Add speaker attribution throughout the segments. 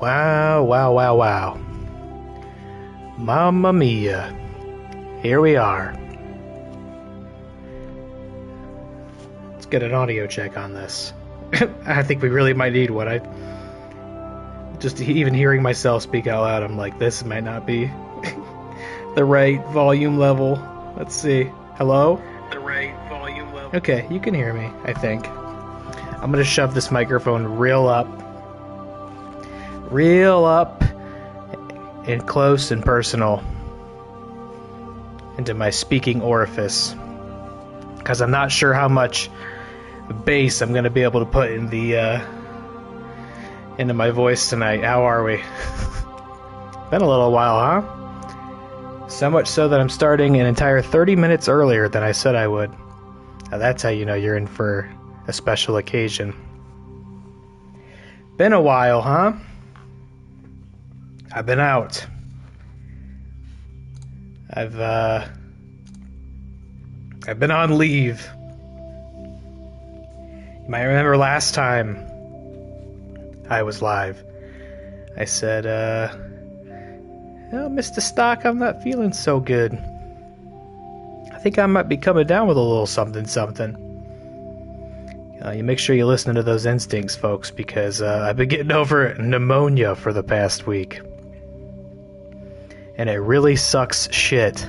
Speaker 1: Wow, wow, wow, wow. Mamma mia. Here we are. Let's get an audio check on this. I think we really might need one. Just even hearing myself speak out loud, I'm like, this might not be the right volume level. Let's see. Hello? The right volume level. Okay, you can hear me, I think. I'm gonna shove this microphone real up and close and personal into my speaking orifice, because I'm not sure how much bass I'm gonna be able to put in the into my voice tonight. How are we? Been a little while, huh? So much so that I'm starting an entire 30 minutes earlier than I said I would. Now that's how you know you're in for a special occasion. Been a while, huh? I've been out. I've been on leave. You might remember last time I was live, I said, oh, Mr. Stock, I'm not feeling so good. I think I might be coming down with a little something. You make sure you listen to those instincts, folks, because I've been getting over pneumonia for the past week. And it really sucks shit.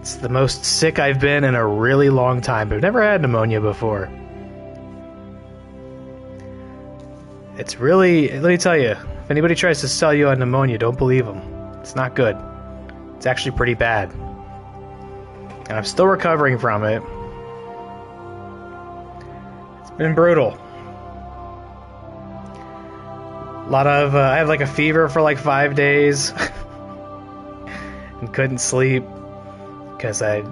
Speaker 1: It's the most sick I've been in a really long time, but I've never had pneumonia before. It's really, let me tell you, if anybody tries to sell you on pneumonia, don't believe them. It's not good. It's actually pretty bad. And I'm still recovering from it. It's been brutal. A lot of, I had like a fever for like 5 days. And couldn't sleep. Because I'd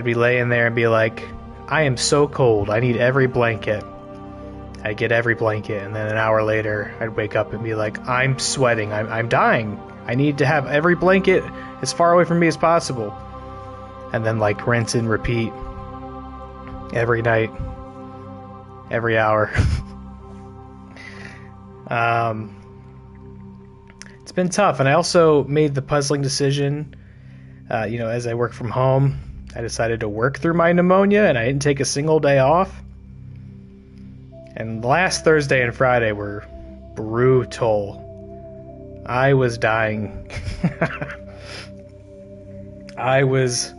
Speaker 1: be laying there and be like, I am so cold, I need every blanket. I'd get every blanket, and then an hour later, I'd wake up and be like, I'm sweating, I'm dying. I need to have every blanket as far away from me as possible. And then, like, rinse and repeat. Every night. Every hour. It's been tough, and I also made the puzzling decision, as I work from home, I decided to work through my pneumonia, and I didn't take a single day off. And last Thursday and Friday were brutal. I was dying. I was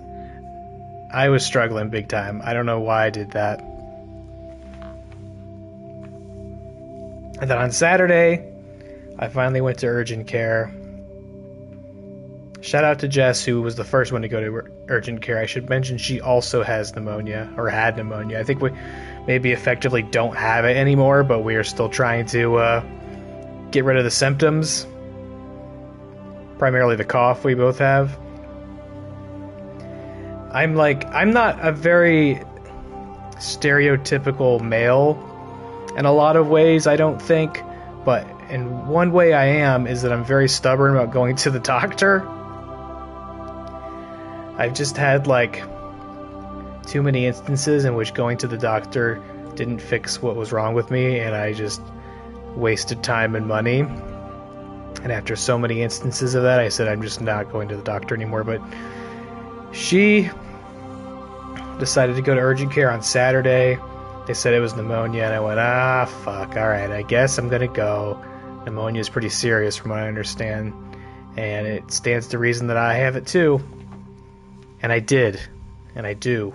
Speaker 1: struggling big time. I don't know why I did that. And then on Saturday, I finally went to urgent care. Shout out to Jess, who was the first one to go to urgent care. I should mention she also has pneumonia, or had pneumonia. I think we maybe effectively don't have it anymore, but we are still trying to get rid of the symptoms. Primarily the cough we both have. I'm not a very stereotypical male in a lot of ways, I don't think. But in one way I am, is that I'm very stubborn about going to the doctor. I've just had, like, too many instances in which going to the doctor didn't fix what was wrong with me, and I just wasted time and money. And after so many instances of that, I said I'm just not going to the doctor anymore. But she decided to go to urgent care on Saturday. They said it was pneumonia, and I went, fuck, alright, I guess I'm gonna go. Pneumonia is pretty serious from what I understand, and it stands to reason that I have it too. And I did. And I do.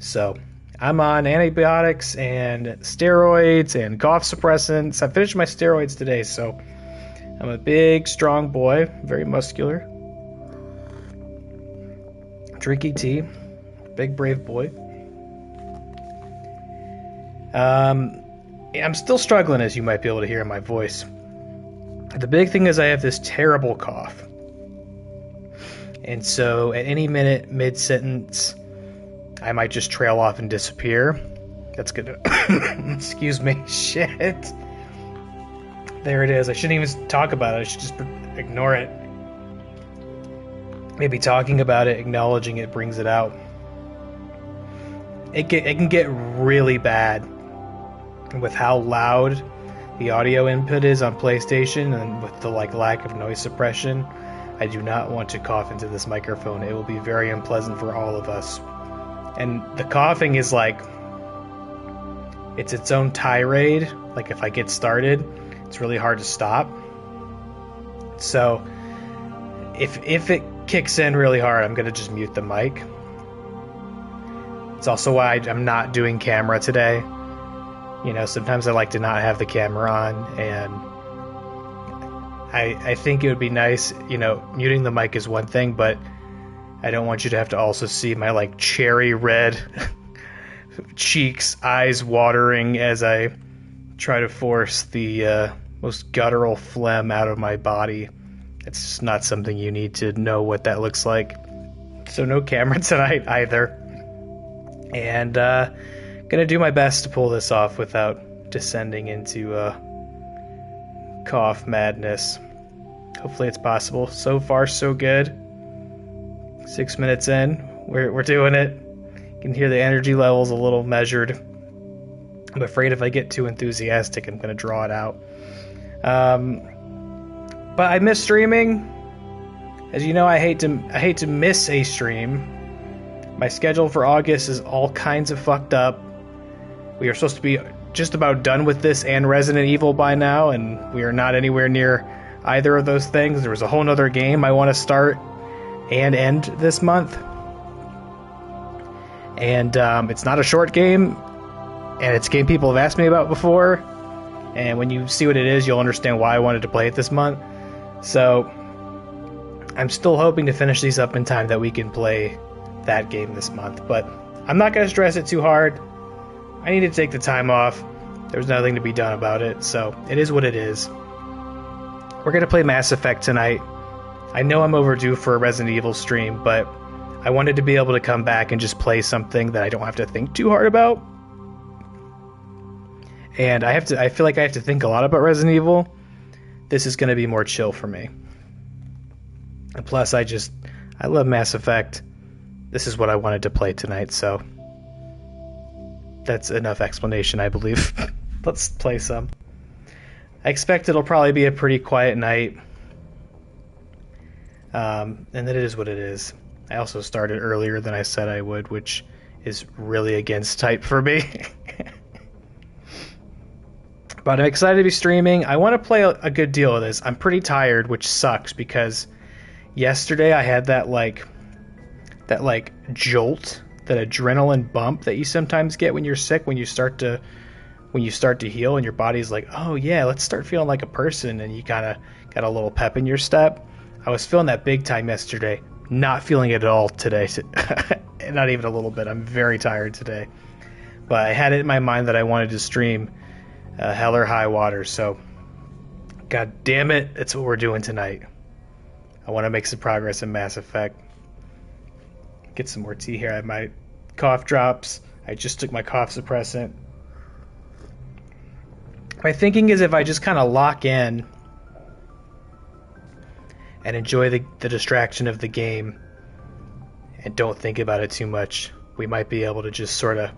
Speaker 1: So, I'm on antibiotics and steroids and cough suppressants. I finished my steroids today, so I'm a big, strong boy. Very muscular. Drinking tea. Big, brave boy. I'm still struggling, as you might be able to hear in my voice. The big thing is I have this terrible cough. And so at any minute, mid-sentence, I might just trail off and disappear. That's gonna... Excuse me. Shit. There it is. I shouldn't even talk about it. I should just ignore it. Maybe talking about it, acknowledging it, brings it out. It can get really bad. with how loud the audio input is on PlayStation and with the lack of noise suppression, I do not want to cough into this microphone. It will be very unpleasant for all of us. And the coughing is it's its own tirade. Like if I get started, it's really hard to stop. So if it kicks in really hard, I'm going to just mute the mic. It's also why I'm not doing camera today. You know, sometimes I like to not have the camera on, and I think it would be nice, you know, muting the mic is one thing, but I don't want you to have to also see my cherry red cheeks, eyes watering as I try to force the most guttural phlegm out of my body. It's just not something you need to know what that looks like. So no camera tonight either. And gonna do my best to pull this off without descending into cough madness. Hopefully it's possible. So far so good. 6 minutes in, we're doing it. You can hear the energy levels a little measured. I'm afraid if I get too enthusiastic, I'm gonna draw it out. But I miss streaming. As you know, I hate to miss a stream. My schedule for August is all kinds of fucked up. We are supposed to be just about done with this and Resident Evil by now, and we are not anywhere near either of those things. There was a whole nother game I want to start and end this month. And it's not a short game, and it's a game people have asked me about before. And when you see what it is, you'll understand why I wanted to play it this month. So I'm still hoping to finish these up in time that we can play that game this month. But I'm not going to stress it too hard. I need to take the time off. There's nothing to be done about it, so it is what it is. We're going to play Mass Effect tonight. I know I'm overdue for a Resident Evil stream, but I wanted to be able to come back and just play something that I don't have to think too hard about. And I feel like I have to think a lot about Resident Evil. This is going to be more chill for me. And plus, I love Mass Effect. This is what I wanted to play tonight, so that's enough explanation, I believe. Let's play some. I expect it'll probably be a pretty quiet night. And that it is what it is. I also started earlier than I said I would, which is really against type for me. But I'm excited to be streaming. I want to play a good deal of this. I'm pretty tired, which sucks because yesterday I had that jolt, that adrenaline bump that you sometimes get when you're sick, when you start to heal and your body's like, oh yeah, let's start feeling like a person, and you kind of got a little pep in your step. I was feeling that big time yesterday. Not feeling it at all today. Not even a little bit. I'm very tired today. But I had it in my mind that I wanted to stream Hell or High Water, so god damn it, it's what we're doing tonight. I want to make some progress in Mass Effect. Get some more tea here. I have my cough drops. I just took my cough suppressant. My thinking is if I just kind of lock in and enjoy the distraction of the game and don't think about it too much, we might be able to just sort of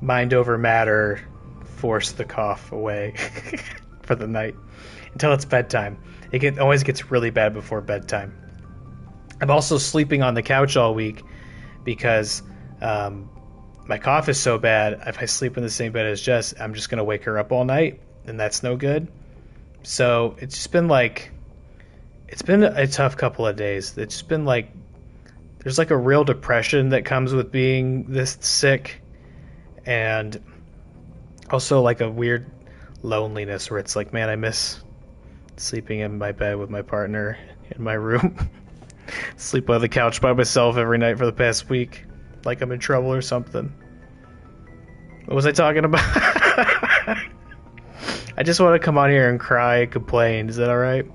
Speaker 1: mind over matter, force the cough away for the night until it's bedtime. It always gets really bad before bedtime. I'm also sleeping on the couch all week because my cough is so bad. If I sleep in the same bed as Jess, I'm just going to wake her up all night, and that's no good. So it's just been it's been a tough couple of days. It's just been there's a real depression that comes with being this sick, and also a weird loneliness where it's man, I miss sleeping in my bed with my partner in my room. Sleep on the couch by myself every night for the past week, like I'm in trouble or something. What was I talking about? I just want to come on here and cry and complain. Is that alright?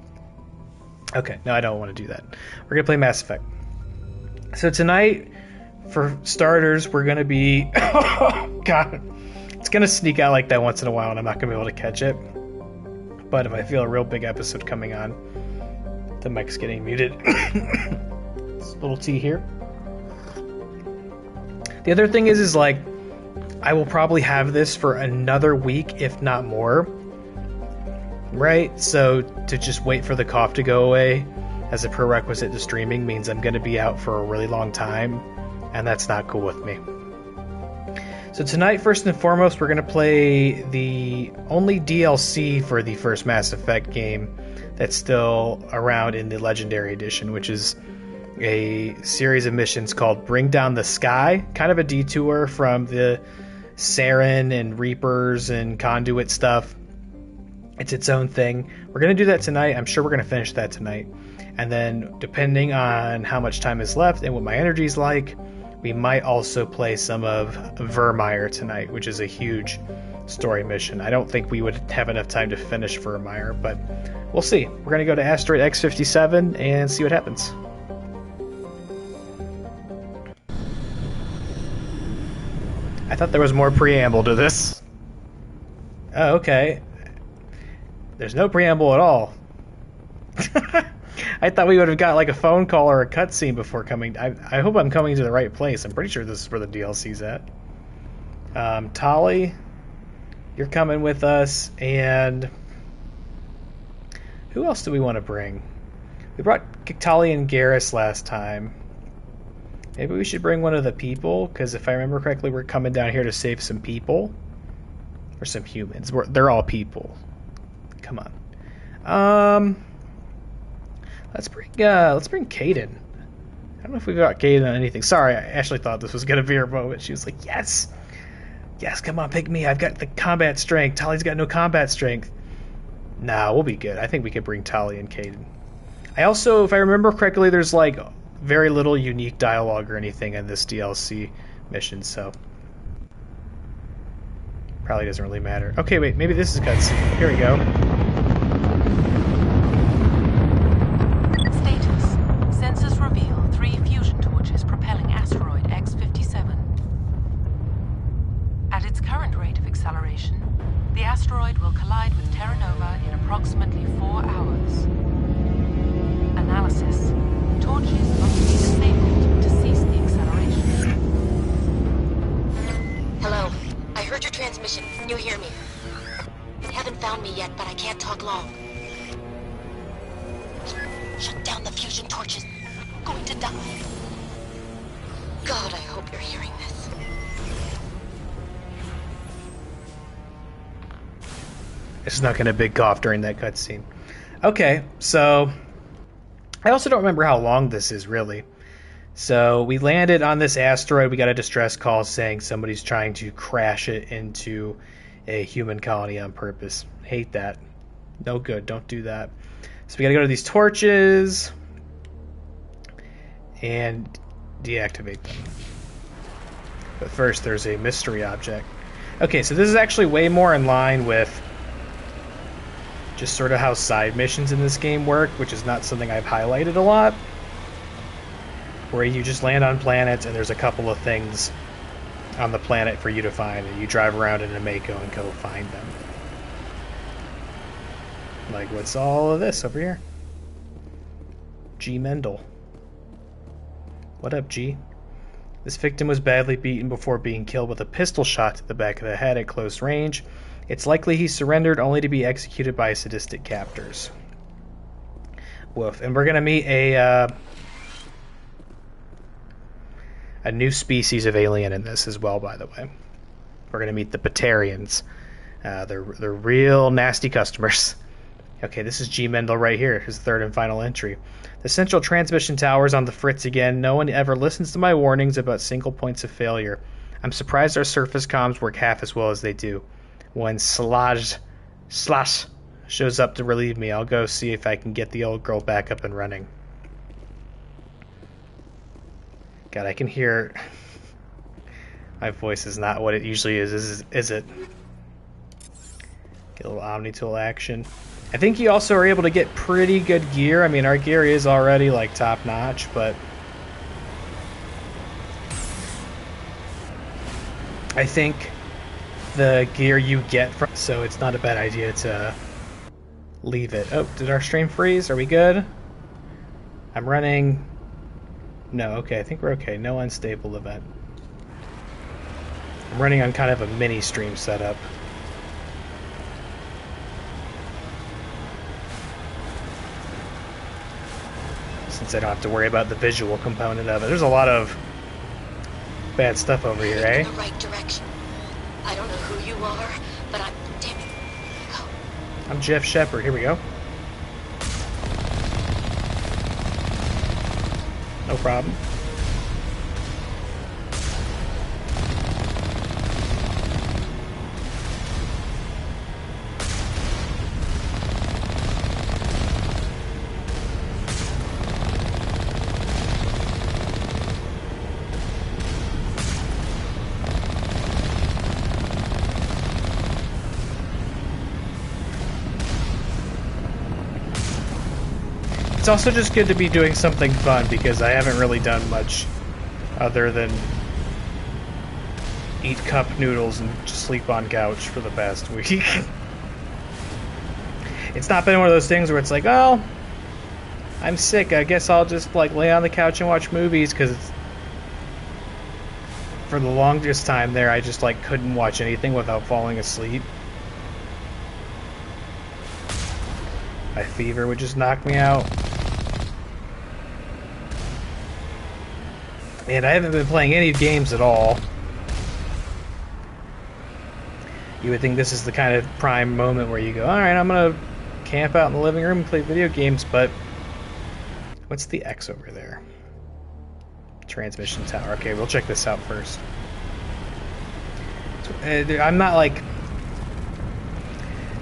Speaker 1: Okay, no, I don't want to do that. We're going to play Mass Effect. So tonight, for starters, we're going to be... God, it's going to sneak out like that once in a while, and I'm not going to be able to catch it. But if I feel a real big episode coming on, the mic's getting muted. This little tea here. The other thing is I will probably have this for another week, if not more. Right? So to just wait for the cough to go away as a prerequisite to streaming means I'm going to be out for a really long time, and that's not cool with me. So tonight, first and foremost, we're going to play the only DLC for the first Mass Effect game that's still around in the Legendary Edition, which is a series of missions called Bring Down the Sky, kind of a detour from the Saren and Reapers and Conduit stuff. It's its own thing. We're going to do that tonight. I'm sure we're going to finish that tonight. And then, depending on how much time is left and what my energy's like, we might also play some of Virmire tonight, which is a huge story mission. I don't think we would have enough time to finish Virmire, but we'll see. We're going to go to Asteroid X57 and see what happens. I thought there was more preamble to this. Oh, okay. There's no preamble at all. I thought we would have got like a phone call or a cutscene before coming. I hope I'm coming to the right place. I'm pretty sure this is where the DLC's at. Tali, you're coming with us, and who else do we want to bring? We brought Tali and Garrus last time. Maybe we should bring one of the people, because if I remember correctly, we're coming down here to save some people. Or some humans. They're all people. Come on. Let's bring Kaidan. I don't know if we got Kaidan on anything. Sorry, I actually thought this was gonna be her moment. She was like, yes, come on, pick me. I've got the combat strength. Tali's got no combat strength. Nah, we'll be good. I think we could bring Tali and Kaidan. I also, if I remember correctly, there's like very little unique dialogue or anything in this DLC mission, so probably doesn't really matter. Okay, wait, maybe this is cutscene. Here we go.
Speaker 2: Sensors reveal 3 fusion torches propelling asteroid X57. At its current rate of acceleration, the asteroid will collide with Terra Nova in approximately 4 hours. Analysis. Torches must be disabled to cease the acceleration.
Speaker 3: Hello. I heard your transmission. Can you hear me? You haven't found me yet, but I can't talk long. Shut down the fusion torches. I'm going to die. God, I hope you're hearing this.
Speaker 1: I snuck in a big cough during that cutscene. Okay, so I also don't remember how long this is, really. So we landed on this asteroid. We got a distress call saying somebody's trying to crash it into a human colony on purpose. Hate that. No good. Don't do that. So we got to go to these torches and deactivate them. But first, there's a mystery object. Okay, so this is actually way more in line with just sort of how side missions in this game work, which is not something I've highlighted a lot. Where you just land on planets and there's a couple of things on the planet for you to find, and you drive around in a Mako and go find them. Like, what's all of this over here? G. Mendel. What up, G? This victim was badly beaten before being killed with a pistol shot to the back of the head at close range. It's likely he surrendered only to be executed by sadistic captors. Woof. And we're going to meet a new species of alien in this as well, by the way. We're going to meet the Batarians. They're real nasty customers. Okay, this is G. Mendel right here, his third and final entry. The central transmission tower's on the fritz again. No one ever listens to my warnings about single points of failure. I'm surprised our surface comms work half as well as they do. When Slash shows up to relieve me, I'll go see if I can get the old girl back up and running. God, I can hear... My voice is not what it usually is it? Get a little Omni-Tool action. I think you also are able to get pretty good gear. I mean, our gear is already, like, top-notch, but... I think the gear you get from... So it's not a bad idea to leave it. Oh, did our stream freeze? Are we good? I'm running... No, okay, I think we're okay. No unstable event. I'm running on kind of a mini stream setup. Since I don't have to worry about the visual component of it. There's a lot of bad stuff over here, eh?
Speaker 3: In the right direction. I don't know who you are, but I'm... Damn it. Go.
Speaker 1: I'm Jeff Shepard. Here we go. No problem. It's also just good to be doing something fun because I haven't really done much other than eat cup noodles and just sleep on couch for the past week. It's not been one of those things where it's like, oh, I'm sick, I guess I'll just like lay on the couch and watch movies, because for the longest time there I just like couldn't watch anything without falling asleep. My fever would just knock me out. And I haven't been playing any games at all. You would think this is the kind of prime moment where you go, alright, I'm gonna camp out in the living room and play video games, but what's the X over there? Transmission tower. Okay, we'll check this out first. I'm not like...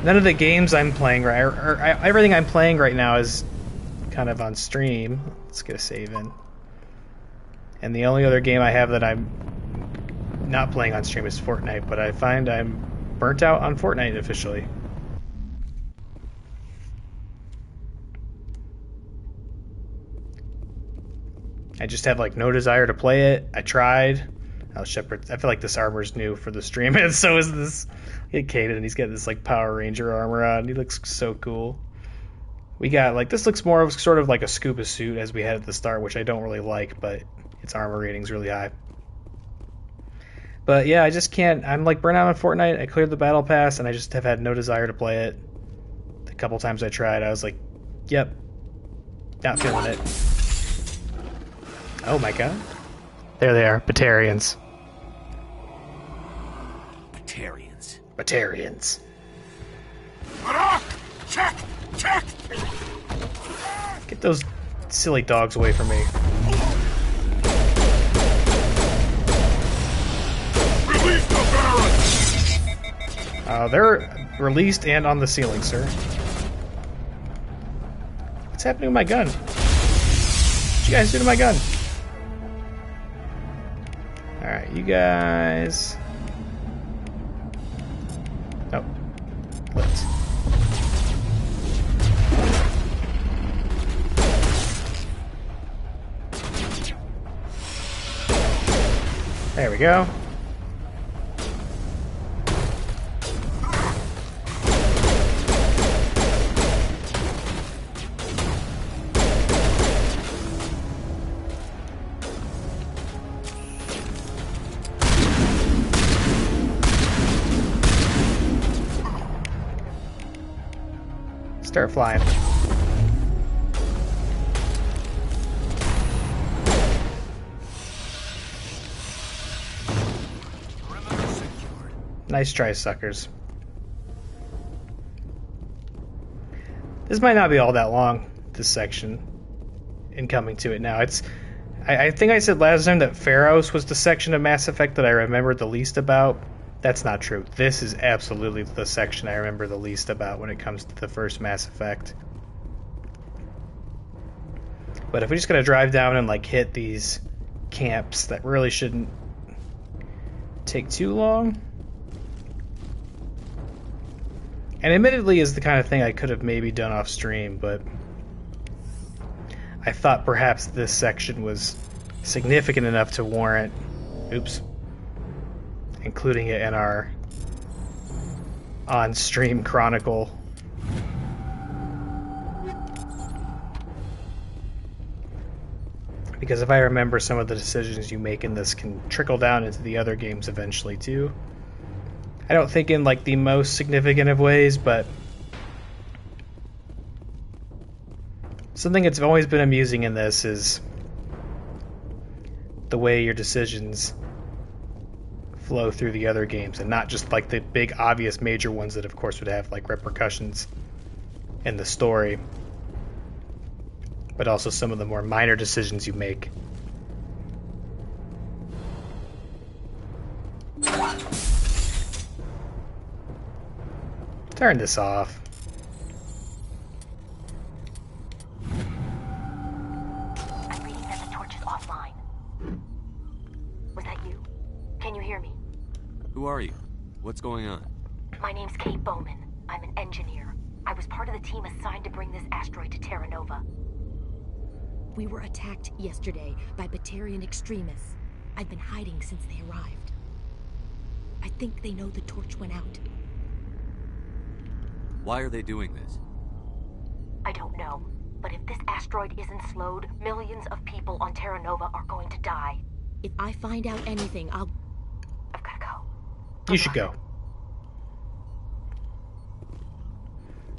Speaker 1: None of the games I'm playing everything I'm playing right now is kind of on stream. Let's get a save in. And the only other game I have that I'm not playing on stream is Fortnite, but I find I'm burnt out on Fortnite officially. I just have like no desire to play it. I tried. Oh, Shepard. I feel like this armor's new for the stream, and so is this. Get Kaden, he's got this like Power Ranger armor on. He looks so cool. We got like, this looks more of sort of like a scuba suit as we had at the start, which I don't really like, but its armor rating's really high. But yeah, I just can't. I'm like burnt out on Fortnite. I cleared the battle pass, and I just have had no desire to play it. The couple times I tried, I was like, yep, not feeling it. Oh my god. There they are, Batarians.
Speaker 4: Batarians.
Speaker 1: Batarians.
Speaker 4: Check! Check!
Speaker 1: Get those silly dogs away from me.
Speaker 4: Release the Baron!
Speaker 1: They're released and on the ceiling, sir. What's happening with my gun? What you guys do to my gun? Alright, you guys... Oh. Let's... There we go. Start flying. Nice try, suckers. This might not be all that long, this section, in coming to it now. I think I said last time that Pharos was the section of Mass Effect that I remembered the least about. That's not true. This is absolutely the section I remember the least about when it comes to the first Mass Effect. But if we just gotta drive down and like hit these camps, that really shouldn't take too long. And admittedly is the kind of thing I could have maybe done off stream, but I thought perhaps this section was significant enough to warrant, oops, including it in our on-stream chronicle. Because if I remember, some of the decisions you make in this can trickle down into the other games eventually too. I don't think in like the most significant of ways, but something that's always been amusing in this is the way your decisions flow through the other games, and not just like the big obvious major ones that of course would have like repercussions in the story, but also some of the more minor decisions you make. Turn this off.
Speaker 3: I'm reading that the torch is offline. Was that you? Can you hear me?
Speaker 5: Who are you? What's going on?
Speaker 3: My name's Kate Bowman. I'm an engineer. I was part of the team assigned to bring this asteroid to Terra Nova.
Speaker 6: We were attacked yesterday by Batarian extremists. I've been hiding since they arrived. I think they know the torch went out.
Speaker 5: Why are they doing this?
Speaker 3: I don't know, but if this asteroid isn't slowed, millions of people on Terra Nova are going to die.
Speaker 6: If I find out anything,
Speaker 3: I've gotta go.
Speaker 1: You should go.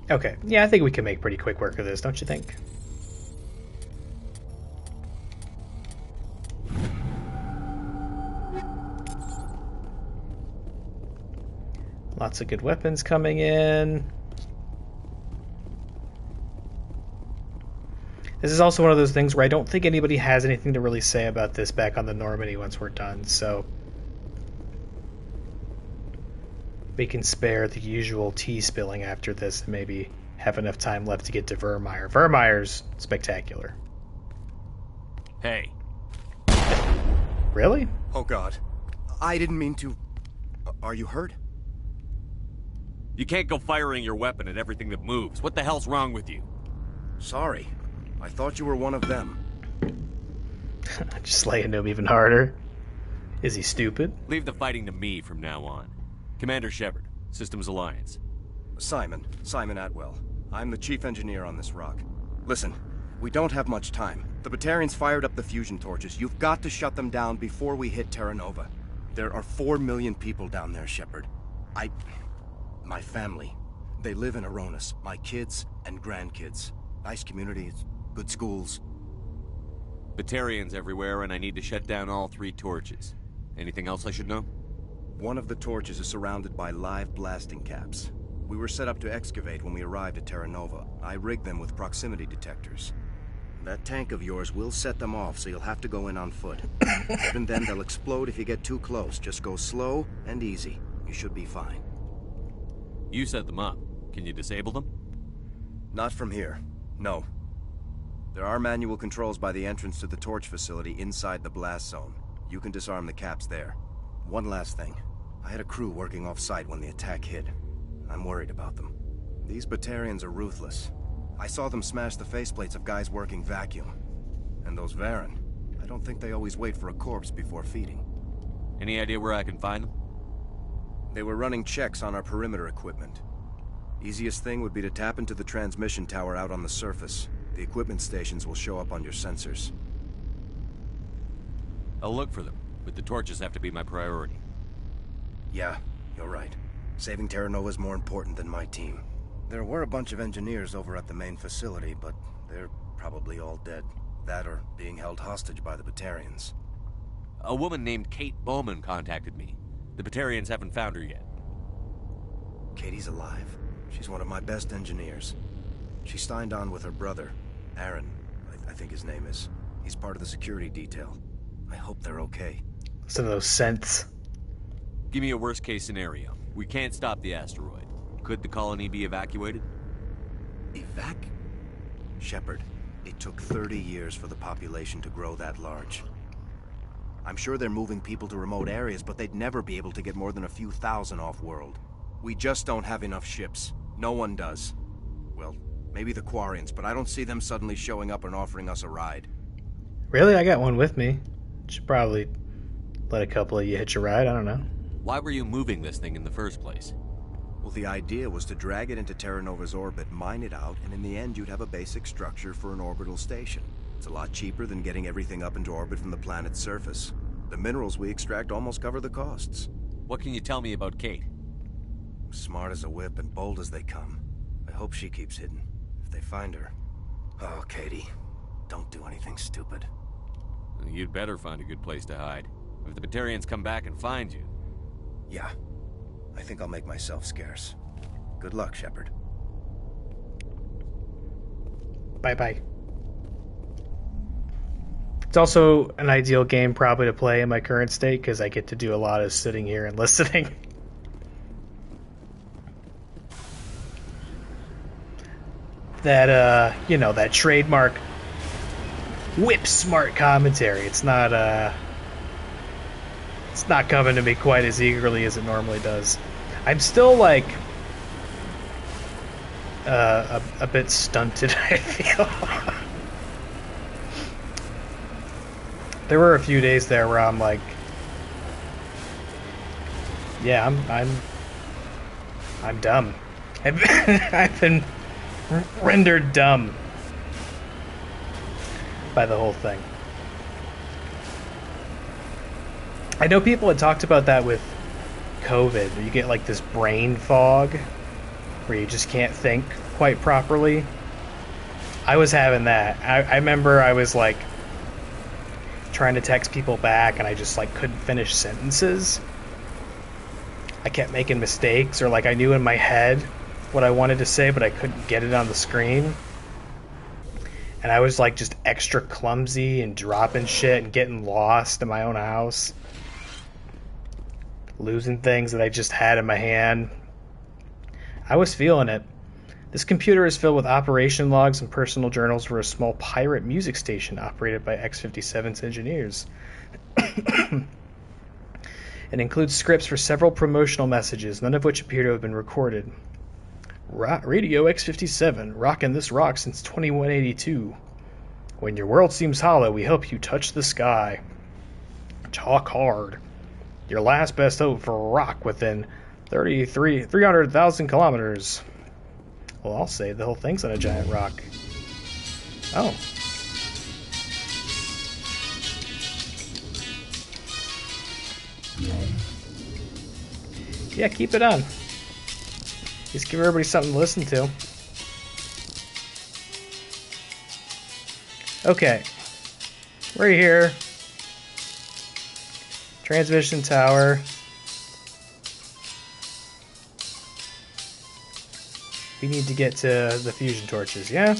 Speaker 1: Okay, yeah, I think we can make pretty quick work of this, don't you think? Lots of good weapons coming in. This is also one of those things where I don't think anybody has anything to really say about this back on the Normandy once we're done, so we can spare the usual tea spilling after this and maybe have enough time left to get to Virmire. Virmire's spectacular.
Speaker 5: Hey.
Speaker 1: Really?
Speaker 7: Oh God. I didn't mean to... Are you hurt?
Speaker 5: You can't go firing your weapon at everything that moves. What the hell's wrong with you?
Speaker 7: Sorry. I thought you were one of them.
Speaker 1: Just slaying him even harder. Is he stupid?
Speaker 5: Leave the fighting to me from now on. Commander Shepard, Systems Alliance.
Speaker 7: Simon Atwell. I'm the chief engineer on this rock. Listen, we don't have much time. The Batarians fired up the fusion torches. You've got to shut them down before we hit Terra Nova. There are 4 million people down there, Shepard. My family. They live in Aronis. My kids and grandkids. Nice communities, good schools.
Speaker 5: Batarians everywhere, and I need to shut down all 3 torches. Anything else I should know?
Speaker 7: One of the torches is surrounded by live blasting caps. We were set up to excavate when we arrived at Terra Nova. I rigged them with proximity detectors. That tank of yours will set them off, so you'll have to go in on foot. Even then, they'll explode if you get too close. Just go slow and easy. You should be fine.
Speaker 5: You set them up. Can you disable them?
Speaker 7: Not from here. No. There are manual controls by the entrance to the torch facility inside the blast zone. You can disarm the caps there. One last thing. I had a crew working off-site when the attack hit. I'm worried about them. These Batarians are ruthless. I saw them smash the faceplates of guys working vacuum. And those Varen, I don't think they always wait for a corpse before feeding.
Speaker 5: Any idea where I can find them?
Speaker 7: They were running checks on our perimeter equipment. Easiest thing would be to tap into the transmission tower out on the surface. The equipment stations will show up on your sensors.
Speaker 5: I'll look for them, but the torches have to be my priority.
Speaker 7: Yeah, you're right. Saving Terra Nova is more important than my team. There were a bunch of engineers over at the main facility, but they're probably all dead. That or being held hostage by the Batarians.
Speaker 5: A woman named Kate Bowman contacted me. The Batarians haven't found her yet.
Speaker 7: Katie's alive. She's one of my best engineers. She signed on with her brother, Aaron, I think his name is. He's part of the security detail. I hope they're okay.
Speaker 1: Some of those scents.
Speaker 5: Give me a worst-case scenario. We can't stop the asteroid. Could the colony be evacuated?
Speaker 7: Shepard, it took 30 years for the population to grow that large. I'm sure they're moving people to remote areas, but they'd never be able to get more than a few thousand off-world. We just don't have enough ships. No one does. Well, maybe the Quarians, but I don't see them suddenly showing up and offering us a ride.
Speaker 1: Really? I got one with me. Should probably let a couple of you hitch a ride, I don't know.
Speaker 5: Why were you moving this thing in the first place?
Speaker 7: Well, the idea was to drag it into Terra Nova's orbit, mine it out, and in the end you'd have a basic structure for an orbital station. It's a lot cheaper than getting everything up into orbit from the planet's surface. The minerals we extract almost cover the costs.
Speaker 5: What can you tell me about Kate?
Speaker 7: Smart as a whip and bold as they come. I hope she keeps hidden. If they find her... Oh, Katie, don't do anything stupid.
Speaker 5: You'd better find a good place to hide. If the Batarians come back and find you...
Speaker 7: Yeah. I think I'll make myself scarce. Good luck, Shepard.
Speaker 1: Bye-bye. It's also an ideal game probably to play in my current state because I get to do a lot of sitting here and listening. That, you know, that trademark whip-smart commentary. It's not coming to me quite as eagerly as it normally does. I'm still, like, a bit stunted, I feel. There were a few days there where I'm like, yeah, I'm dumb. I've been rendered dumb by the whole thing. I know people had talked about that with COVID. You get like this brain fog where you just can't think quite properly. I was having that. I remember I was like trying to text people back and I just like couldn't finish sentences. I kept making mistakes, or like I knew in my head what I wanted to say but I couldn't get it on the screen. And I was like just extra clumsy and dropping shit and getting lost in my own house. Losing things that I just had in my hand. I was feeling it. This computer is filled with operation logs and personal journals for a small pirate music station operated by X-57's engineers. It includes scripts for several promotional messages, none of which appear to have been recorded. Radio X-57, rockin' this rock since 2182. When your world seems hollow, we help you touch the sky. Talk hard. Your last best hope for rock within 300,000 kilometers. Well, I'll say the whole thing's on a giant rock. Oh. Yeah, keep it on. Just give everybody something to listen to. Okay. We're here. Transmission tower. We need to get to the fusion torches, yeah?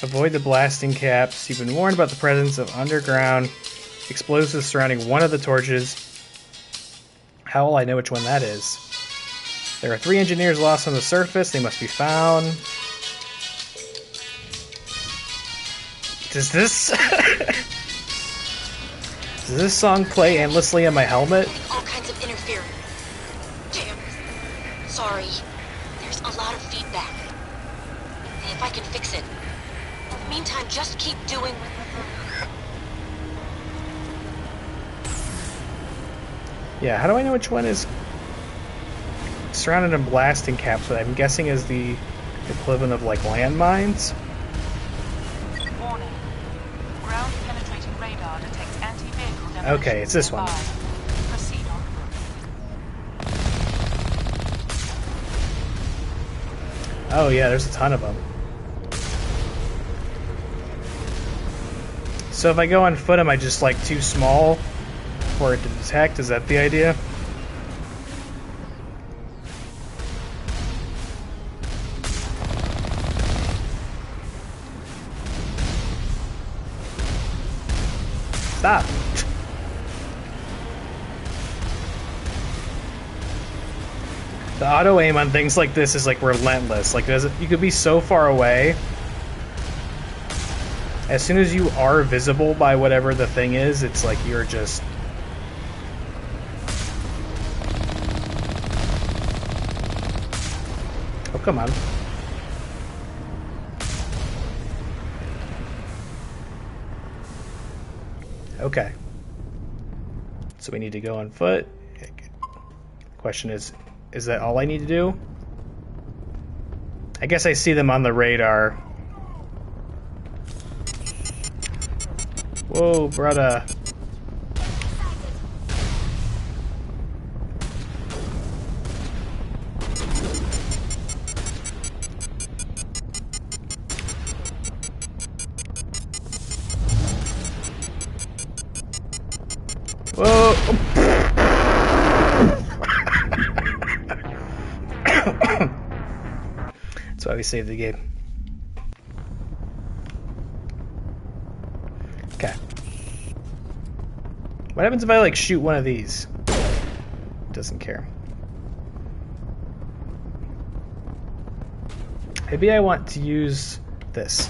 Speaker 1: Avoid the blasting caps. You've been warned about the presence of underground explosives surrounding one of the torches. How will I know which one that is? There are 3 engineers lost on the surface. They must be found. Does this... Does this song play endlessly in my helmet?
Speaker 3: All kinds of interference. Damn. Sorry. There's a lot of feedback. If I can fix it. In the meantime, just keep doing...
Speaker 1: Yeah, how do I know which one is surrounded in blasting caps, what I'm guessing is the equivalent of like landmines?
Speaker 2: Warning. Ground penetrating radar detects anti-vehicle demolition.
Speaker 1: Okay, it's this one.
Speaker 2: Proceed on.
Speaker 1: Oh yeah, there's a ton of them. So if I go on foot, am I just like too small for it to detect? Is that the idea? Stop. The auto aim on things like this is like relentless. Like you could be so far away. As soon as you are visible by whatever the thing is, it's like you're just... Oh, come on. Okay. So we need to go on foot. Question is that all I need to do? I guess I see them on the radar. Whoa, brother. Whoa! That's why we saved the game. Okay. What happens if I, like, shoot one of these? Doesn't care. Maybe I want to use this.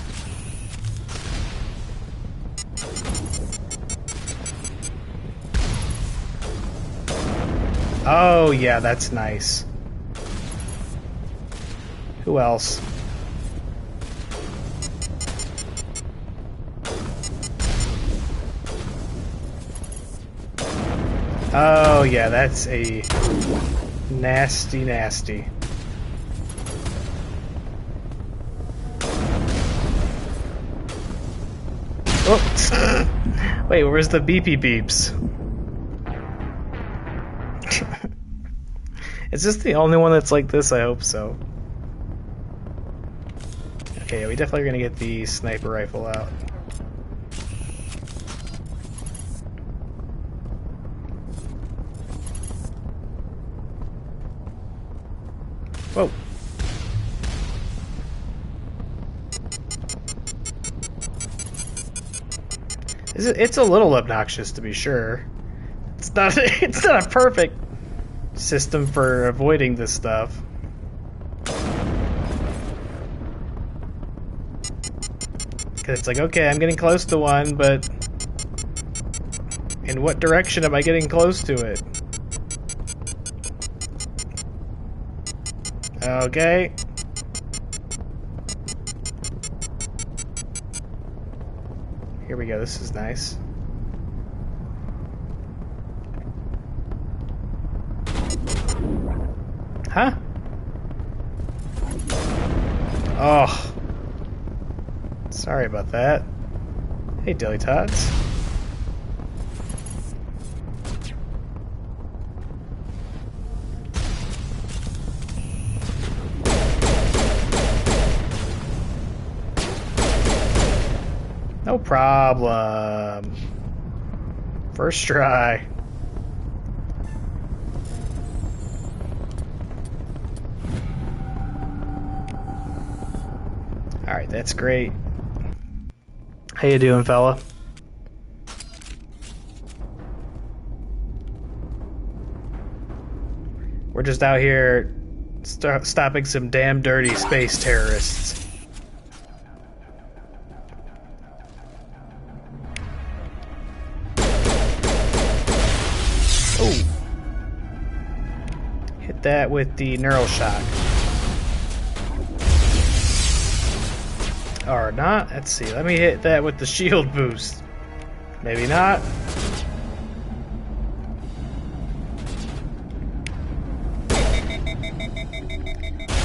Speaker 1: Oh, yeah, that's nice. Who else? Oh, yeah, that's a nasty, nasty. Oh, wait, where's the beepy beeps? Is this the only one that's like this? I hope so. Okay, yeah, we definitely are gonna get the sniper rifle out. Whoa. It's a little obnoxious, to be sure. It's not a perfect system for avoiding this stuff. Because it's like, okay, I'm getting close to one, but in what direction am I getting close to it? Okay. Here we go, this is nice. Huh? Oh. Sorry about that. Hey, Dilly Tots. No problem. First try. Alright, that's great. How you doing, fella? We're just out here stopping some damn dirty space terrorists. Oh. Hit that with the neural shock. Or not. Let's see. Let me hit that with the shield boost. Maybe not.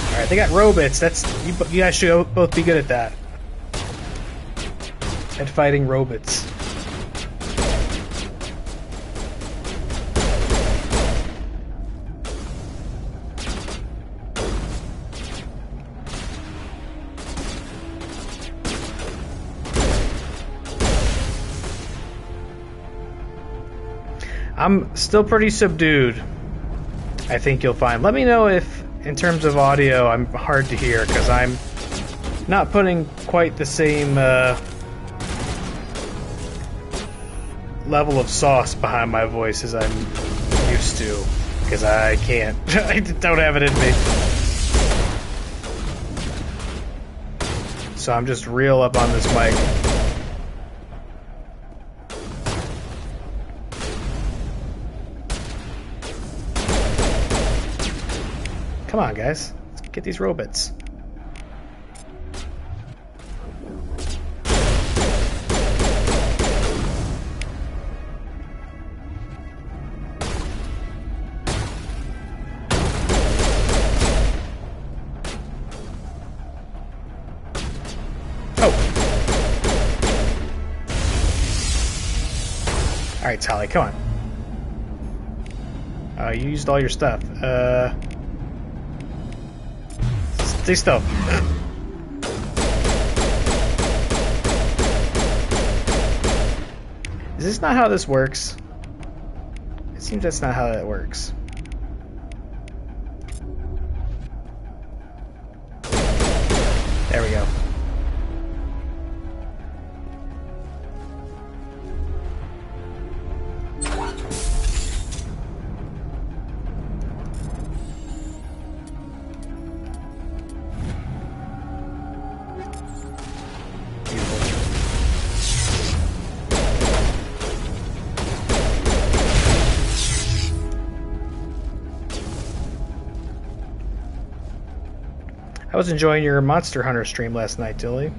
Speaker 1: Alright, they got robots. That's you guys should both be good at that. At fighting robots. I'm still pretty subdued, I think you'll find. Let me know if, in terms of audio, I'm hard to hear, because I'm not putting quite the same level of sauce behind my voice as I'm used to, because I can't. I don't have it in me. So I'm just real up on this mic. Come on, guys. Let's get these robots. Alright, Tali, come on. You used all your stuff. Stay still. Is this not how this works? It seems that's not how that works. There we go. I was enjoying your Monster Hunter stream last night, Dilly.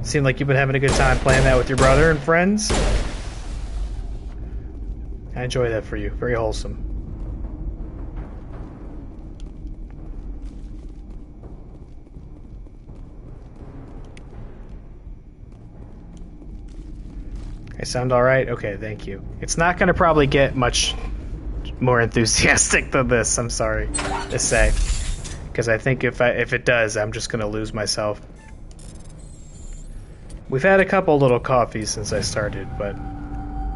Speaker 1: Seemed like you've been having a good time playing that with your brother and friends. I enjoy that for you. Very wholesome. I sound alright? Okay, thank you. It's not going to probably get much more enthusiastic than this, I'm sorry to say. Because I think if it does, I'm just going to lose myself. We've had a couple little coffees since I started, but...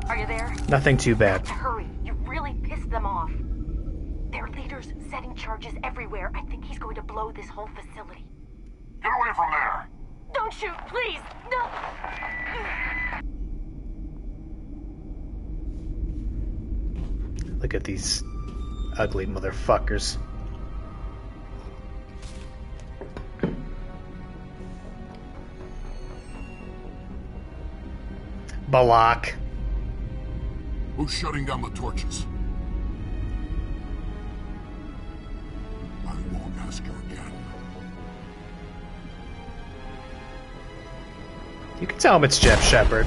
Speaker 6: Are you there?
Speaker 1: Nothing too bad.
Speaker 6: Hurry, you really pissed them off. Their leader's setting charges everywhere. I think he's going to blow this whole facility.
Speaker 4: Get away from there!
Speaker 6: Don't shoot, please! No!
Speaker 1: Look at these ugly motherfuckers. Balak.
Speaker 4: Who's shutting down the torches? I won't ask you again.
Speaker 1: You can tell him it's Jeff Shepard.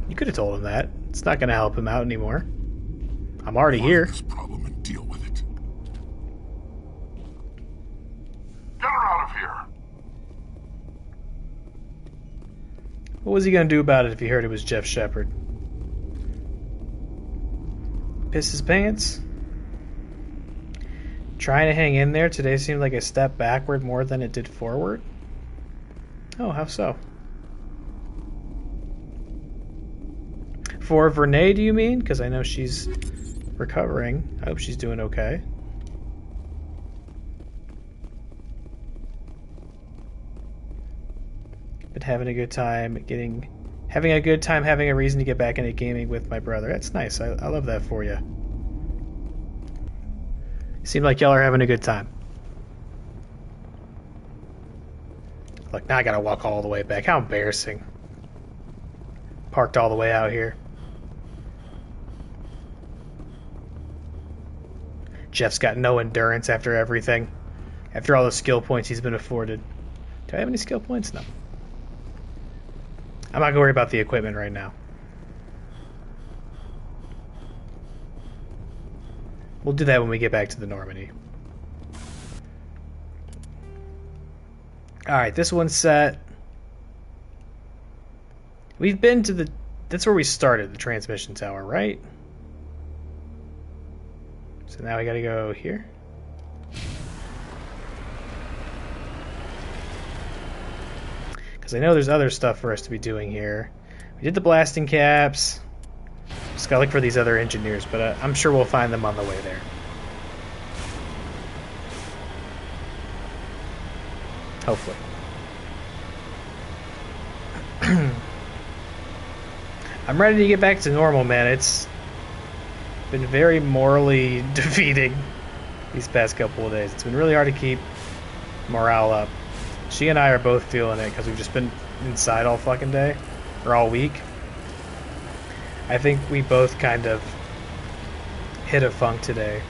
Speaker 1: You could have told him that. It's not going to help him out anymore. I'm already here.
Speaker 4: Find this problem and deal with it. Get her out of here!
Speaker 1: What was he going to do about it if he heard it was Jeff Shepard? Piss his pants? Trying to hang in there today seemed like a step backward more than it did forward? Oh, how so? For Virmire, do you mean? Because I know she's recovering. I hope she's doing okay. Been having a good time having a reason to get back into gaming with my brother. That's nice. I love that for you. Seem like y'all are having a good time. Look, now I gotta walk all the way back. How embarrassing. Parked all the way out here. Jeff's got no endurance after everything. After all the skill points he's been afforded. Do I have any skill points? No. I'm not gonna worry about the equipment right now. We'll do that when we get back to the Normandy. Alright, this one's set. We've been to the... That's where we started, the transmission tower, right? So now we gotta go here. Because I know there's other stuff for us to be doing here. We did the blasting caps. Just gotta look for these other engineers, but I'm sure we'll find them on the way there. Hopefully. I'm ready to get back to normal, man. It's been very morally defeating these past couple of days. It's been really hard to keep morale up. She and I are both feeling it because we've just been inside all fucking day, or all week. I think we both kind of hit a funk today.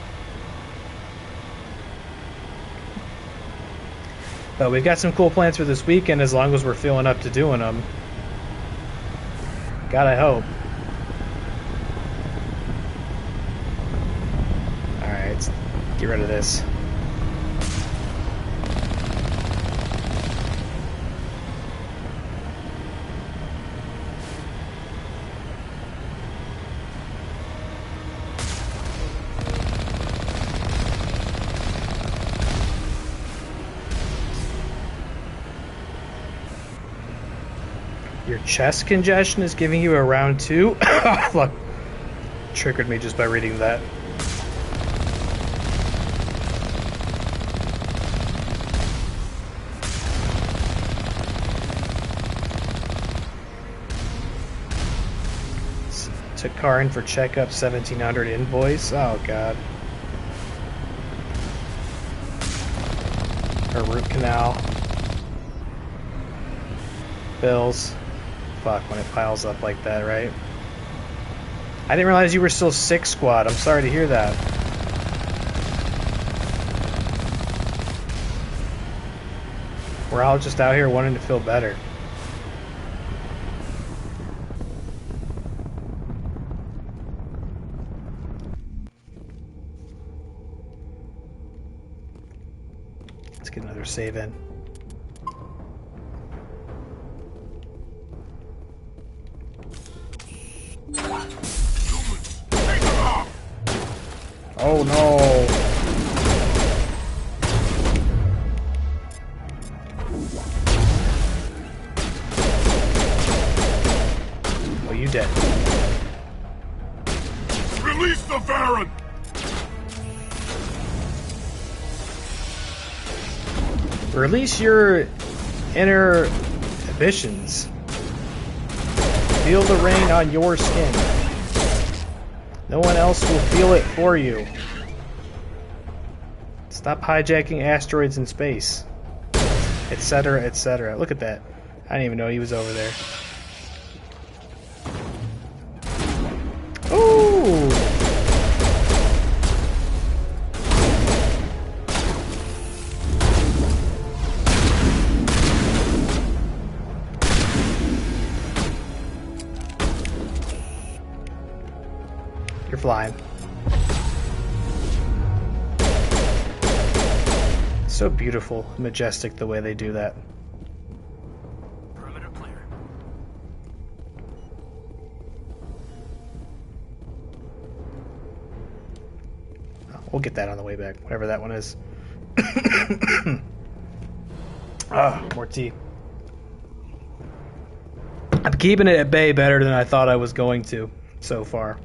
Speaker 1: But we've got some cool plans for this weekend as long as we're feeling up to doing them. God, I hope. Alright, let's get rid of this. Your chest congestion is giving you a round 2? Fuck. Triggered me just by reading that. Took car in for checkup, 1700 invoice. Oh god. Or root canal. Bills. Fuck, when it piles up like that, right? I didn't realize you were still sick, squad. I'm sorry to hear that. We're all just out here wanting to feel better. Let's get another save in. Oh no! Oh, you dead.
Speaker 4: Release the Baron!
Speaker 1: Release your inner ambitions. Feel the rain on your skin. No one else will feel it for you. Stop hijacking asteroids in space. Etc., etc. Look at that. I didn't even know he was over there. Ooh! You're flying. So beautiful, majestic the way they do that.
Speaker 8: Perimeter clear.
Speaker 1: Oh, we'll get that on the way back, whatever that one is. Ah, more tea. I'm keeping it at bay better than I thought I was going to so far.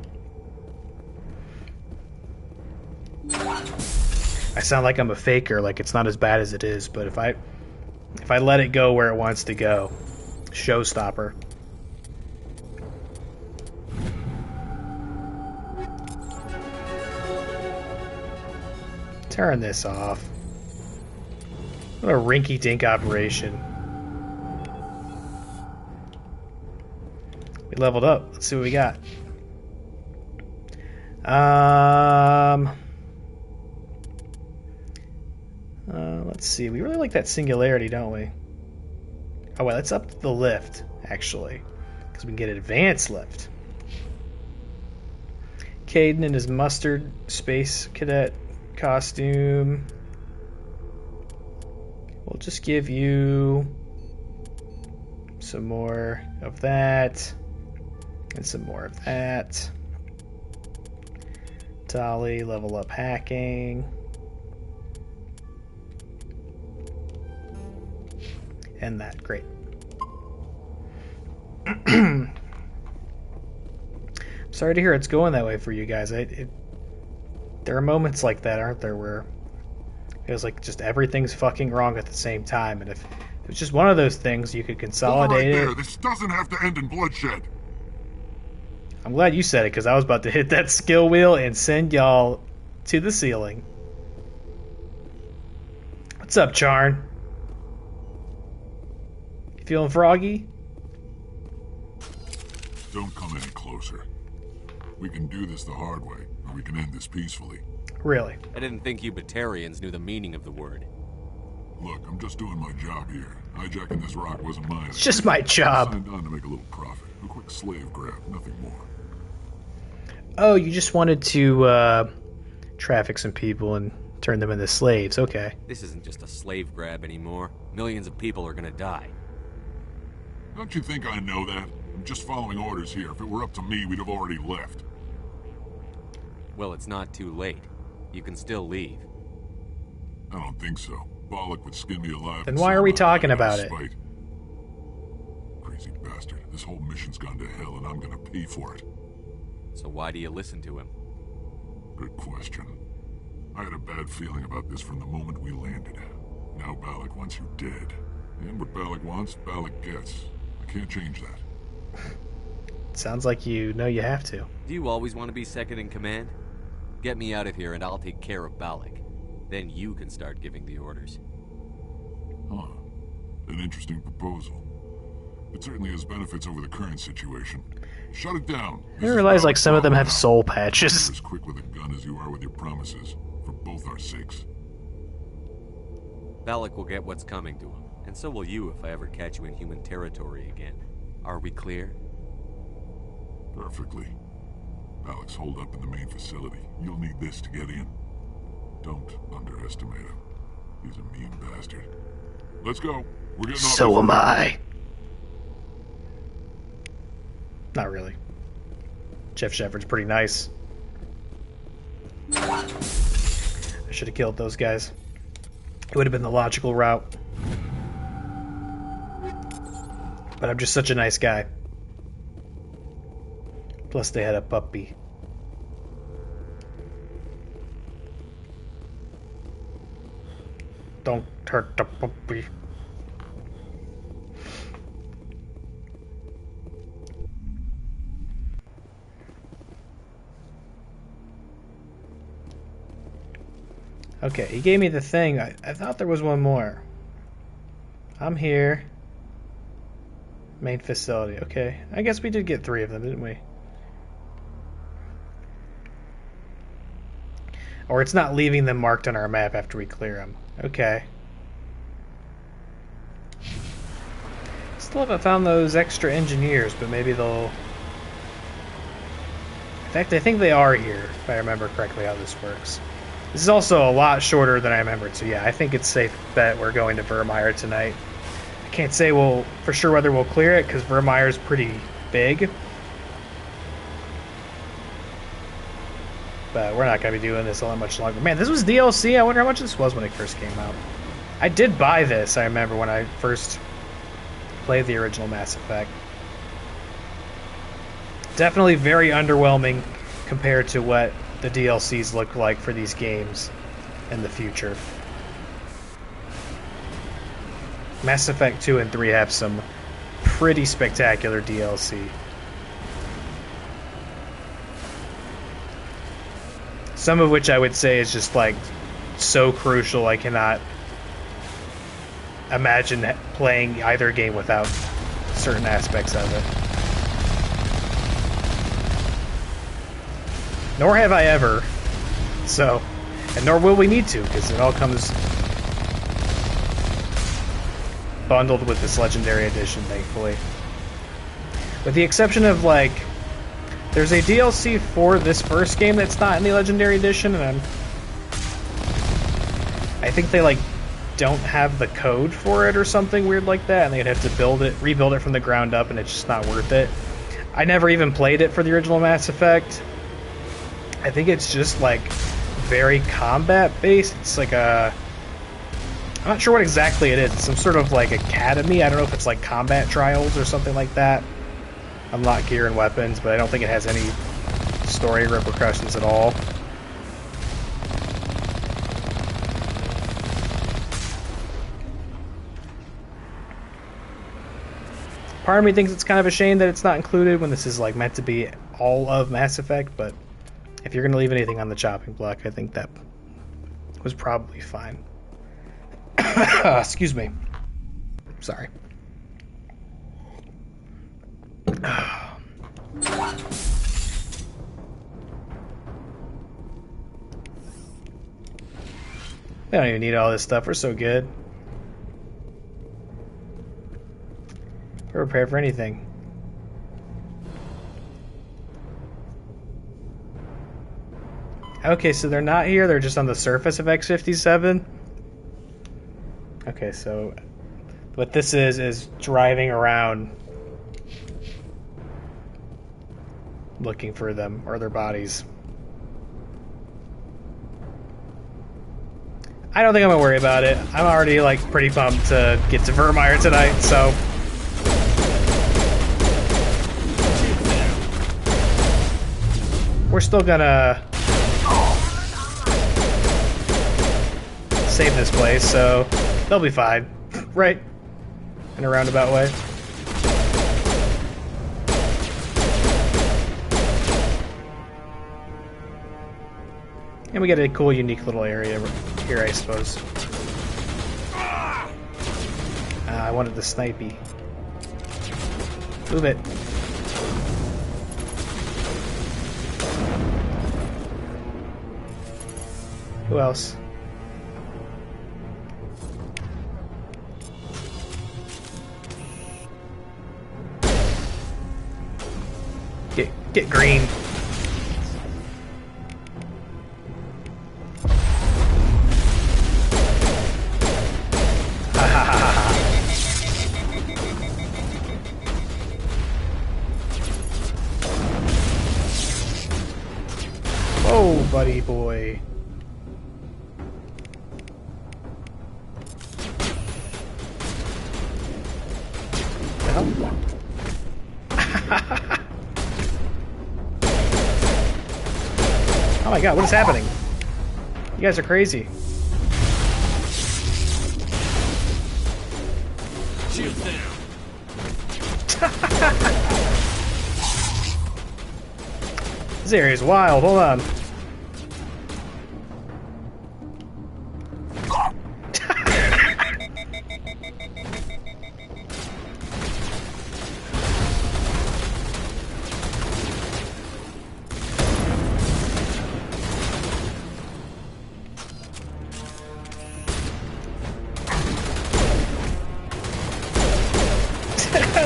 Speaker 1: I sound like I'm a faker, like it's not as bad as it is, but if I let it go where it wants to go, showstopper. Turn this off. What a rinky-dink operation. We leveled up. Let's see what we got. Let's see. We really like that singularity, don't we? Oh, wait, let's up the lift, actually, because we can get advanced lift. Caden in his mustard space cadet costume. We'll just give you some more of that and some more of that. Dolly, level up hacking. And that, great. Sorry to hear it's going that way for you guys. There are moments like that, aren't there, where it feels like just everything's fucking wrong at the same time, and if it was just one of those things, you could consolidate
Speaker 4: Right there.
Speaker 1: it.
Speaker 4: This doesn't have to end in bloodshed.
Speaker 1: I'm glad you said it, because I was about to hit that skill wheel and send y'all to the ceiling. What's up, Charn? You feeling froggy?
Speaker 4: Don't come any closer. We can do this the hard way, or we can end this peacefully.
Speaker 1: Really?
Speaker 5: I didn't think you Batarians knew the meaning of the word.
Speaker 4: Look, I'm just doing my job here. Hijacking this rock wasn't mine.
Speaker 1: It's just my job.
Speaker 4: I signed on to make a little profit. A quick slave grab, nothing more.
Speaker 1: Oh, you just wanted to traffic some people and turn them into slaves. Okay.
Speaker 5: This isn't just a slave grab anymore. Millions of people are gonna die.
Speaker 4: Don't you think I know that? I'm just following orders here. If it were up to me, we'd have already left.
Speaker 5: Well, it's not too late. You can still leave.
Speaker 4: I don't think so. Bollock would skin me alive.
Speaker 1: Then
Speaker 4: and
Speaker 1: why
Speaker 4: sell
Speaker 1: are we
Speaker 4: my
Speaker 1: talking
Speaker 4: life out
Speaker 1: about
Speaker 4: of
Speaker 1: it?
Speaker 4: spite. Crazy bastard. This whole mission's gone to hell and I'm gonna pay for it.
Speaker 5: So why do you listen to him?
Speaker 4: Good question. I had a bad feeling about this from the moment we landed. Now Balak wants you dead. And what Balak wants, Balak gets. I can't change that.
Speaker 1: Sounds like you know you have to.
Speaker 5: Do you always want to be second in command? Get me out of here and I'll take care of Balak. Then you can start giving the orders.
Speaker 4: Huh. An interesting proposal. It certainly has benefits over the current situation. Shut it down.
Speaker 1: I realize like some of them have soul patches.
Speaker 4: You're as quick with a gun as you are with your promises. For both our sakes.
Speaker 5: Balak will get what's coming to him. And so will you if I ever catch you in human territory again. Are we clear?
Speaker 4: Perfectly. Balak's holed up in the main facility. You'll need this to get in. Don't underestimate him. He's a mean bastard. Let's go. We're getting off.
Speaker 1: So am I. Not really. Jeff Shepard's pretty nice. I should have killed those guys. It would have been the logical route. But I'm just such a nice guy. Plus they had a puppy. Don't hurt the puppy. Okay, he gave me the thing. I thought there was one more. I'm here. Main facility. Okay. I guess we did get 3 of them, didn't we? Or it's not leaving them marked on our map after we clear them. Okay. Still haven't found those extra engineers, but maybe they'll... In fact, I think they are here, if I remember correctly how this works. This is also a lot shorter than I remembered, so yeah, I think it's safe bet we're going to Virmire tonight. I can't say for sure whether we'll clear it, because Virmire's pretty big. But we're not going to be doing this all that much longer. Man, this was DLC? I wonder how much this was when it first came out. I did buy this, I remember, when I first played the original Mass Effect. Definitely very underwhelming compared to what the DLCs look like for these games in the future. Mass Effect 2 and 3 have some pretty spectacular DLC. Some of which I would say is just like so crucial I cannot imagine playing either game without certain aspects of it. Nor have I ever, so, and nor will we need to, because it all comes bundled with this Legendary Edition, thankfully. With the exception of, like, there's a DLC for this first game that's not in the Legendary Edition, and I think they, like, don't have the code for it or something weird like that, and they'd have to rebuild it from the ground up, and it's just not worth it. I never even played it for the original Mass Effect. I think it's just like very combat based. It's like I'm not sure what exactly it is. It's some sort of like academy. I don't know if it's like combat trials or something like that. Unlock gear and weapons, but I don't think it has any story repercussions at all. Part of me thinks it's kind of a shame that it's not included when this is like meant to be all of Mass Effect, but if you're going to leave anything on the chopping block, I think that was probably fine. Excuse me. Sorry. They don't even need all this stuff. We're so good. We're prepared for anything. Okay, so they're not here, they're just on the surface of X-57? Okay, so what this is driving around looking for them, or their bodies. I don't think I'm gonna worry about it. I'm already, like, pretty pumped to get to Virmire tonight, so still gonna save this place, so they'll be fine, right? In a roundabout way. And we get a cool, unique little area here, I suppose. I wanted the snipey. Move it. Who else? Get green. Oh, buddy boy. Oh my god, what is happening? You guys are crazy.
Speaker 5: Shield down.
Speaker 1: This area is wild, hold on.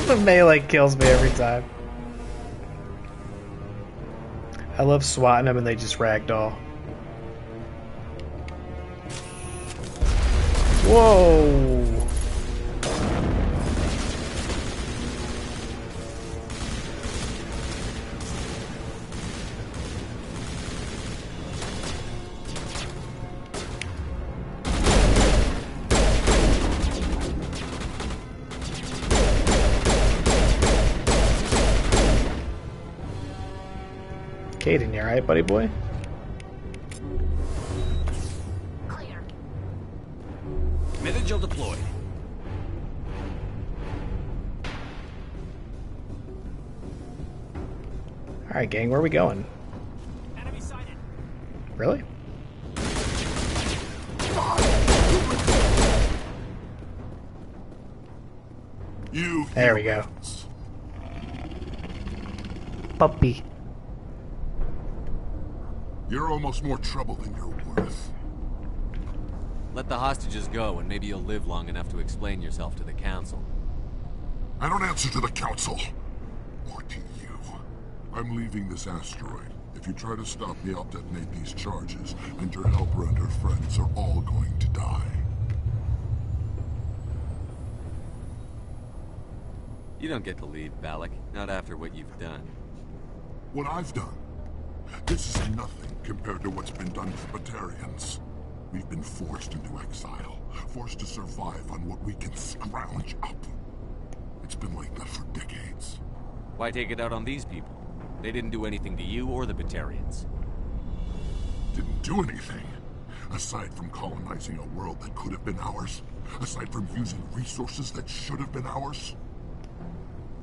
Speaker 1: The melee kills me every time. I love swatting them and they just ragdoll. Whoa! Caden, you alright, buddy boy?
Speaker 3: Clear.
Speaker 5: Vigil deployed.
Speaker 1: Alright, gang, where are we going?
Speaker 5: Enemy sighted.
Speaker 1: Really? There we go. Puppy.
Speaker 4: You're almost more trouble than you're worth.
Speaker 5: Let the hostages go, and maybe you'll live long enough to explain yourself to the council.
Speaker 4: I don't answer to the council. Or to you. I'm leaving this asteroid. If you try to stop me, I'll detonate these charges, and your helper and her friends are all going to die.
Speaker 5: You don't get to leave, Balak. Not after what you've done.
Speaker 4: What I've done? This is nothing compared to what's been done to the Batarians. We've been forced into exile, forced to survive on what we can scrounge up. It's been like that for decades.
Speaker 5: Why take it out on these people? They didn't do anything to you or the Batarians.
Speaker 4: Didn't do anything. Aside from colonizing a world that could have been ours. Aside from using resources that should have been ours.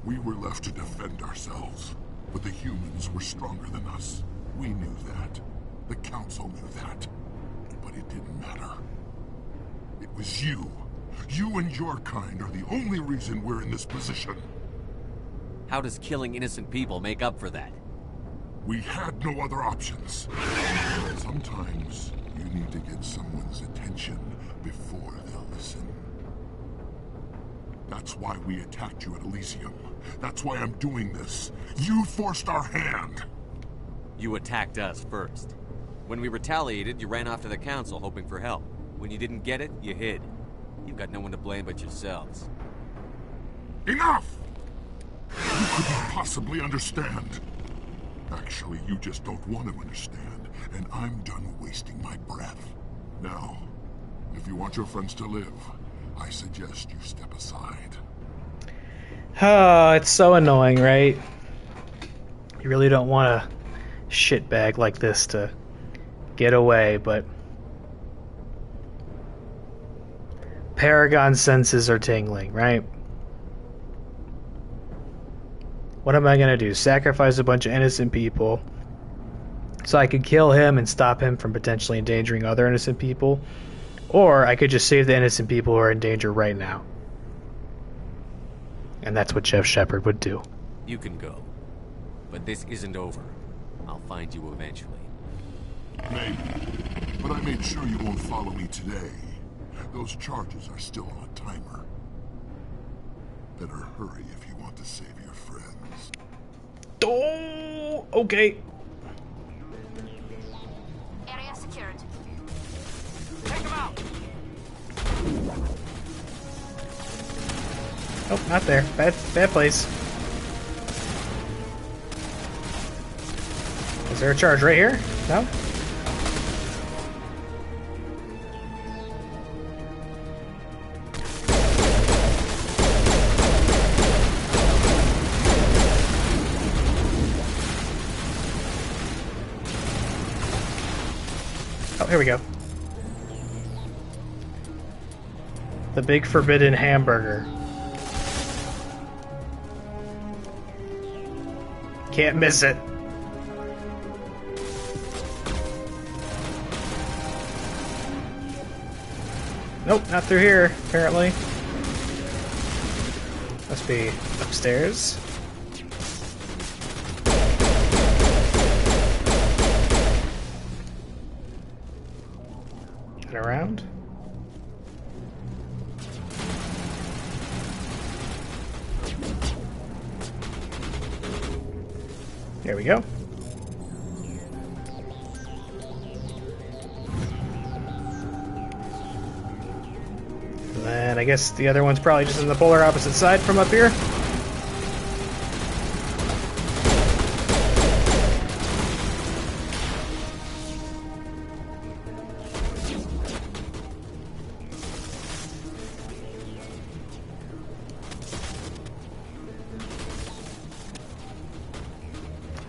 Speaker 4: We were left to defend ourselves. But the humans were stronger than us. We knew that. The Council knew that. But it didn't matter. It was you. You and your kind are the only reason we're in this position.
Speaker 5: How does killing innocent people make up for that?
Speaker 4: We had no other options. Sometimes you need to get someone's attention before they'll listen. That's why we attacked you at Elysium. That's why I'm doing this. You forced our hand.
Speaker 5: You attacked us first. When we retaliated, you ran off to the council hoping for help. When you didn't get it, you hid. You've got no one to blame but yourselves.
Speaker 4: Enough! You couldn't possibly understand. Actually, you just don't want to understand, and I'm done wasting my breath. Now, if you want your friends to live, I suggest you step aside.
Speaker 1: Oh, it's so annoying, right? You really don't want to shitbag like this to get away, but Paragon senses are tingling, right? What am I gonna do? Sacrifice a bunch of innocent people so I could kill him and stop him from potentially endangering other innocent people? Or I could just save the innocent people who are in danger right now. And that's what Jeff Shepard would do.
Speaker 5: You can go. But this isn't over. I'll find you eventually.
Speaker 4: Maybe. But I made sure you won't follow me today. Those charges are still on a timer. Better hurry if you want to save your friends.
Speaker 1: Oh, okay.
Speaker 3: Area secured.
Speaker 5: Take him out!
Speaker 1: Oh, not there. Bad place. Is there a charge right here? No? Oh, here we go. The big forbidden hamburger. Can't miss it. Nope, not through here, apparently. Must be upstairs. And around. There we go. And then I guess the other one's probably just on the polar opposite side from up here.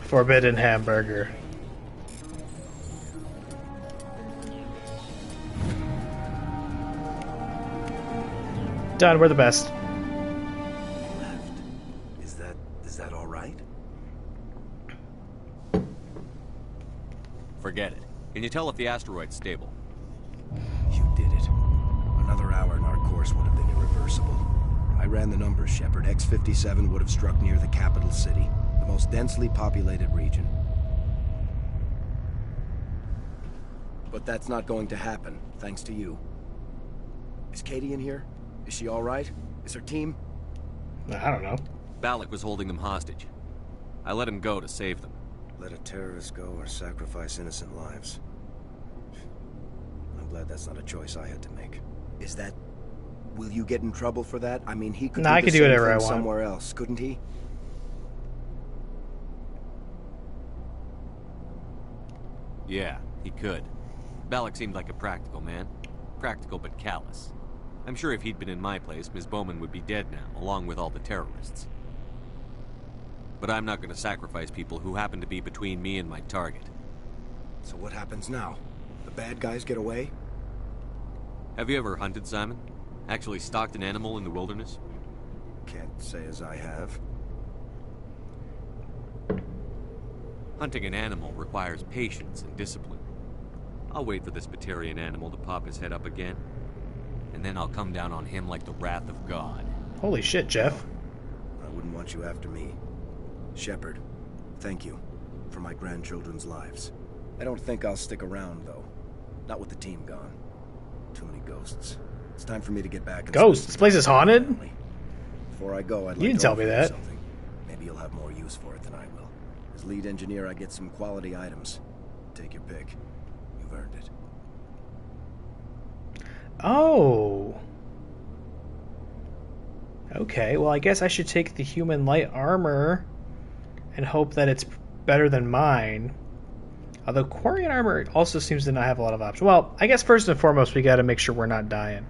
Speaker 1: Forbidden hamburger. Done, we're the best.
Speaker 7: Left. Is that all right?
Speaker 5: Forget it. Can you tell if the asteroid's stable?
Speaker 7: You did it. Another hour and our course would have been irreversible. I ran the numbers, Shepard. X-57 would have struck near the capital city, the most densely populated region. But that's not going to happen, thanks to you. Is Katie in here? Is she all right? Is her team?
Speaker 1: I don't know.
Speaker 5: Balak was holding them hostage. I let him go to save them.
Speaker 7: Let a terrorist go or sacrifice innocent lives. I'm glad that's not a choice I had to make. Is that... Will you get in trouble for that? I mean, he could
Speaker 1: No, I
Speaker 7: the
Speaker 1: can do
Speaker 7: same
Speaker 1: whatever I
Speaker 7: thing
Speaker 1: want.
Speaker 7: somewhere else, couldn't he?
Speaker 5: Yeah, he could. Balak seemed like a practical man. Practical but callous. I'm sure if he'd been in my place, Ms. Bowman would be dead now, along with all the terrorists. But I'm not going to sacrifice people who happen to be between me and my target.
Speaker 7: So what happens now? The bad guys get away?
Speaker 5: Have you ever hunted, Simon? Actually stalked an animal in the wilderness?
Speaker 7: Can't say as I have.
Speaker 5: Hunting an animal requires patience and discipline. I'll wait for this Batarian animal to pop his head up again, and then I'll come down on him like the wrath of God.
Speaker 1: Holy shit, Jeff.
Speaker 7: I wouldn't want you after me. Shepard, thank you for my grandchildren's lives. I don't think I'll stick around, though. Not with the team gone. Too many ghosts. It's time for me to get back.
Speaker 1: Ghosts? This place is haunted?
Speaker 7: Before I go, I'd like
Speaker 1: You didn't
Speaker 7: to
Speaker 1: tell me
Speaker 7: offer you
Speaker 1: that.
Speaker 7: something. Maybe you'll have more use for it than I will. As lead engineer, I get some quality items. Take your pick. You've earned it.
Speaker 1: Oh. Okay, well I guess I should take the human light armor and hope that it's better than mine. Although Quarian armor also seems to not have a lot of options. Well, I guess first and foremost we gotta make sure we're not dying.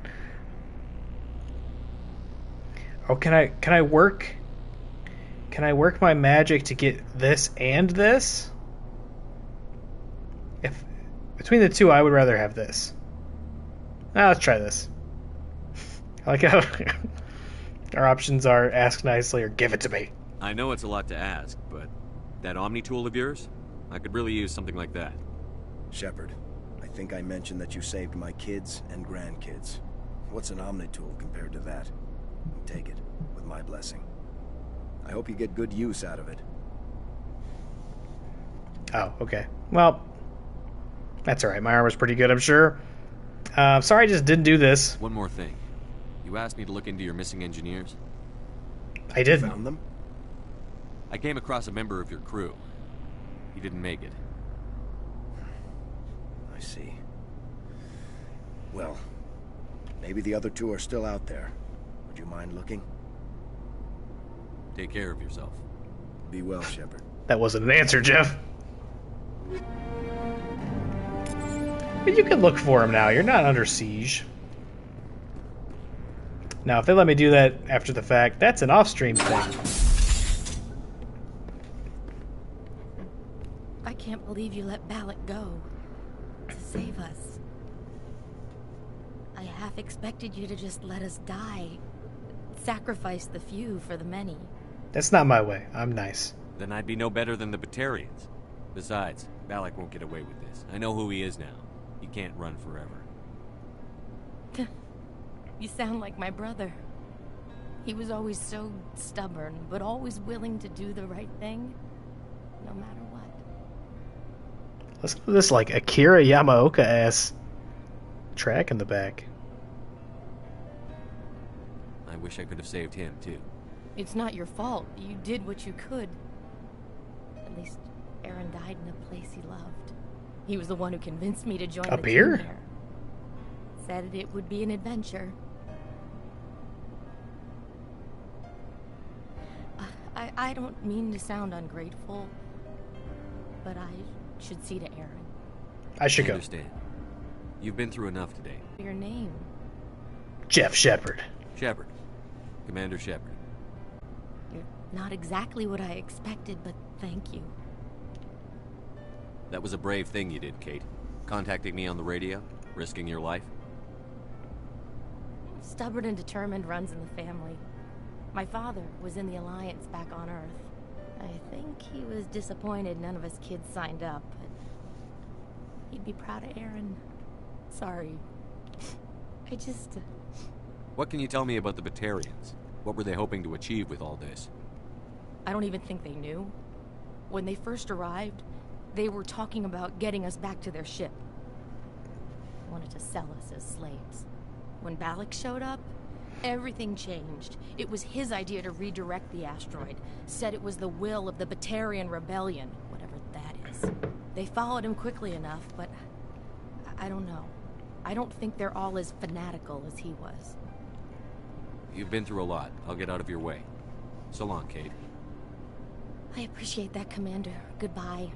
Speaker 1: Oh, can I work my magic to get this and this? Between the two, I would rather have this. Now let's try this. I like how our options are ask nicely or give it to me.
Speaker 5: I know it's a lot to ask, but that Omni tool of yours? I could really use something like that.
Speaker 7: Shepard, I think I mentioned that you saved my kids and grandkids. What's an Omni tool compared to that? Take it, with my blessing. I hope you get good use out of it.
Speaker 1: Oh, okay. Well, that's alright. My armor's pretty good, I'm sure. Sorry I just didn't do this.
Speaker 5: One more thing. You asked me to look into your missing engineers?
Speaker 1: I didn't.
Speaker 7: Found them?
Speaker 5: I came across a member of your crew. He didn't make it.
Speaker 7: I see. Well, maybe the other two are still out there. Would you mind looking?
Speaker 5: Take care of yourself.
Speaker 7: Be well, Shepard.
Speaker 1: That wasn't an answer, Jeff. But you can look for him now. You're not under siege. Now, if they let me do that after the fact, that's an off-stream thing.
Speaker 6: I can't believe you let Balak go to save us. I half expected you to just let us die. Sacrifice the few for the many.
Speaker 1: That's not my way. I'm nice.
Speaker 5: Then I'd be no better than the Batarians. Besides, Balak won't get away with this. I know who he is now. He can't run forever.
Speaker 6: You sound like my brother. He was always so stubborn, but always willing to do the right thing, no matter what.
Speaker 1: Listen to this, like, Akira Yamaoka-ass track in the back.
Speaker 5: I wish I could have saved him, too.
Speaker 6: It's not your fault. You did what you could. At least Aaron died in a place he loved. He was the one who convinced me to join the
Speaker 1: Up here?
Speaker 6: team there. Said it would be an adventure. I don't mean to sound ungrateful, but I should see to Aaron.
Speaker 1: I should
Speaker 5: I
Speaker 1: go.
Speaker 5: understand. You've been through enough today.
Speaker 6: Your name.
Speaker 1: Jeff Shepard.
Speaker 5: Shepard. Commander Shepard.
Speaker 6: You're not exactly what I expected, but thank you.
Speaker 5: That was a brave thing you did, Kate. Contacting me on the radio, risking your life.
Speaker 6: Stubborn and determined runs in the family. My father was in the Alliance back on Earth. I think he was disappointed none of us kids signed up, but he'd be proud of Aaron. Sorry. I just...
Speaker 5: What can you tell me about the Batarians? What were they hoping to achieve with all this?
Speaker 6: I don't even think they knew. When they first arrived, they were talking about getting us back to their ship. They wanted to sell us as slaves. When Balak showed up, everything changed. It was his idea to redirect the asteroid. Said it was the will of the Batarian Rebellion, whatever that is. They followed him quickly enough, but I don't know. I don't think they're all as fanatical as he was.
Speaker 5: You've been through a lot. I'll get out of your way. So long, Kate.
Speaker 6: I appreciate that, Commander. Goodbye.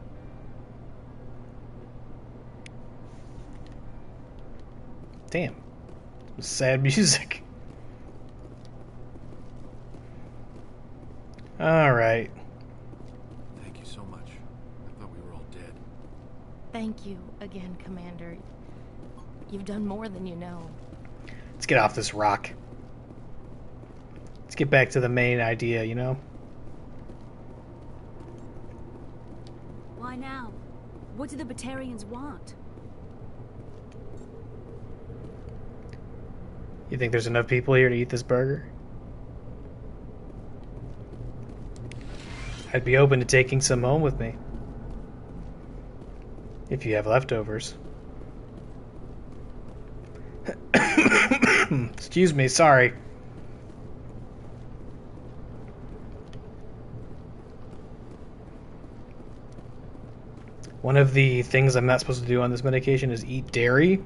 Speaker 1: Damn. Sad music. Alright.
Speaker 8: Thank you so much. I thought we were all dead.
Speaker 6: Thank you again, Commander. You've done more than you know.
Speaker 1: Let's get off this rock. Let's get back to the main idea, you know?
Speaker 9: Why now? What do the Batarians want?
Speaker 1: You think there's enough people here to eat this burger? I'd be open to taking some home with me. If you have leftovers. Excuse me, sorry. One of the things I'm not supposed to do on this medication is eat dairy.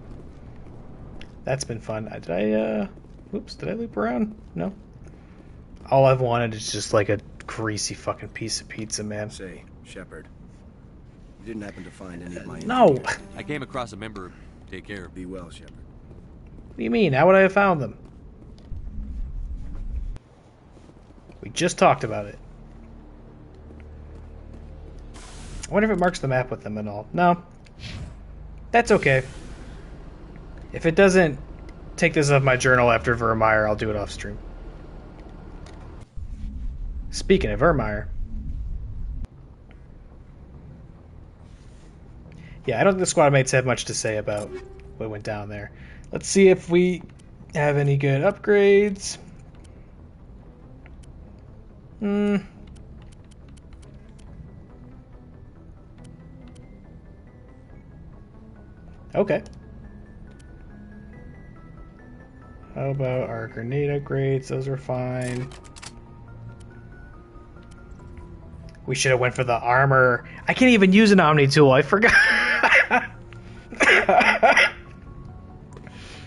Speaker 1: That's been fun. Did I loop around? No. All I've wanted is just like a greasy fucking piece of pizza, man.
Speaker 7: Say, Shepard, you didn't happen to find any of my
Speaker 1: No.
Speaker 7: engineers?
Speaker 5: I came across a member. Take care.
Speaker 7: Be well, Shepard.
Speaker 1: What do you mean? How would I have found them? We just talked about it. I wonder if it marks the map with them and all. No. That's okay. If it doesn't take this off my journal after Virmire, I'll do it off stream. Speaking of Virmire. Yeah, I don't think the squad mates have much to say about what went down there. Let's see if we have any good upgrades. Okay. How about our grenade upgrades? Those are fine. We should have went for the armor. I can't even use an Omni tool. I forgot.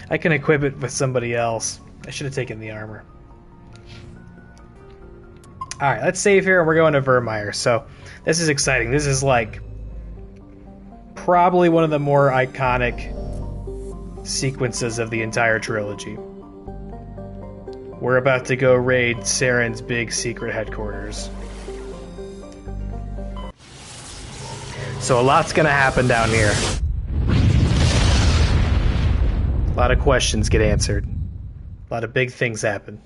Speaker 1: I can equip it with somebody else. I should have taken the armor. Alright, let's save here and we're going to Virmire. So, this is exciting. This is like probably one of the more iconic sequences of the entire trilogy. We're about to go raid Saren's big secret headquarters. So a lot's gonna happen down here. A lot of questions get answered. A lot of big things happen.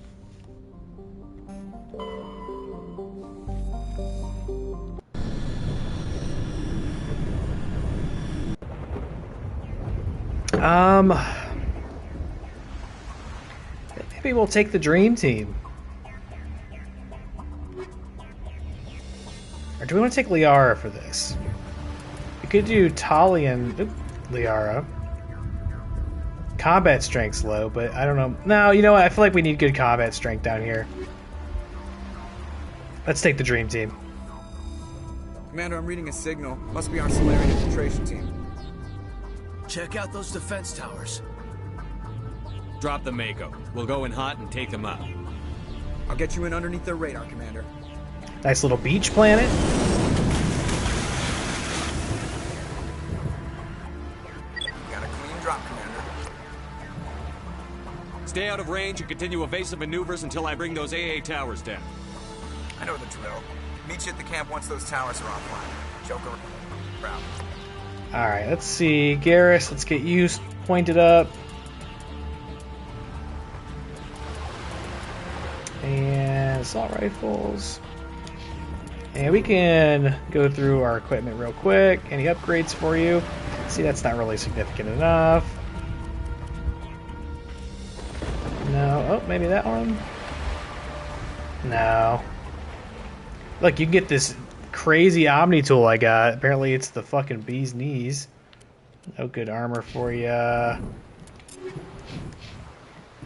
Speaker 1: Maybe we'll take the dream team. Or do we want to take Liara for this? We could do Tali and Liara. Combat strength's low, but I don't know. No, you know what? I feel like we need good combat strength down here. Let's take the dream team.
Speaker 10: Commander, I'm reading a signal. Must be our Solarian infiltration team.
Speaker 11: Check out those defense towers.
Speaker 5: Drop the Mako. We'll go in hot and take them out.
Speaker 10: I'll get you in underneath their radar, Commander.
Speaker 1: Nice little beach planet.
Speaker 10: Got a clean drop, Commander.
Speaker 5: Stay out of range and continue evasive maneuvers until I bring those AA towers down.
Speaker 10: I know the drill. Meet you at the camp once those towers are offline. Joker, round.
Speaker 1: Alright, let's see. Garrus, let's get you pointed up. And assault rifles. And we can go through our equipment real quick. Any upgrades for you? See, that's not really significant enough. No. Oh, maybe that one? No. Look, you can get this crazy Omni tool I got. Apparently it's the fucking bee's knees. No good armor for ya.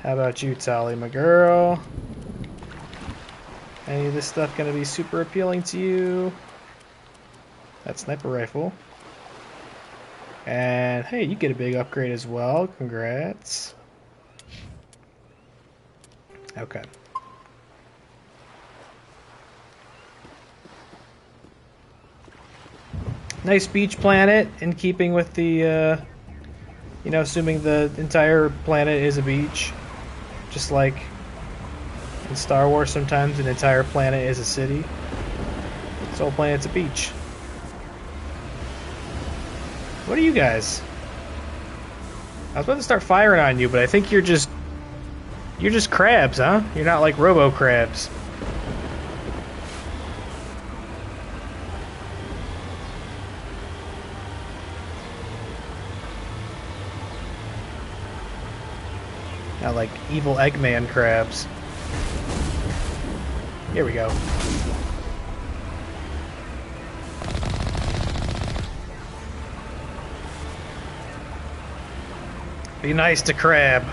Speaker 1: How about you, Tali, my girl? Any of this stuff gonna be super appealing to you? That sniper rifle. And hey, you get a big upgrade as well. Congrats. Okay. Nice beach planet, in keeping with the, you know, assuming the entire planet is a beach. Just like in Star Wars, sometimes an entire planet is a city. This whole planet's a beach. What are you guys? I was about to start firing on you, but I think you're just crabs, huh? You're not like robo crabs. Not like evil Eggman crabs. Here we go. Be nice to crab.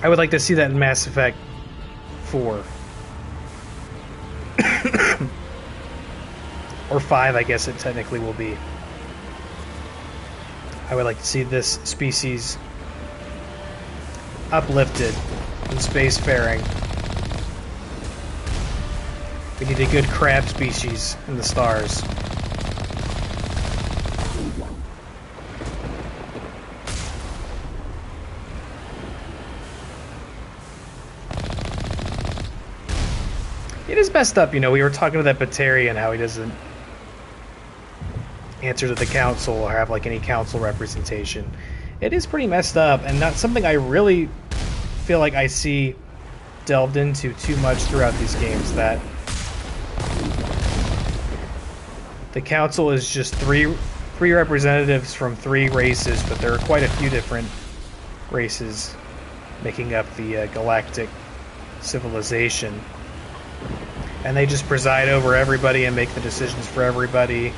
Speaker 1: I would like to see that in Mass Effect 4. Or 5, I guess it technically will be. I would like to see this species uplifted in spacefaring. We need a good crab species in the stars. It is messed up, you know. We were talking to that Batarian, how he doesn't answer to the council or have like any council representation. It is pretty messed up, and not something I really feel like I see delved into too much throughout these games, that the council is just three representatives from 3 races, but there are quite a few different races making up the galactic civilization. And they just preside over everybody and make the decisions for everybody.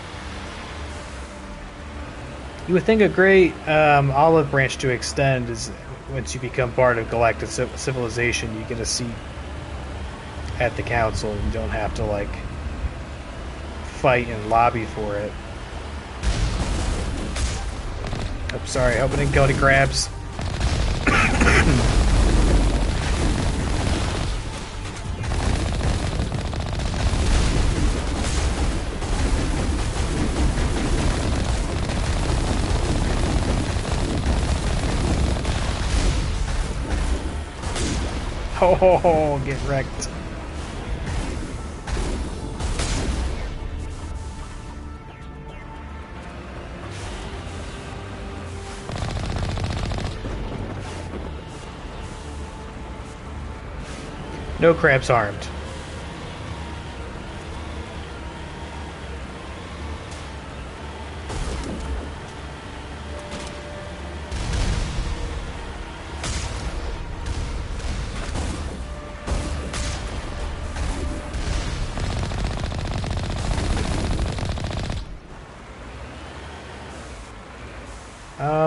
Speaker 1: You would think a great olive branch to extend is once you become part of galactic civilization, you get a seat at the council. You don't have to, like, fight and lobby for it. Oh, sorry, I hope I didn't go to grabs. Oh, get wrecked. No crabs harmed.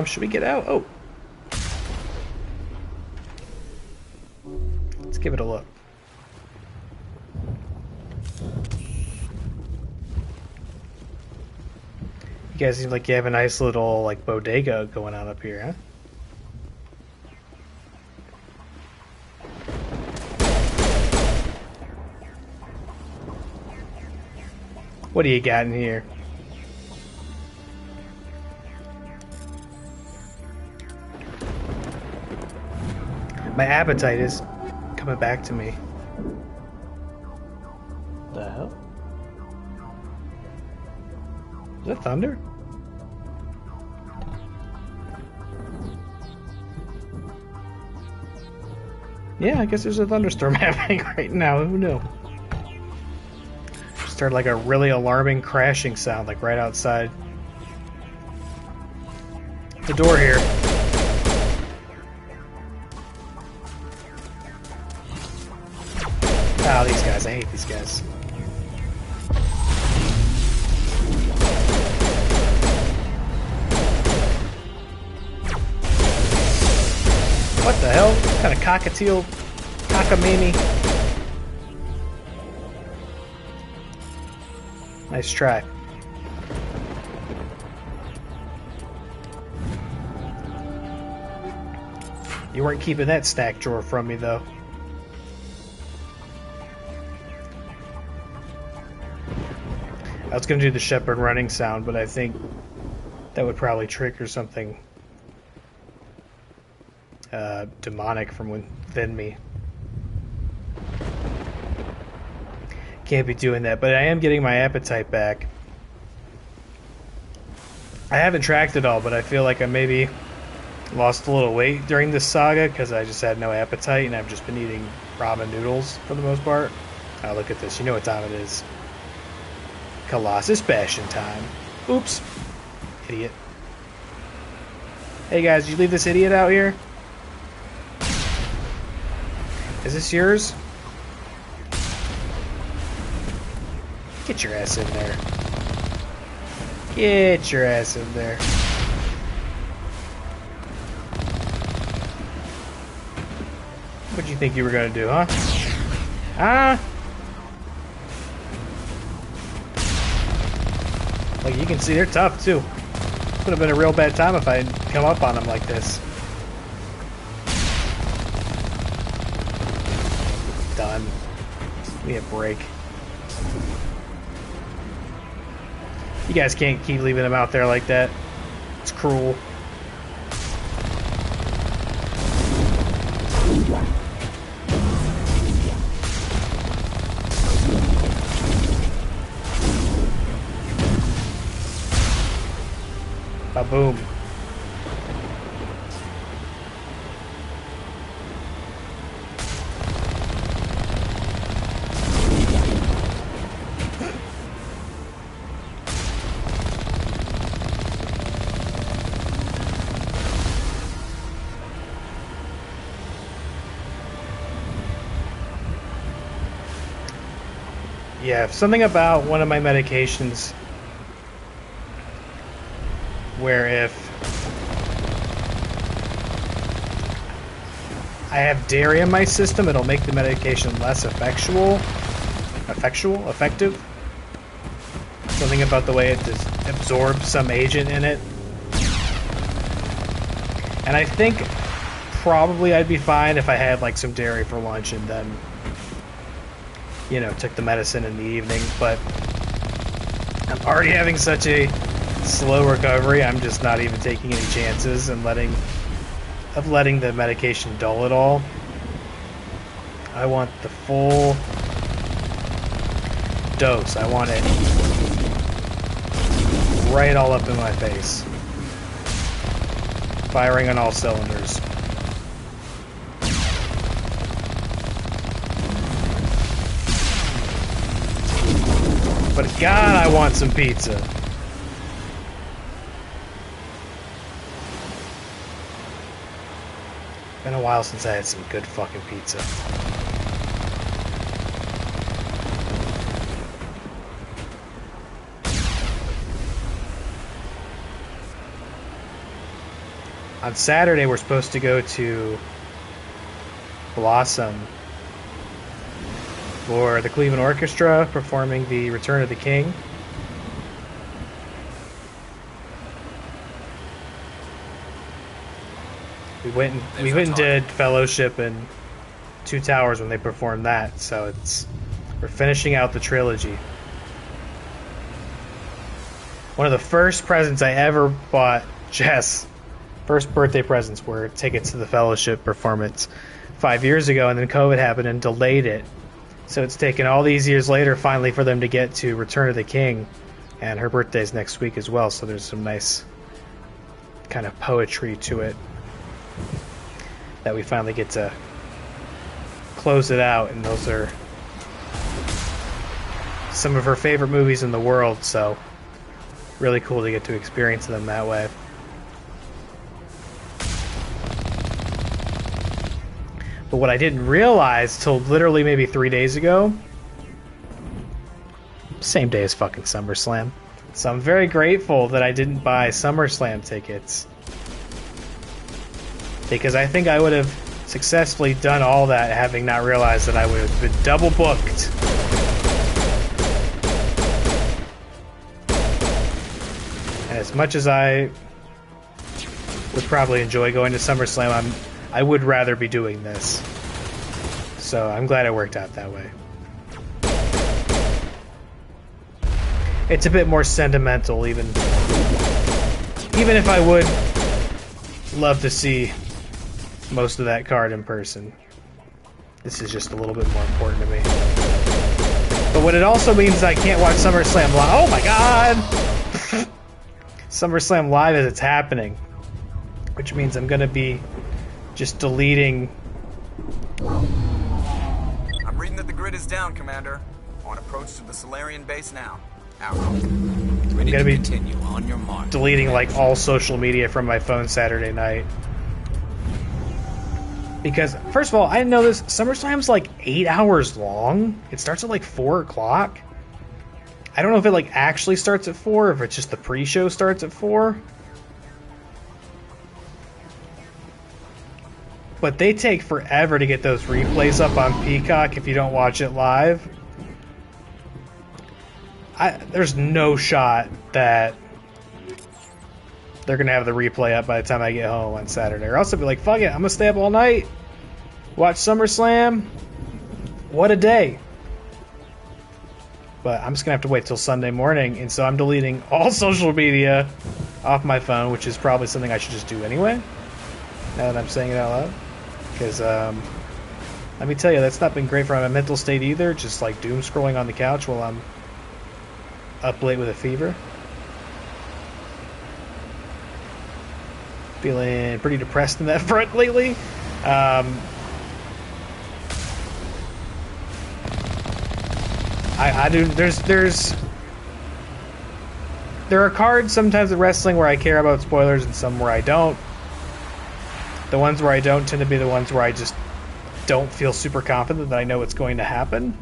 Speaker 1: Should we get out? Oh. Let's give it a look. You guys seem like you have a nice little, like, bodega going on up here, huh? What do you got in here? My appetite is coming back to me. The hell? Is that thunder? Yeah, I guess there's a thunderstorm happening right now. Who knew? Just heard like a really alarming crashing sound, like right outside the door here. Oh, these guys. I hate these guys. What the hell? What kind of cockatiel? Cockamamie? Nice try. You weren't keeping that stack drawer from me, though. I was going to do the Shepard running sound, but I think that would probably trigger something demonic from within me. Can't be doing that, but I am getting my appetite back. I haven't tracked it all, but I feel like I maybe lost a little weight during this saga because I just had no appetite and I've just been eating ramen noodles for the most part. Oh, look at this. You know what time it is. Colossus Bastion time. Oops. Idiot. Hey guys, did you leave this idiot out here? Is this yours? Get your ass in there. Get your ass in there. What'd you think you were gonna do, huh? Huh? Like, you can see they're tough, too. Would have been a real bad time if I hadn't come up on them like this. Done. Give me a break. You guys can't keep leaving them out there like that. It's cruel. Boom. Yeah, something about one of my medications where if I have dairy in my system, it'll make the medication less effective. Something about the way it just absorbs some agent in it. And I think probably I'd be fine if I had like some dairy for lunch and then, you know, took the medicine in the evening, but I'm already having such a slow recovery, I'm just not even taking any chances and letting the medication dull it all. I want the full dose. I want it right all up in my face. Firing on all cylinders. But God, I want some pizza. Been a while since I had some good fucking pizza. On Saturday, we're supposed to go to Blossom for the Cleveland Orchestra performing the Return of the King. We went and did Fellowship and Two Towers when they performed that, so we're finishing out the trilogy. One of the first presents I ever bought Jess, first birthday presents, were tickets to the Fellowship performance 5 years ago, and then COVID happened and delayed it. So it's taken all these years later finally for them to get to Return of the King, and her birthday's next week as well, so there's some nice kind of poetry to it that we finally get to close it out, and those are some of her favorite movies in the world, so really cool to get to experience them that way. But what I didn't realize till literally maybe 3 days ago, same day as fucking SummerSlam. So I'm very grateful that I didn't buy SummerSlam tickets, because I think I would have successfully done all that having not realized that I would have been double booked. And as much as I would probably enjoy going to SummerSlam, I would rather be doing this. So I'm glad it worked out that way. It's a bit more sentimental, even if I would love to see most of that card in person. This is just a little bit more important to me. But what it also means is I can't watch SummerSlam live. Oh my god! SummerSlam live as it's happening. Which means I'm gonna be just deleting.
Speaker 10: I'm reading that the grid is down, Commander. On approach to the Solarian base now. Out.
Speaker 1: I'm gonna be
Speaker 11: continue on your mark.
Speaker 1: Deleting like all social media from my phone Saturday night. Because, first of all, I didn't know this. SummerSlam's like 8 hours long. It starts at like 4 o'clock. I don't know if it like actually starts at 4, or if it's just the pre-show starts at 4. But they take forever to get those replays up on Peacock if you don't watch it live. There's no shot that they're going to have the replay up by the time I get home on Saturday. Or else I'll be like, fuck it, I'm going to stay up all night, watch SummerSlam. What a day. But I'm just going to have to wait till Sunday morning, and so I'm deleting all social media off my phone, which is probably something I should just do anyway, now that I'm saying it out loud. Because, let me tell you, that's not been great for my mental state either, just like doom scrolling on the couch while I'm up late with a fever. Feeling pretty depressed in that front lately. I do. There are cards sometimes in wrestling where I care about spoilers and some where I don't. The ones where I don't tend to be the ones where I just don't feel super confident that I know what's going to happen.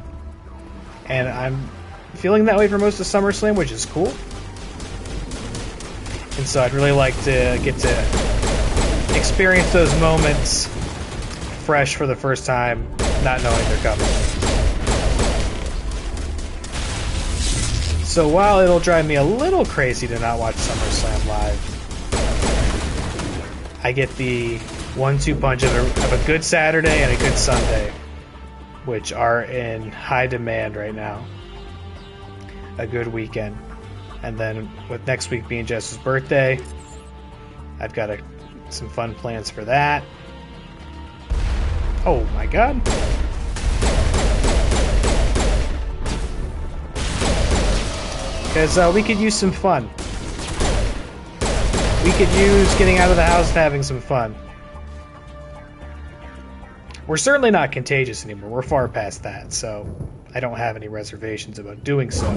Speaker 1: And I'm feeling that way for most of SummerSlam, which is cool. And so I'd really like to get to experience those moments fresh for the first time, not knowing they're coming. So while it'll drive me a little crazy to not watch SummerSlam live, I get the 1-2 punch of a good Saturday and a good Sunday, which are in high demand right now. A good weekend. And then with next week being Jess's birthday, I've got some fun plans for that. Oh my god. Because we could use some fun. We could use getting out of the house and having some fun. We're certainly not contagious anymore. We're far past that, so I don't have any reservations about doing so.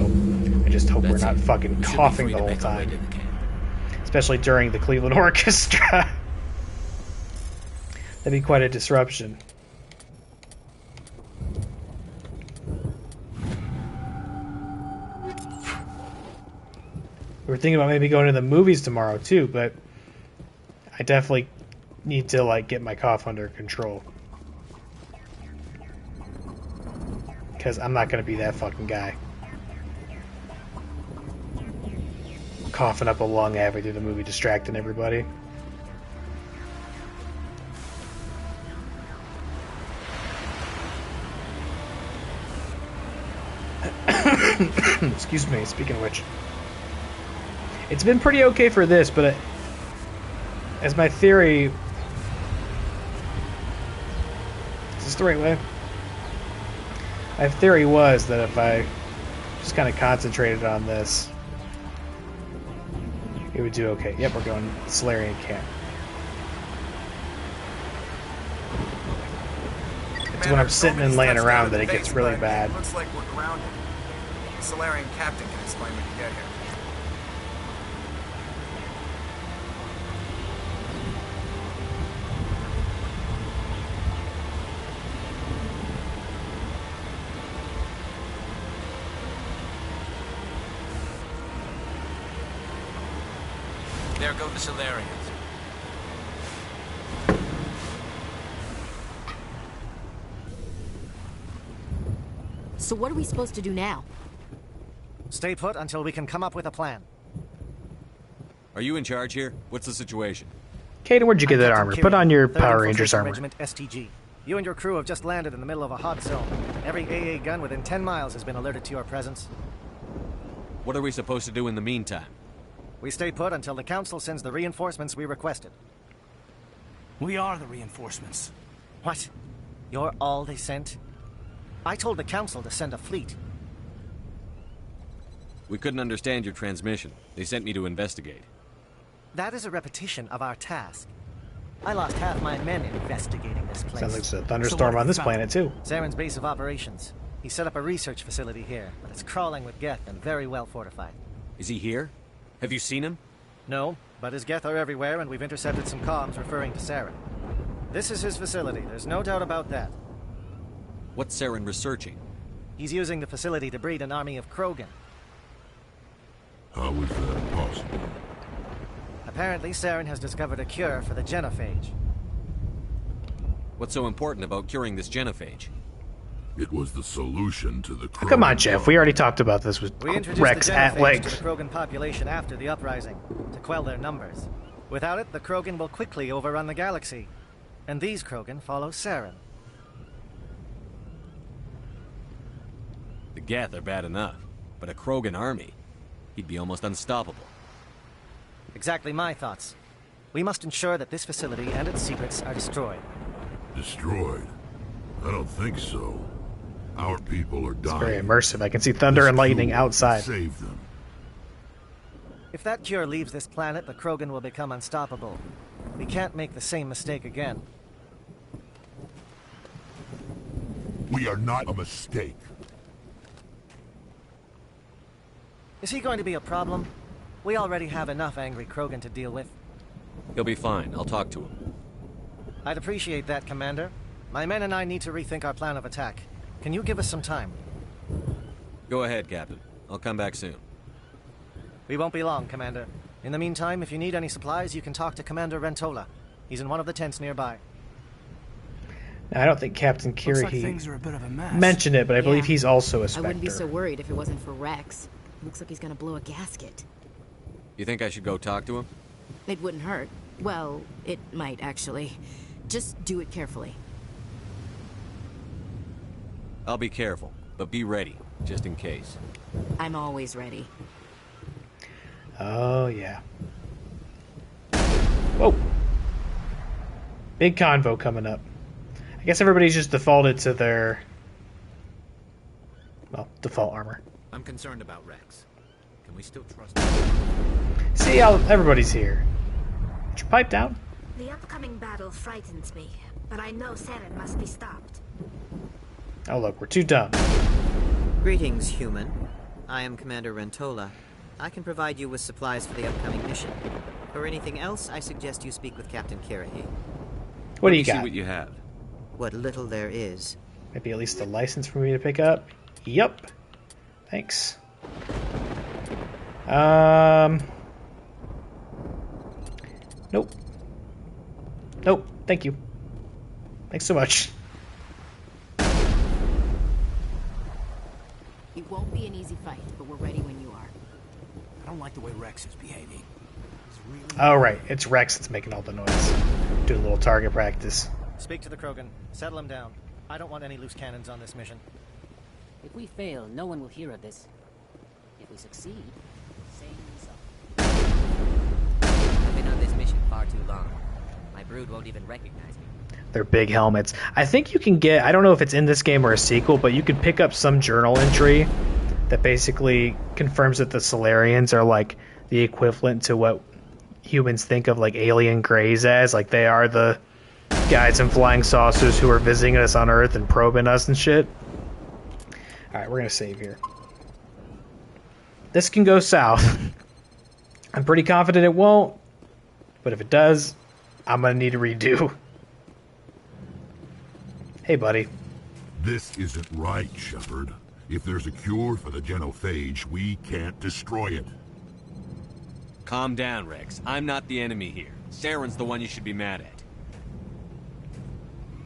Speaker 1: I just hope we're not fucking coughing the whole time. Especially during the Cleveland Orchestra. That'd be quite a disruption. We were thinking about maybe going to the movies tomorrow too, but I definitely need to like get my cough under control. Because I'm not going to be that fucking guy. Coughing up a lung halfway through the movie, distracting everybody. Excuse me, speaking of which. It's been pretty okay for this, but as my theory... Is this the right way? My theory was that if I just kind of concentrated on this, it would do okay. Yep, we're going Solarian Camp. It's when I'm sitting and laying around that it gets really bad.
Speaker 10: Looks like we're grounded. The Solarian captain can explain when you get here. There go the Solarians.
Speaker 12: So what are we supposed to do now?
Speaker 13: Stay put until we can come up with a plan.
Speaker 5: Are you in charge here? What's the situation?
Speaker 1: Kaden, where'd you get that armor? Put on your Power Rangers armor.
Speaker 13: Regiment STG. You and your crew have just landed in the middle of a hot zone. Every AA gun within 10 miles has been alerted to your presence.
Speaker 5: What are we supposed to do in the meantime?
Speaker 13: We stay put until the Council sends the reinforcements we requested.
Speaker 11: We are the reinforcements.
Speaker 13: What? You're all they sent? I told the Council to send a fleet.
Speaker 5: We couldn't understand your transmission. They sent me to investigate.
Speaker 13: That is a repetition of our task. I lost half my men investigating this place.
Speaker 1: Sounds like it's a thunderstorm on this planet, too.
Speaker 13: Saren's base of operations. He set up a research facility here, but it's crawling with Geth and very well fortified.
Speaker 5: Is he here? Have you seen him?
Speaker 13: No, but his Geth are everywhere, and we've intercepted some comms referring to Saren. This is his facility, there's no doubt about that.
Speaker 5: What's Saren researching?
Speaker 13: He's using the facility to breed an army of Krogan.
Speaker 4: How is that possible?
Speaker 13: Apparently, Saren has discovered a cure for the genophage.
Speaker 5: What's so important about curing this genophage?
Speaker 4: It was the solution to the Krogan.
Speaker 1: Come on, Jeff. We already talked about this with Rex at length.
Speaker 13: To the Krogan population after the uprising, to quell their numbers. Without it, the Krogan will quickly overrun the galaxy. And these Krogan follow Saren.
Speaker 5: The Geth are bad enough, but a Krogan army, he'd be almost unstoppable.
Speaker 13: Exactly my thoughts. We must ensure that this facility and its secrets are destroyed.
Speaker 4: Destroyed? I don't think so. Our people are dying.
Speaker 1: It's very immersive. I can see thunder and lightning outside.
Speaker 4: Save them.
Speaker 13: If that cure leaves this planet, the Krogan will become unstoppable. We can't make the same mistake again.
Speaker 14: We are not a mistake.
Speaker 13: Is he going to be a problem? We already have enough angry Krogan to deal with.
Speaker 5: He'll be fine. I'll talk to him.
Speaker 13: I'd appreciate that, Commander. My men and I need to rethink our plan of attack. Can you give us some time?
Speaker 5: Go ahead, Captain. I'll come back soon.
Speaker 13: We won't be long, Commander. In the meantime, if you need any supplies, you can talk to Commander Rentola. He's in one of the tents nearby.
Speaker 1: Now, I don't think Captain
Speaker 11: Looks like
Speaker 1: Kirrahe
Speaker 11: things are a bit of a mess.
Speaker 1: mentioned it, but I believe he's also a
Speaker 12: I
Speaker 1: Spectre.
Speaker 12: wouldn't be so worried if it wasn't for Rex. Looks like he's gonna blow a gasket.
Speaker 5: You think I should go talk to him?
Speaker 12: It wouldn't hurt. Well, it might, actually. Just do it carefully.
Speaker 5: I'll be careful, but be ready, just in case.
Speaker 12: I'm always ready.
Speaker 1: Oh, yeah. Whoa. Big convo coming up. I guess everybody's just defaulted to their, well, default armor.
Speaker 15: I'm concerned about Rex. Can we still trust him?
Speaker 1: See how everybody's here. Put your pipe down.
Speaker 16: The upcoming battle frightens me, but I know Saren must be stopped.
Speaker 1: Oh, look, we're too dumb.
Speaker 17: Greetings, human. I am Commander Rentola. I can provide you with supplies for the upcoming mission. For anything else, I suggest you speak with Captain Kirrahe.
Speaker 1: What do you
Speaker 5: See
Speaker 1: got?
Speaker 5: what you have.
Speaker 17: What little there is.
Speaker 1: Maybe at least a license for me to pick up? Yup. Thanks. Nope. Nope. Thank you. Thanks so much.
Speaker 12: It won't be an easy fight, but we're ready when you are.
Speaker 11: I don't like the way Rex is behaving.
Speaker 1: Oh, right. It's Rex that's making all the noise. Do a little target practice.
Speaker 13: Speak to the Krogan. Settle him down. I don't want any loose cannons on this mission.
Speaker 18: If we fail, no one will hear of this. If we succeed, same result.
Speaker 19: I've been on this mission far too long. My brood won't even recognize me.
Speaker 1: Their big helmets. I think you can get, I don't know if it's in this game or a sequel, but you could pick up some journal entry that basically confirms that the Solarians are like the equivalent to what humans think of like alien greys as. Like they are the guys in flying saucers who are visiting us on Earth and probing us and shit. Alright, we're gonna save here. This can go south. I'm pretty confident it won't, but if it does, I'm gonna need a redo. Hey, buddy.
Speaker 14: This isn't right, Shepard. If there's a cure for the genophage, we can't destroy it.
Speaker 5: Calm down, Rex. I'm not the enemy here. Saren's the one you should be mad at.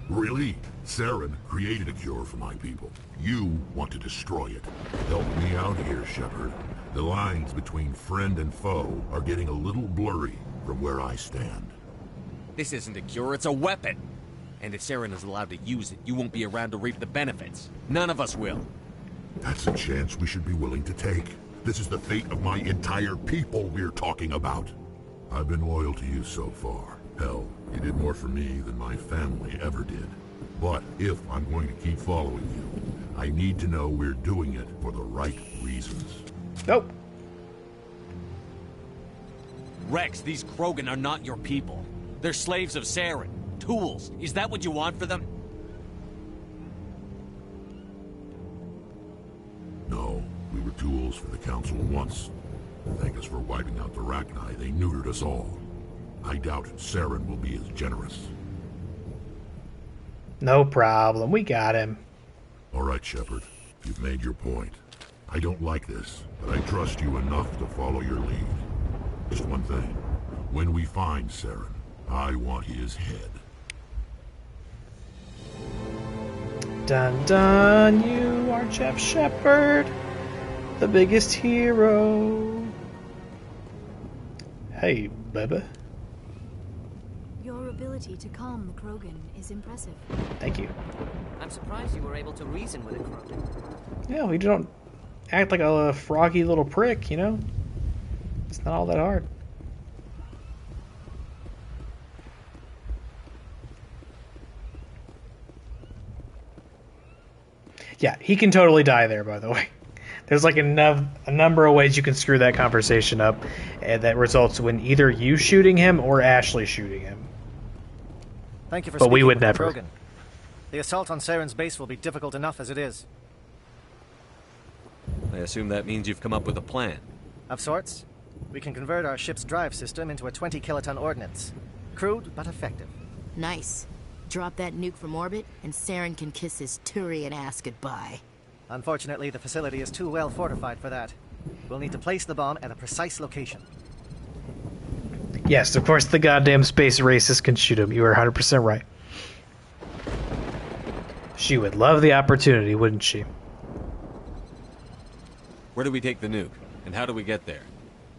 Speaker 14: Really? Saren created a cure for my people. You want to destroy it. Help me out here, Shepard. The lines between friend and foe are getting a little blurry from where I stand.
Speaker 5: This isn't a cure, it's a weapon. And if Saren is allowed to use it, you won't be around to reap the benefits. None of us will.
Speaker 14: That's a chance we should be willing to take. This is the fate of my entire people we're talking about. I've been loyal to you so far. Hell, you did more for me than my family ever did. But if I'm going to keep following you, I need to know we're doing it for the right reasons.
Speaker 1: Nope.
Speaker 5: Rex, these Krogan are not your people. They're slaves of Saren. Tools. Is that what you want for them?
Speaker 14: No, we were tools for the Council once. Thank us for wiping out the Rachni. They neutered us all. I doubt Saren will be as generous.
Speaker 1: No problem. We got him.
Speaker 14: All right, Shepard. You've made your point. I don't like this, but I trust you enough to follow your lead. Just one thing. When we find Saren, I want his head.
Speaker 1: Dun dun, you are Jeff Shepard, the biggest hero. Hey, baby.
Speaker 9: Your ability to calm the Krogan is impressive.
Speaker 1: Thank you.
Speaker 18: I'm surprised you were able to reason with a Krogan.
Speaker 1: Yeah, we don't act like a froggy little prick, you know? It's not all that hard. Yeah, he can totally die there, by the way. There's like a number of ways you can screw that conversation up, and that results in either you shooting him or Ashley shooting him.
Speaker 13: Thank you for
Speaker 1: but
Speaker 13: speaking
Speaker 1: we would
Speaker 13: with
Speaker 1: never.
Speaker 13: Krogan. The assault on Saren's base will be difficult enough as it is.
Speaker 5: I assume that means you've come up with a plan.
Speaker 13: Of sorts. We can convert our ship's drive system into a 20-kiloton ordnance. Crude, but effective.
Speaker 12: Nice. Drop that nuke from orbit, and Saren can kiss his Turian ass goodbye.
Speaker 13: Unfortunately, the facility is too well fortified for that. We'll need to place the bomb at a precise location.
Speaker 1: Yes, of course the goddamn space racist can shoot him. You are 100% right. She would love the opportunity, wouldn't she?
Speaker 5: Where do we take the nuke? And how do we get there?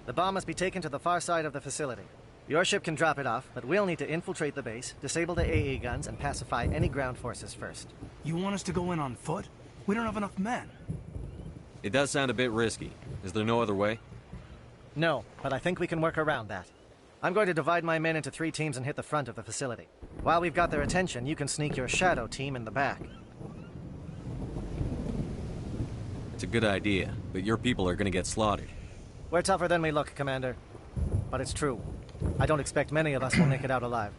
Speaker 13: The bomb must be taken to the far side of the facility. Your ship can drop it off, but we'll need to infiltrate the base, disable the AA guns, and pacify any ground forces first.
Speaker 11: You want us to go in on foot? We don't have enough men.
Speaker 5: It does sound a bit risky. Is there no other way?
Speaker 13: No, but I think we can work around that. I'm going to divide my men into 3 teams and hit the front of the facility. While we've got their attention, you can sneak your shadow team in the back.
Speaker 5: It's a good idea, but your people are going to get slaughtered.
Speaker 13: We're tougher than we look, Commander. But it's true. I don't expect many of us will make it out alive.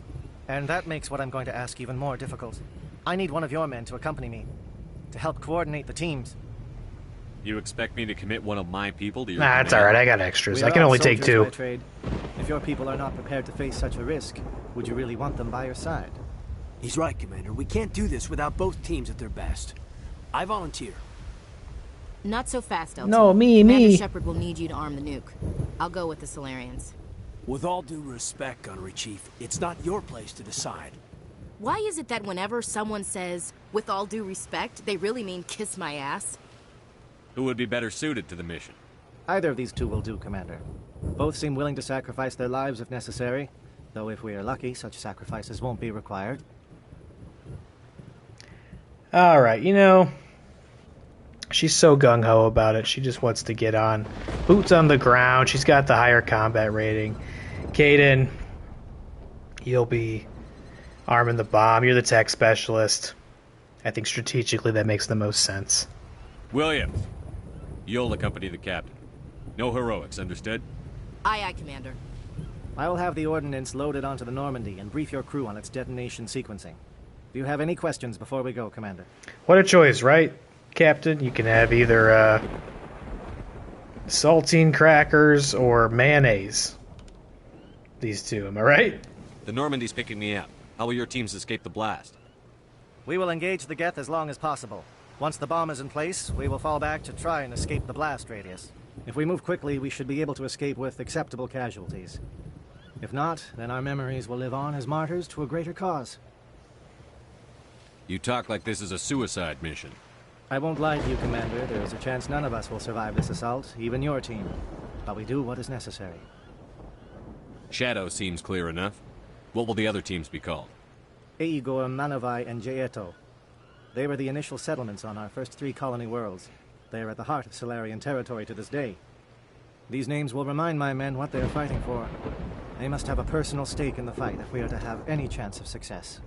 Speaker 13: And that makes what I'm going to ask even more difficult. I need one of your men to accompany me, to help coordinate the teams.
Speaker 5: You expect me to commit one of my people to your
Speaker 1: Nah, it's alright, I got extras. I can only take 2.
Speaker 13: Trade. If your people are not prepared to face such a risk, would you really want them by your side?
Speaker 11: He's right, Commander. We can't do this without both teams at their best. I volunteer.
Speaker 12: Not so fast, LT.
Speaker 1: No, me.
Speaker 12: Commander Shepard will need you to arm the nuke. I'll go with the Solarians.
Speaker 11: With all due respect, Gunnery Chief, it's not your place to decide.
Speaker 12: Why is it that whenever someone says, with all due respect, they really mean kiss my ass?
Speaker 5: Who would be better suited to the mission?
Speaker 13: Either of these 2 will do, Commander. Both seem willing to sacrifice their lives if necessary, though if we are lucky, such sacrifices won't be required.
Speaker 1: Alright, you know, she's so gung-ho about it. She just wants to get on. Boots on the ground. She's got the higher combat rating. Caden, you'll be arming the bomb. You're the tech specialist. I think strategically that makes the most sense.
Speaker 5: Williams, you'll accompany the captain. No heroics, understood?
Speaker 12: Aye, aye, Commander.
Speaker 13: I will have the ordnance loaded onto the Normandy and brief your crew on its detonation sequencing. Do you have any questions before we go, Commander?
Speaker 1: What a choice, right, Captain? You can have either saltine crackers or mayonnaise. These 2, am I right?
Speaker 5: The Normandy's picking me up. How will your teams escape the blast?
Speaker 13: We will engage the Geth as long as possible. Once the bomb is in place, we will fall back to try and escape the blast radius. If we move quickly, we should be able to escape with acceptable casualties. If not, then our memories will live on as martyrs to a greater cause.
Speaker 5: You talk like this is a suicide mission.
Speaker 13: I won't lie to you, Commander. There is a chance none of us will survive this assault, even your team. But we do what is necessary.
Speaker 5: Shadow seems clear enough. What will the other teams be called?
Speaker 13: Eigor, Manavai, and Jaeto. They were the initial settlements on our first 3 colony worlds. They are at the heart of Solarian territory to this day. These names will remind my men what they are fighting for. They must have a personal stake in the fight if we are to have any chance of success.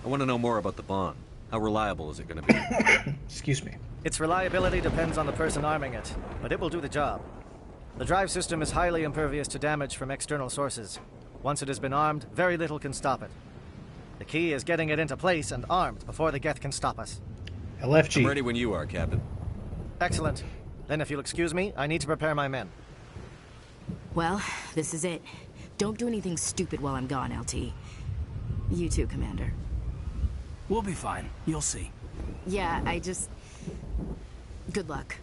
Speaker 5: I want to know more about the bomb. How reliable is it going to be?
Speaker 1: Excuse me.
Speaker 13: Its reliability depends on the person arming it, but it will do the job. The drive system is highly impervious to damage from external sources. Once it has been armed, very little can stop it. The key is getting it into place and armed before the Geth can stop us.
Speaker 1: LFG.
Speaker 5: I'm ready when you are, Captain.
Speaker 13: Excellent. Then if you'll excuse me, I need to prepare my men.
Speaker 12: Well, this is it. Don't do anything stupid while I'm gone, LT. You too, Commander.
Speaker 11: We'll be fine. You'll see.
Speaker 12: Yeah, good luck.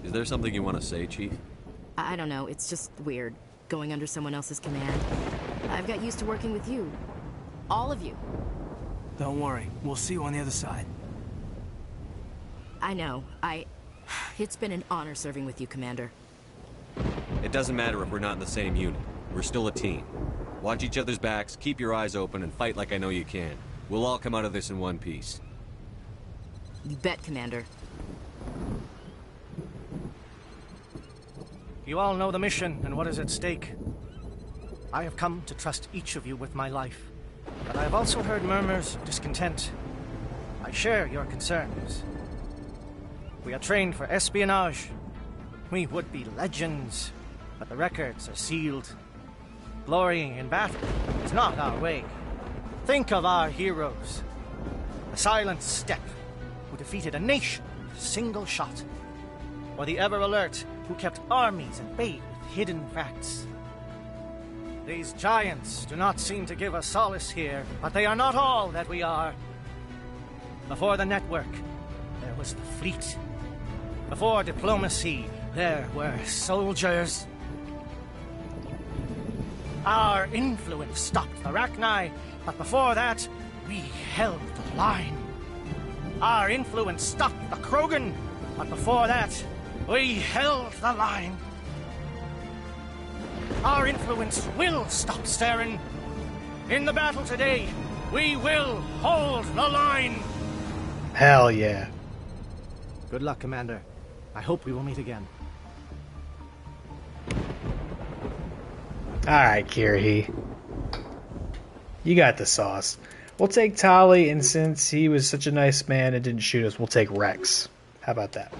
Speaker 5: Is there something you want to say, Chief?
Speaker 12: I don't know. It's just weird, going under someone else's command. I've got used to working with you. All of you.
Speaker 11: Don't worry. We'll see you on the other side.
Speaker 12: I know. It's been an honor serving with you, Commander.
Speaker 5: It doesn't matter if we're not in the same unit. We're still a team. Watch each other's backs, keep your eyes open, and fight like I know you can. We'll all come out of this in one piece.
Speaker 12: You bet, Commander.
Speaker 13: You all know the mission and what is at stake. I have come to trust each of you with my life, but I have also heard murmurs of discontent. I share your concerns. We are trained for espionage. We would be legends, but the records are sealed. Glorying in battle is not our way. Think of our heroes. The Silent Step, who defeated a nation with a single shot. Or the Ever Alert, who kept armies at bay with hidden facts. These giants do not seem to give us solace here, but they are not all that we are. Before the network, there was the fleet. Before diplomacy, there were soldiers. Our influence stopped the Rachni, but before that, we held the line. Our influence stopped the Krogan, but before that, we held the line. Our influence will stop Saren. In the battle today, we will hold the line.
Speaker 1: Hell yeah.
Speaker 13: Good luck, Commander. I hope we will meet again.
Speaker 1: Alright, Kirhi. You got the sauce. We'll take Tali, and since he was such a nice man and didn't shoot us, we'll take Rex. How about that?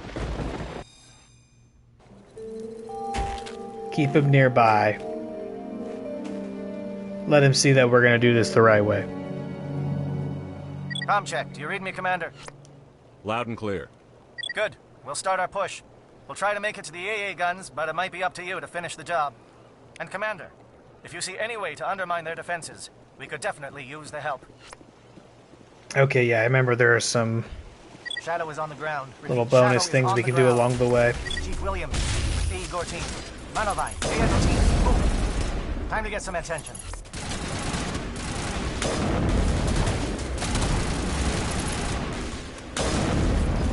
Speaker 1: Keep him nearby. Let him see that we're going to do this the right way.
Speaker 13: Com check. Do you read me, Commander?
Speaker 5: Loud and clear.
Speaker 13: Good. We'll start our push. We'll try to make it to the AA guns, but it might be up to you to finish the job. And Commander, if you see any way to undermine their defenses, we could definitely use the help.
Speaker 1: Okay, yeah, I remember there are some
Speaker 13: Shadow is on the ground.
Speaker 1: little bonus things we can do along the way.
Speaker 13: Chief Williams, with the Igor team. Manovai, Aedo team, move. Time to get some attention.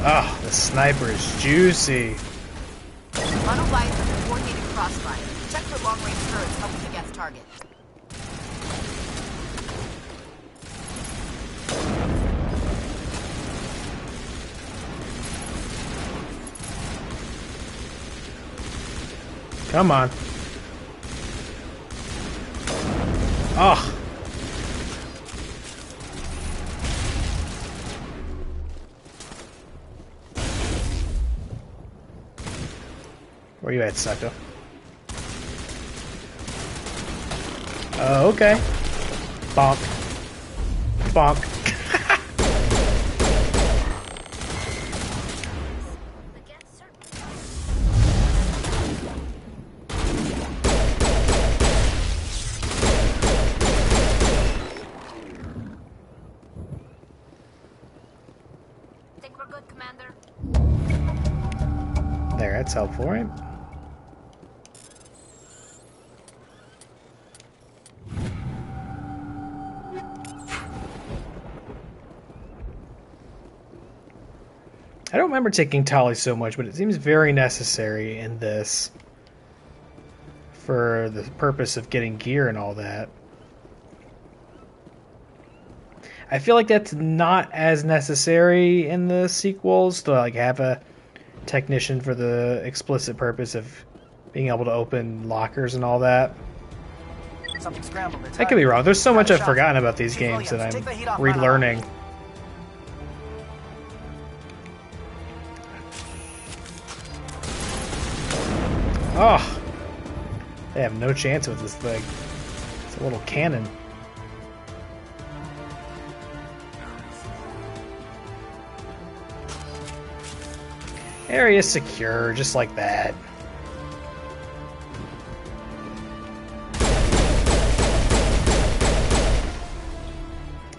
Speaker 1: Oh, the sniper is juicy.
Speaker 20: Manovai is under coordinated crossfire. Check for long-range turrets helping against target.
Speaker 1: Come on. Oh. Where you at, sucker? Oh, okay. Bonk. Bonk.
Speaker 20: Think we're good, Commander?
Speaker 1: There, that's helpful, right? I don't remember taking Tali so much, but it seems very necessary in this for the purpose of getting gear and all that. I feel like that's not as necessary in the sequels to like have a technician for the explicit purpose of being able to open lockers and all that.
Speaker 13: Something scrambled.
Speaker 1: I could be wrong. There's so much I've forgotten about these games that I'm relearning. Oh, they have no chance with this thing. It's a little cannon. Area secure, just like that.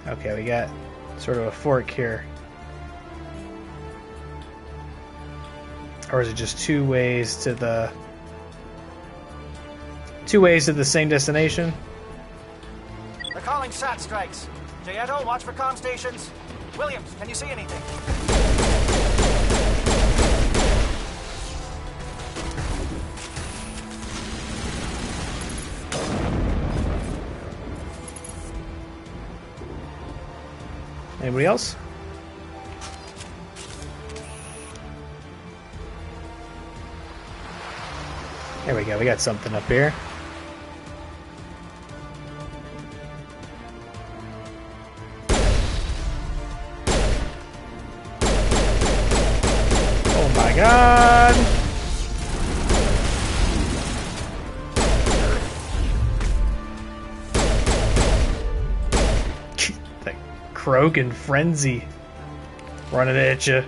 Speaker 1: Okay, we got sort of a fork here. Or is it just two ways to the same destination?
Speaker 13: They're calling SAT strikes. Jaeto, watch for comm stations. Williams, can you see anything?
Speaker 1: Anybody else? There we go, we got something up here. my god! The Krogan frenzy running at you.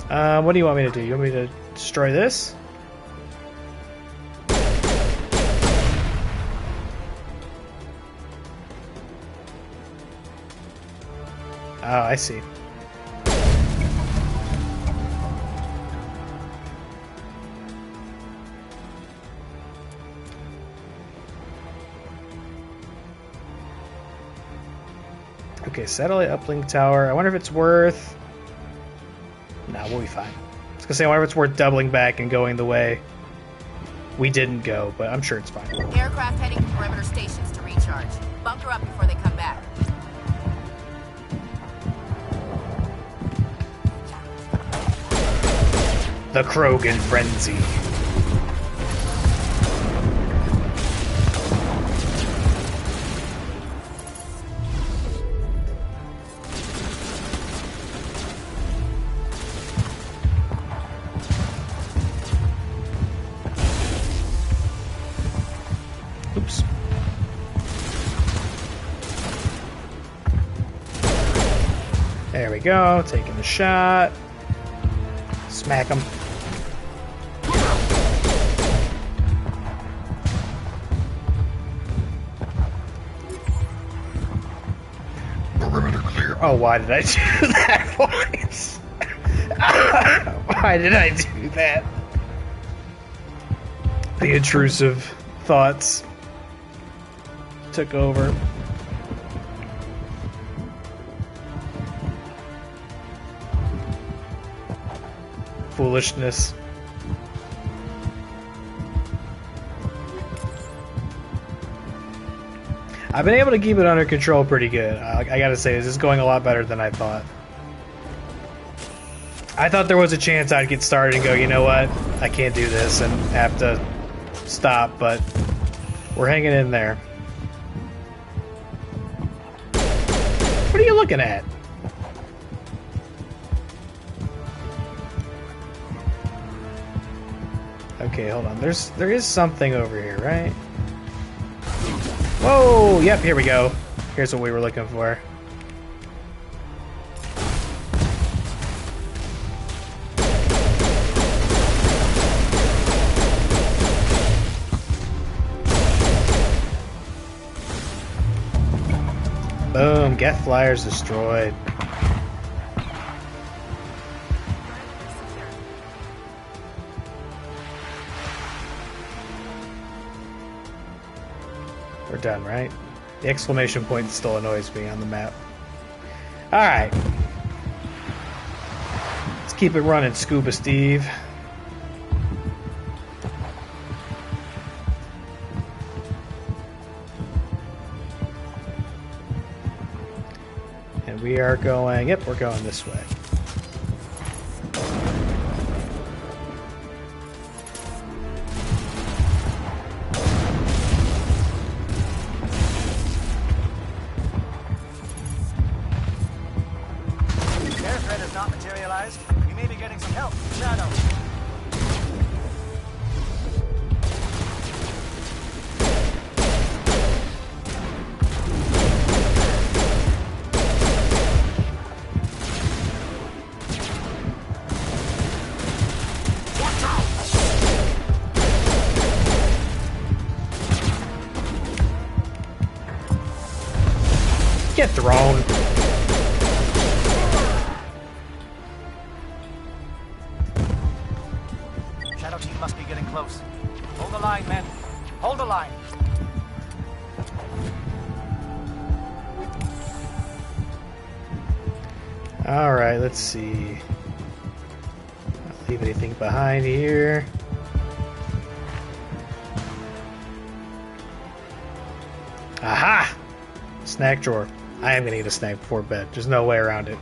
Speaker 1: What do you want me to do? You want me to destroy this? Oh, I see. Okay, satellite uplink tower. I wonder if it's worth... Nah, we'll be fine. I was gonna say, I wonder if it's worth doubling back and going the way we didn't go, but I'm sure it's fine.
Speaker 20: Aircraft heading to perimeter stations to recharge. Bunker up before they come back.
Speaker 1: The Krogan frenzy. Oops. There we go, taking the shot. Smack him.
Speaker 14: Perimeter clear.
Speaker 1: Oh, why did I do that voice? Why did I do that? The intrusive thoughts took over. Foolishness. I've been able to keep it under control pretty good. I gotta say, this is going a lot better than I thought. I thought there was a chance I'd get started and go, you know what, I can't do this and have to stop, but we're hanging in there. What are you looking at? Okay, hold on. There is something over here, right? Whoa! Yep, here we go. Here's what we were looking for. Boom, Geth Flyers destroyed. We're done, right? The exclamation point still annoys me on the map. Alright. Let's keep it running, Scuba Steve. And we are going... Yep, we're going this way. Get thrown.
Speaker 13: Shadow team must be getting close. Hold the line, men. Hold the line.
Speaker 1: All right, let's see. Not leave anything behind here. Aha! Snack drawer. I am gonna eat a snack before bed. There's no way around it.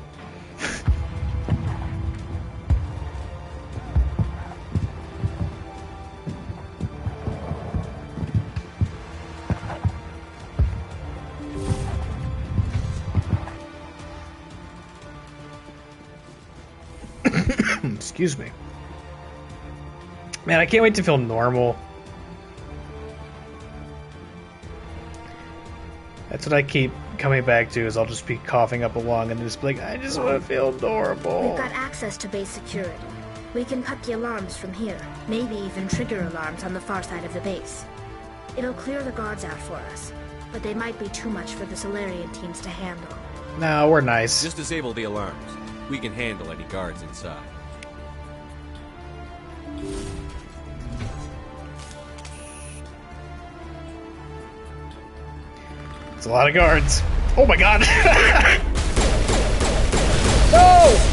Speaker 1: Excuse me. Man, I can't wait to feel normal. That's what I keep coming back to, is I'll just be coughing up a lung and just be like, I just want to feel normal.
Speaker 16: We've got access to base security. We can cut the alarms from here. Maybe even trigger alarms on the far side of the base. It'll clear the guards out for us, but they might be too much for the Solarian teams to handle.
Speaker 1: No, we're nice.
Speaker 5: Just disable the alarms. We can handle any guards inside.
Speaker 1: It's a lot of guards. Oh my god! No!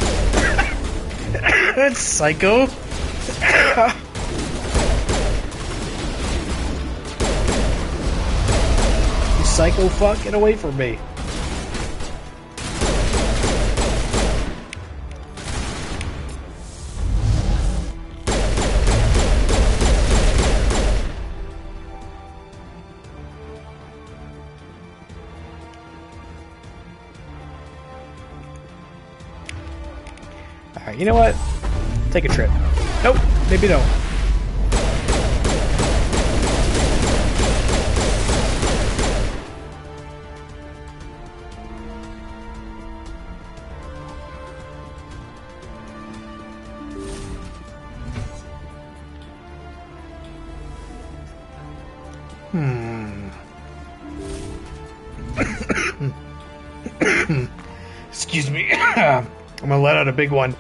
Speaker 1: That's psycho. You psycho fuck, get away from me. Alright, you know what? Take a trip. Nope, maybe don't. Excuse me. I'm gonna let out a big one.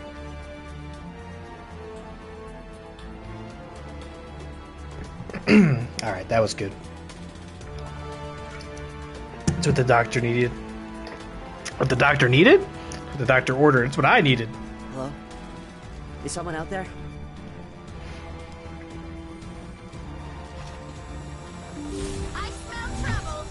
Speaker 1: Alright, that was good. That's what the doctor needed. What the doctor needed? What the doctor ordered. It's what I needed.
Speaker 18: Hello? Is someone out there?
Speaker 16: I smell trouble.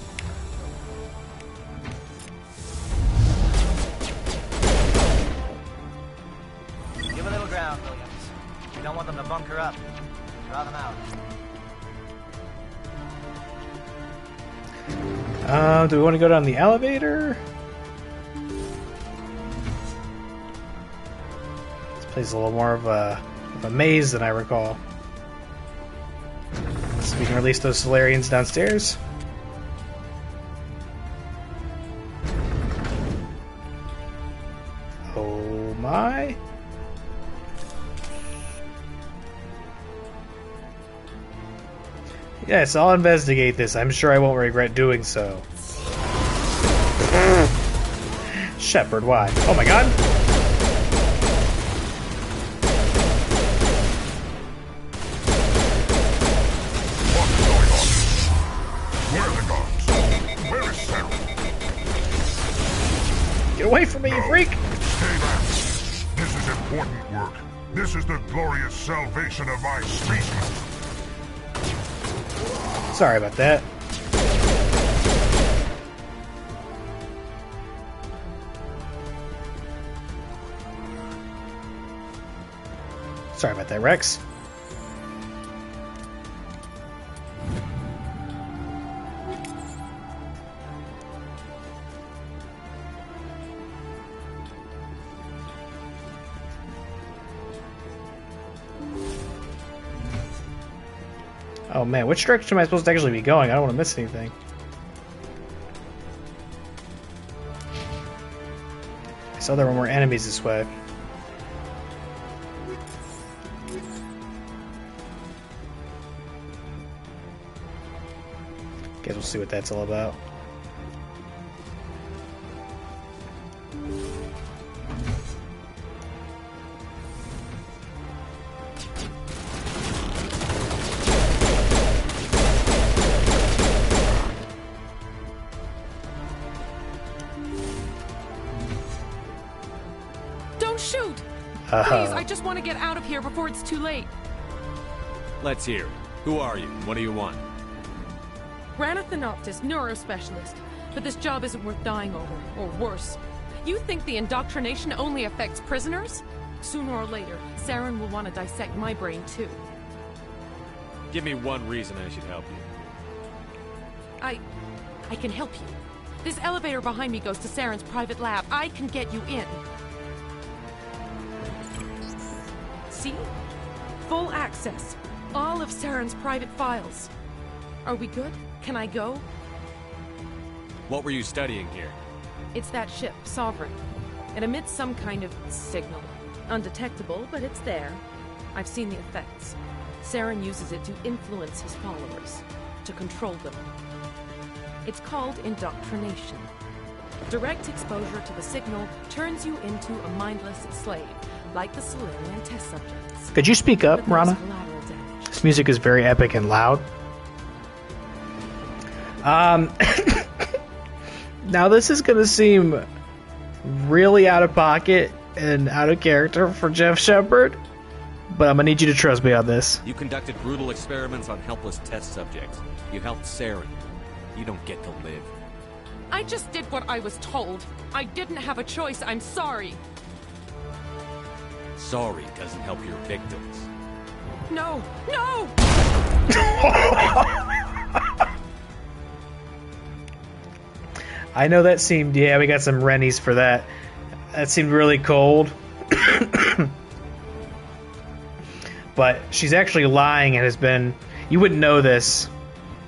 Speaker 21: Give a little ground, Williams. We don't want them to bunker up. Draw them out.
Speaker 1: Do we want to go down the elevator? This place is a little more of a maze than I recall. So we can release those Solarians downstairs. Oh my. Yes, I'll investigate this. I'm sure I won't regret doing so. Shepard, why? Oh my god!
Speaker 14: What's going on? Where are the guards? Where is Sarah?
Speaker 1: Get away from me, you freak!
Speaker 14: Stay back. This is important work. This is the glorious salvation of my species.
Speaker 1: Sorry about that. Sorry about that, Rex. Oh man, which direction am I supposed to actually be going? I don't want to miss anything. I saw there were more enemies this way. Guess we'll see what that's all about.
Speaker 2: Don't shoot! Please, I just want to get out of here before it's too late.
Speaker 5: Let's hear it. Who are you? What do you want?
Speaker 2: Ranathanoptis, neurospecialist. But this job isn't worth dying over, or worse. You think the indoctrination only affects prisoners? Sooner or later, Saren will want to dissect my brain too.
Speaker 5: Give me one reason I should help you.
Speaker 2: I can help you. This elevator behind me goes to Saren's private lab. I can get you in. See? Full access. All of Saren's private files. Are we good? Can I go?
Speaker 5: What were you studying here?
Speaker 2: It's that ship, Sovereign. It emits some kind of signal. Undetectable, but it's there. I've seen the effects. Saren uses it to influence his followers, to control them. It's called indoctrination. Direct exposure to the signal turns you into a mindless slave, like the Solarian test subjects.
Speaker 1: Could you speak up, Rana? This music is very epic and loud. Now this is gonna seem really out of pocket and out of character for Jeff Shepard, but I'm gonna need you to trust me on this.
Speaker 5: You conducted brutal experiments on helpless test subjects. You helped Saren. You don't get to live.
Speaker 2: I just did what I was told. I didn't have a choice. I'm sorry.
Speaker 5: Sorry doesn't help your victims.
Speaker 2: No! No!
Speaker 1: I know that seemed... Yeah, we got some Rennies for that. That seemed really cold. But she's actually lying and has been... You wouldn't know this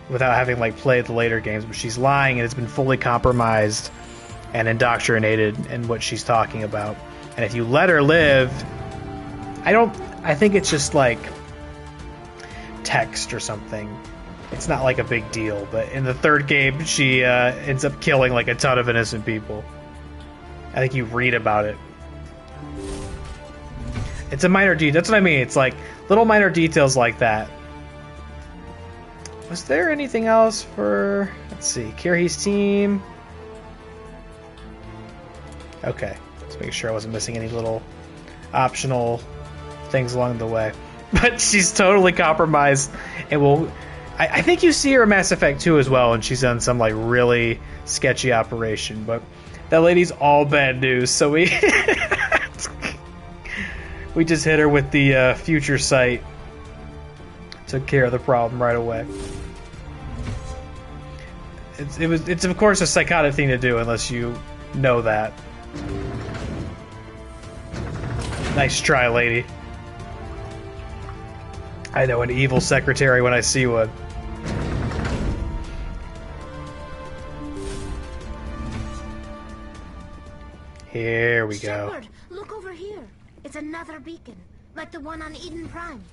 Speaker 1: without having like played the later games, but she's lying and has been fully compromised and indoctrinated in what she's talking about. And if you let her live... I think it's just like text or something. It's not like a big deal, but in the third game, she ends up killing like a ton of innocent people. I think you read about it. It's a minor detail. That's what I mean. It's like little minor details like that. Was there anything else for... Let's see. Kirhi's team. Okay. Let's make sure I wasn't missing any little optional things along the way. But she's totally compromised and will... I think you see her in Mass Effect 2 as well, and she's done some like really sketchy operation, but that lady's all bad news, so we we just hit her with the future sight. Took care of the problem right away. It's of course a psychotic thing to do unless you know that. Nice try, lady. I know an evil secretary when I see one. Here we go.
Speaker 16: Shepard, look over here. It's another beacon, like the one on Eden Prime.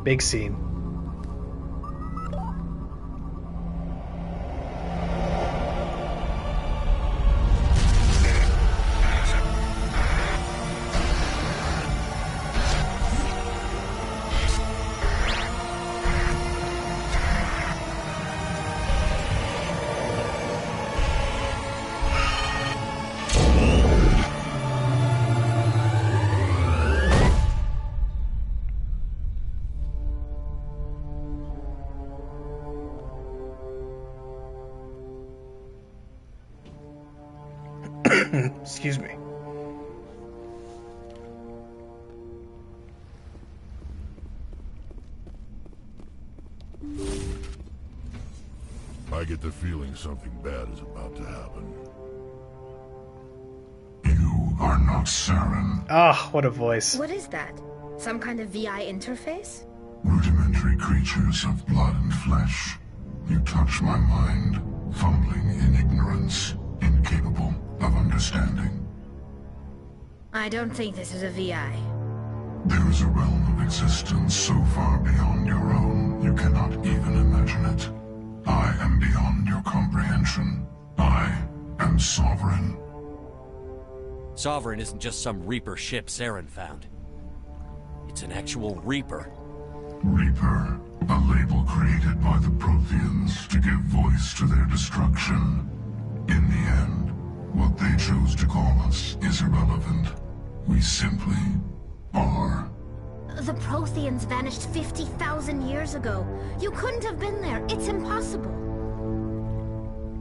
Speaker 1: Big scene. Excuse me.
Speaker 14: I get the feeling something bad is about to happen.
Speaker 4: You are not Saren.
Speaker 1: Oh, what a voice.
Speaker 16: What is that? Some kind of VI interface?
Speaker 4: Rudimentary creatures of blood and flesh. You touch my mind, fumbling in ignorance, incapable of understanding.
Speaker 16: I don't think this is a VI.
Speaker 4: There is a realm of existence so far beyond your own, you cannot even imagine it. I am beyond your comprehension. I am Sovereign.
Speaker 5: Sovereign isn't just some Reaper ship Saren found. It's an actual Reaper.
Speaker 4: Reaper, a label created by the Protheans to give voice to their destruction. In the end, what they chose to call us is irrelevant. We simply are.
Speaker 16: The Protheans vanished 50,000 years ago. You couldn't have been there. It's impossible.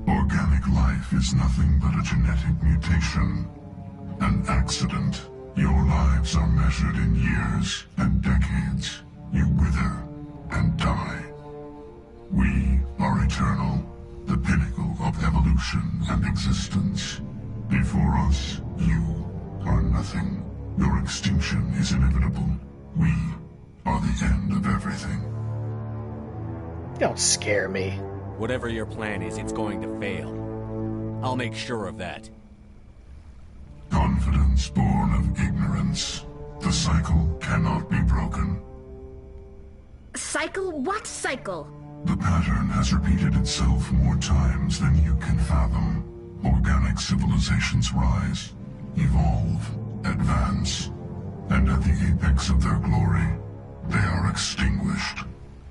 Speaker 4: Organic life is nothing but a genetic mutation. An accident. Your lives are measured in years and decades. You wither and die. We are eternal, the pinnacle of evolution and existence. Before us, you are nothing. Your extinction is inevitable. We are the end of everything.
Speaker 1: Don't scare me.
Speaker 5: Whatever your plan is, it's going to fail. I'll make sure of that.
Speaker 4: Confidence born of ignorance. The cycle cannot be broken.
Speaker 16: Cycle? What cycle?
Speaker 4: The pattern has repeated itself more times than you can fathom. Organic civilizations rise, evolve, advance, and at the apex of their glory, they are extinguished.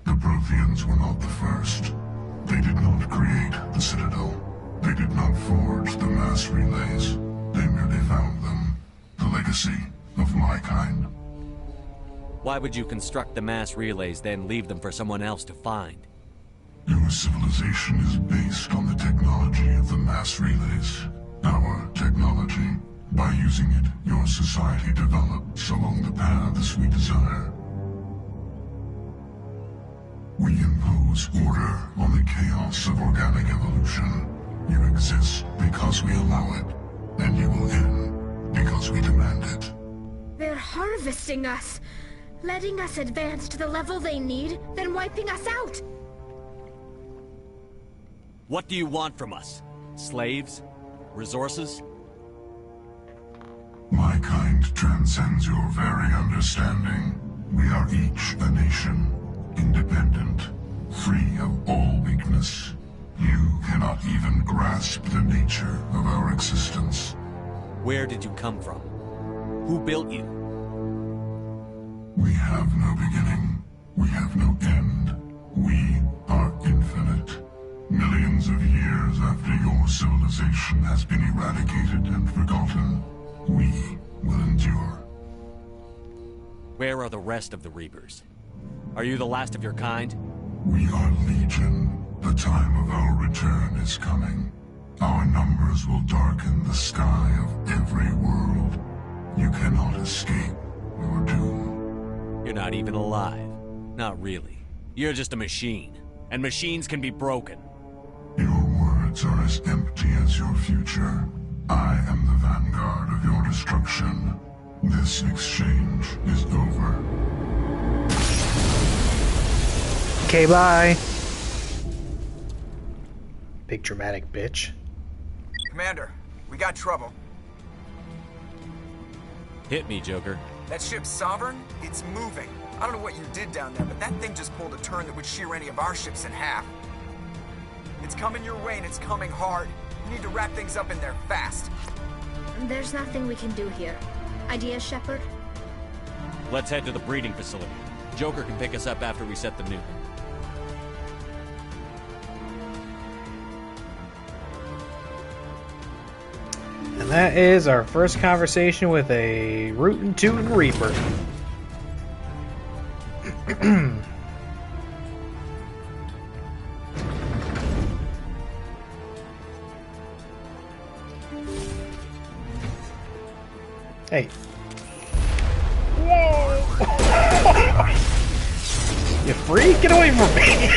Speaker 4: The Protheans were not the first. They did not create the Citadel. They did not forge the mass relays. They merely found them. The legacy of my kind.
Speaker 5: Why would you construct the mass relays, then leave them for someone else to find?
Speaker 4: Your civilization is based on the technology of the mass relays. Our technology. By using it, your society develops along the paths we desire. We impose order on the chaos of organic evolution. You exist because we allow it, and you will end because we demand it.
Speaker 16: They're harvesting us, letting us advance to the level they need, then wiping us out.
Speaker 5: What do you want from us? Slaves? Resources?
Speaker 4: My kind transcends your very understanding. We are each a nation, independent, free of all weakness. You cannot even grasp the nature of our existence.
Speaker 5: Where did you come from? Who built you?
Speaker 4: We have no beginning. We have no end. We are infinite. Millions of years after your civilization has been eradicated and forgotten, we will endure.
Speaker 5: Where are the rest of the Reapers? Are you the last of your kind?
Speaker 4: We are Legion. The time of our return is coming. Our numbers will darken the sky of every world. You cannot escape your doom.
Speaker 5: You're not even alive. Not really. You're just a machine. And machines can be broken.
Speaker 4: Your words are as empty as your future. I am the vanguard of your destruction. This exchange is over.
Speaker 1: Okay, bye. Big dramatic bitch.
Speaker 10: Commander, we got trouble.
Speaker 5: Hit me, Joker.
Speaker 10: That ship Sovereign, it's moving. I don't know what you did down there, but that thing just pulled a turn that would shear any of our ships in half. It's coming your way and it's coming hard. You need to wrap things up in there fast.
Speaker 16: There's nothing we can do here. Idea, Shepard?
Speaker 5: Let's head to the breeding facility. Joker can pick us up after we set the nuke.
Speaker 1: And that is our first conversation with a rootin' tootin' Reaper. Hey. Whoa! You freak! Get away from me!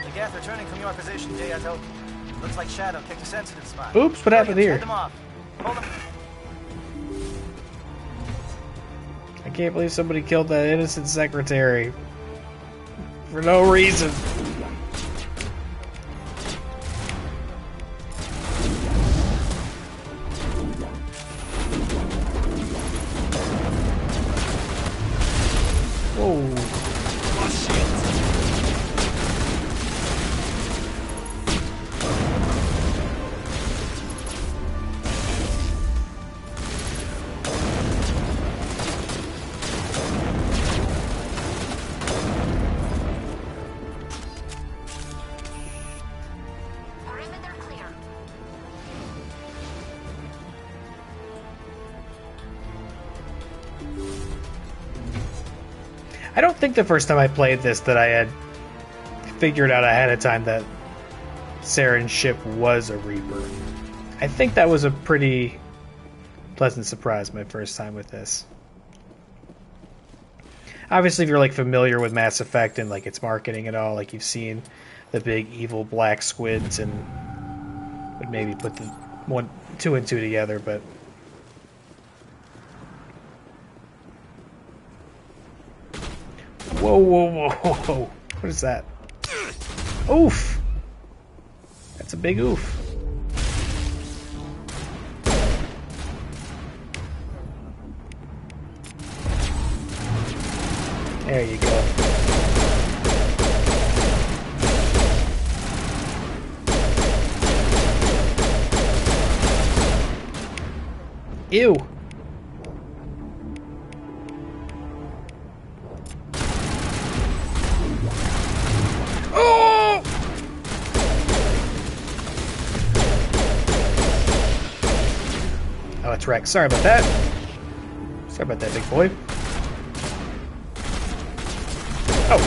Speaker 21: The gas returning from your position, Jayato. Looks like Shadow picked a sensitive spot.
Speaker 1: Oops, what happened here?
Speaker 21: Head them off. Hold them.
Speaker 1: I can't believe somebody killed that innocent secretary. For no reason. Whoa. I don't think the first time I played this that I had figured out ahead of time that Saren's ship was a Reaper. I think that was a pretty pleasant surprise my first time with this. Obviously, if you're like familiar with Mass Effect and like its marketing and all, like you've seen the big evil black squids and would maybe put the two and two together, but whoa, whoa, whoa, whoa! What is that? Oof! That's a big oof. There you go. Ew. Oh! Oh, it's Rex. Sorry about that. Sorry about that, big boy. Oh.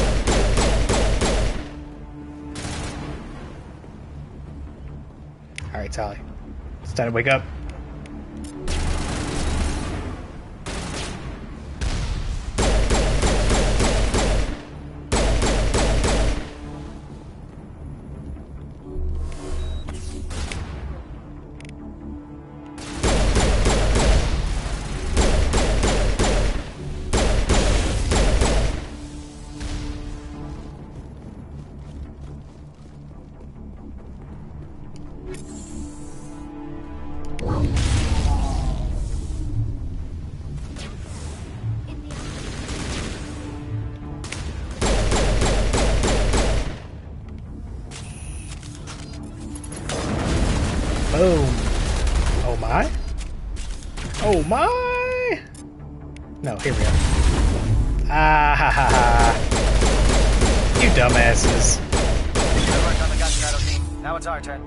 Speaker 1: Alright, Tally. It's time to wake up. Boom. Oh my? Oh my! No, here we go. Ah ha ha ha. You dumbasses.
Speaker 21: Good work on the gun, Shadow Team. Now it's our turn.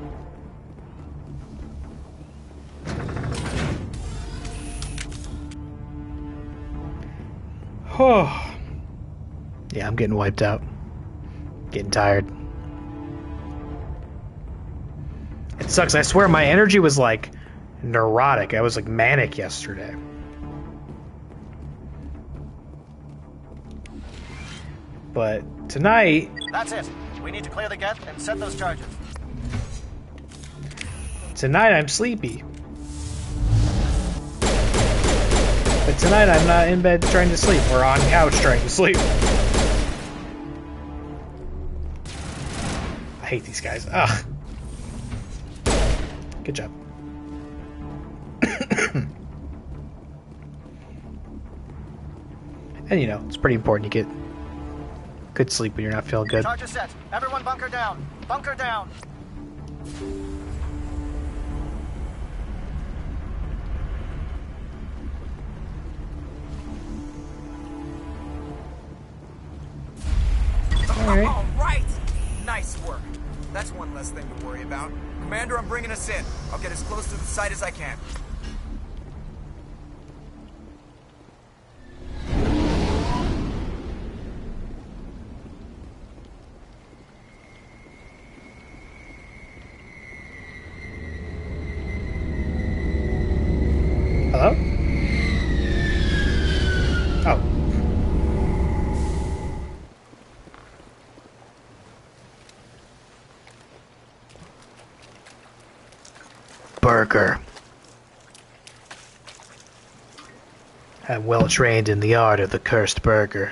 Speaker 1: Oh. Yeah, I'm getting wiped out. Getting tired. It sucks. I swear my energy was like neurotic. I was like manic yesterday. But tonight...
Speaker 21: That's it. We need to clear the gate and set those charges.
Speaker 1: Tonight I'm sleepy. But tonight I'm not in bed trying to sleep, or on couch trying to sleep. I hate these guys. Ugh. Good job. And you know, it's pretty important you get good sleep when you're not feeling good.
Speaker 21: Charges set. Everyone bunker down. Bunker down.
Speaker 10: All right. Nice work. That's one less thing to worry about. Commander, I'm bringing us in. I'll get as close to the site as I can.
Speaker 1: Hello? Oh. Burger. I'm well trained in the art of the cursed burger.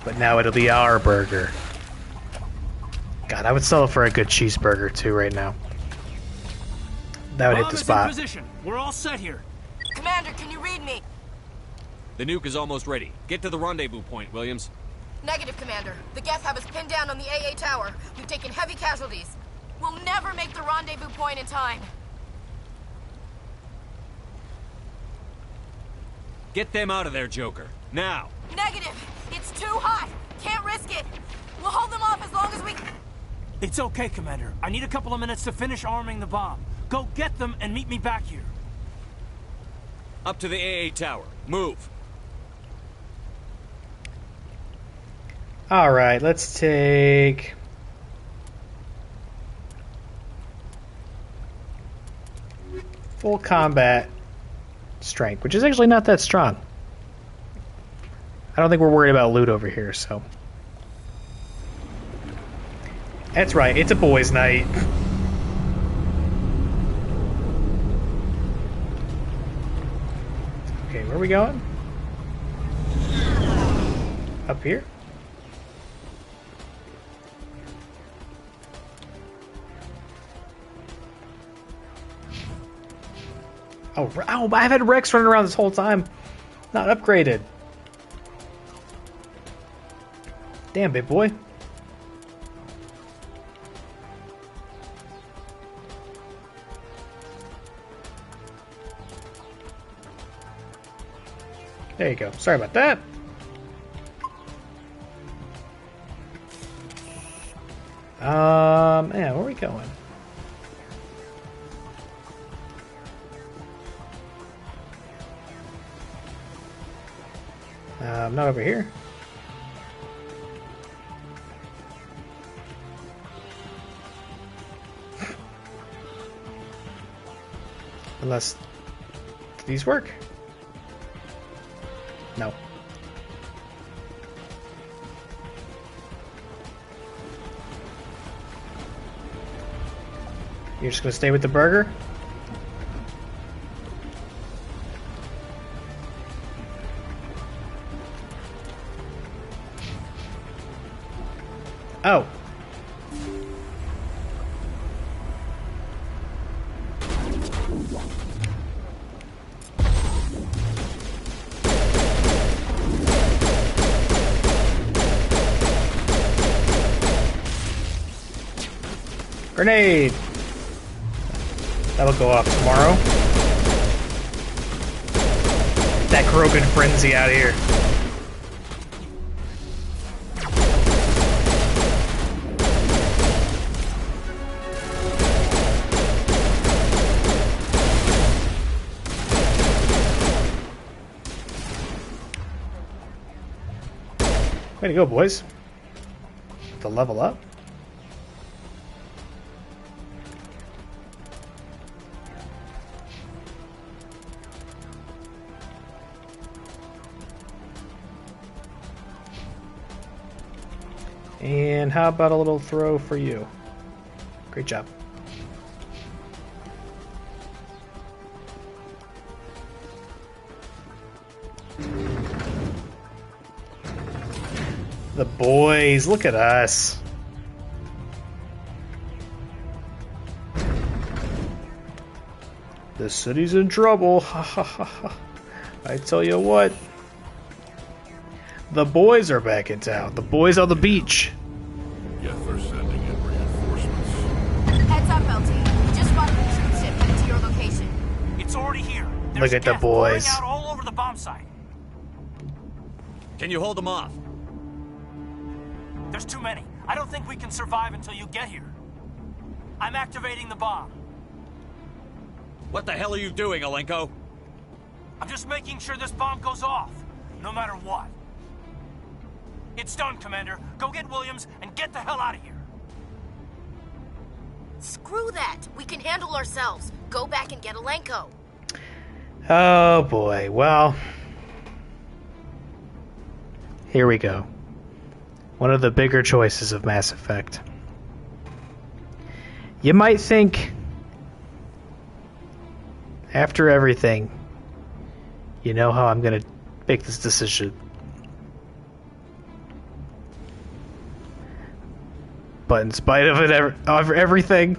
Speaker 1: But now it'll be our burger. God, I would sell it for a good cheeseburger too right now. That would hit the spot.
Speaker 11: In position. We're all set here.
Speaker 6: Commander, can you read me?
Speaker 5: The nuke is almost ready. Get to the rendezvous point, Williams.
Speaker 6: Negative, Commander. The Geth have us pinned down on the AA tower. We've taken heavy casualties. We'll never make the rendezvous point in time.
Speaker 5: Get them out of there, Joker. Now!
Speaker 6: Negative! It's too hot! Can't risk it! We'll hold them off as long as we...
Speaker 11: It's okay, Commander. I need a couple of minutes to finish arming the bomb. Go get them and meet me back here.
Speaker 5: Up to the AA tower. Move.
Speaker 1: Alright, let's take... full combat strength, which is actually not that strong. I don't think we're worried about loot over here, so... That's right, it's a boys' night. Okay, where are we going? Up here? Oh, I've had Rex running around this whole time. Not upgraded. Damn, big boy. There you go. Sorry about that. Yeah, where are we going? Not over here. Unless, do these work? No. You're just gonna stay with the burger? Oh. Grenade! That'll go off tomorrow. That Krogan frenzy out of here. Way to go, boys. To level up. And how about a little throw for you? Great job. The boys, look at us. The city's in trouble. I tell you what. The boys are back in town. The boys on the beach.
Speaker 14: Yes, they're sending in reinforcements.
Speaker 20: Heads up, LT. We just spotted the troop ship headed to your location.
Speaker 11: It's already here.
Speaker 1: Look at the boys.
Speaker 11: Pouring out all over the bomb site.
Speaker 5: Can you hold them off?
Speaker 11: There's too many. I don't think we can survive until you get here. I'm activating the bomb.
Speaker 5: What the hell are you doing, Alenko?
Speaker 11: I'm just making sure this bomb goes off, no matter what. It's done, Commander. Go get Williams and get the hell out of here.
Speaker 6: Screw that. We can handle ourselves. Go back and get Alenko.
Speaker 1: Oh boy. Well, here we go. One of the bigger choices of Mass Effect. You might think, after everything, you know how I'm gonna make this decision. But in spite of it, of everything,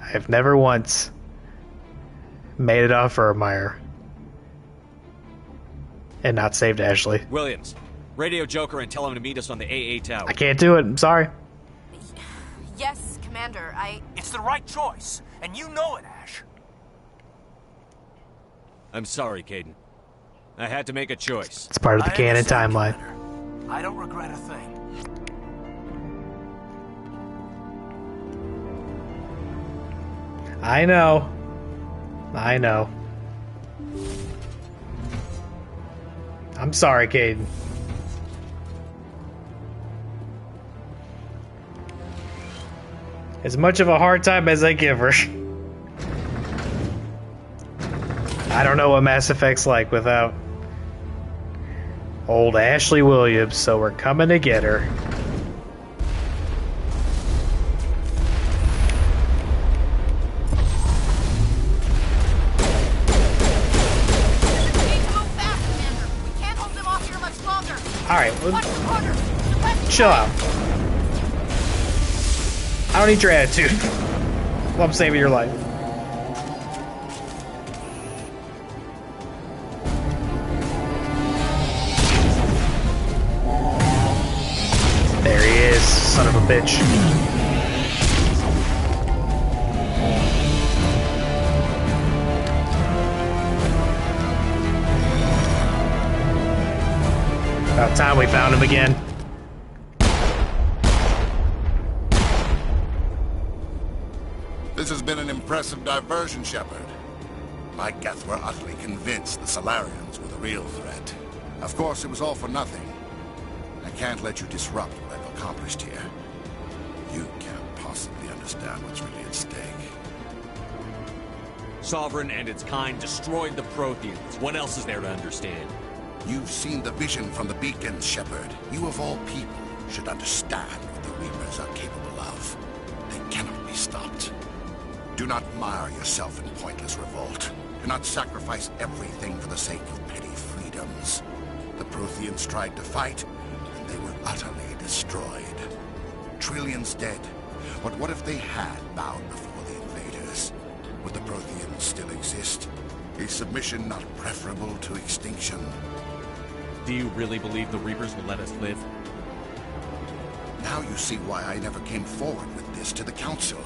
Speaker 1: I have never once made it off Virmire and not saved Ashley.
Speaker 5: Williams, radio Joker and tell him to meet us on the AA tower.
Speaker 1: I can't do it. I'm sorry.
Speaker 6: Yes, Commander,
Speaker 11: It's the right choice, and you know it, Ash.
Speaker 5: I'm sorry, Caden. I had to make a choice.
Speaker 1: It's part of the canon timeline.
Speaker 11: Commander. I don't regret a thing.
Speaker 1: I know. I know. I'm sorry, Caden. As much of a hard time as I give her. I don't know what Mass Effect's like without old Ashley Williams, so we're coming to get her. Alright, chill out. I don't need your attitude. Well, I'm saving your life. There he is, son of a bitch. About time we found him again.
Speaker 14: This has been an impressive diversion, Shepard. My Geth were utterly convinced the Solarians were the real threat. Of course, it was all for nothing. I can't let you disrupt what I've accomplished here. You can't possibly understand what's really at stake.
Speaker 5: Sovereign and its kind destroyed the Protheans. What else is there to understand?
Speaker 14: You've seen the vision from the beacons, Shepard. You of all people should understand what the Reapers are capable of. They cannot be stopped. Do not mire yourself in pointless revolt. Do not sacrifice everything for the sake of petty freedoms. The Protheans tried to fight, and they were utterly destroyed. Trillions dead. But what if they had bowed before the invaders? Would the Protheans still exist? Is submission not preferable to extinction?
Speaker 5: Do you really believe the Reapers will let us live?
Speaker 14: Now you see why I never came forward with this to the Council.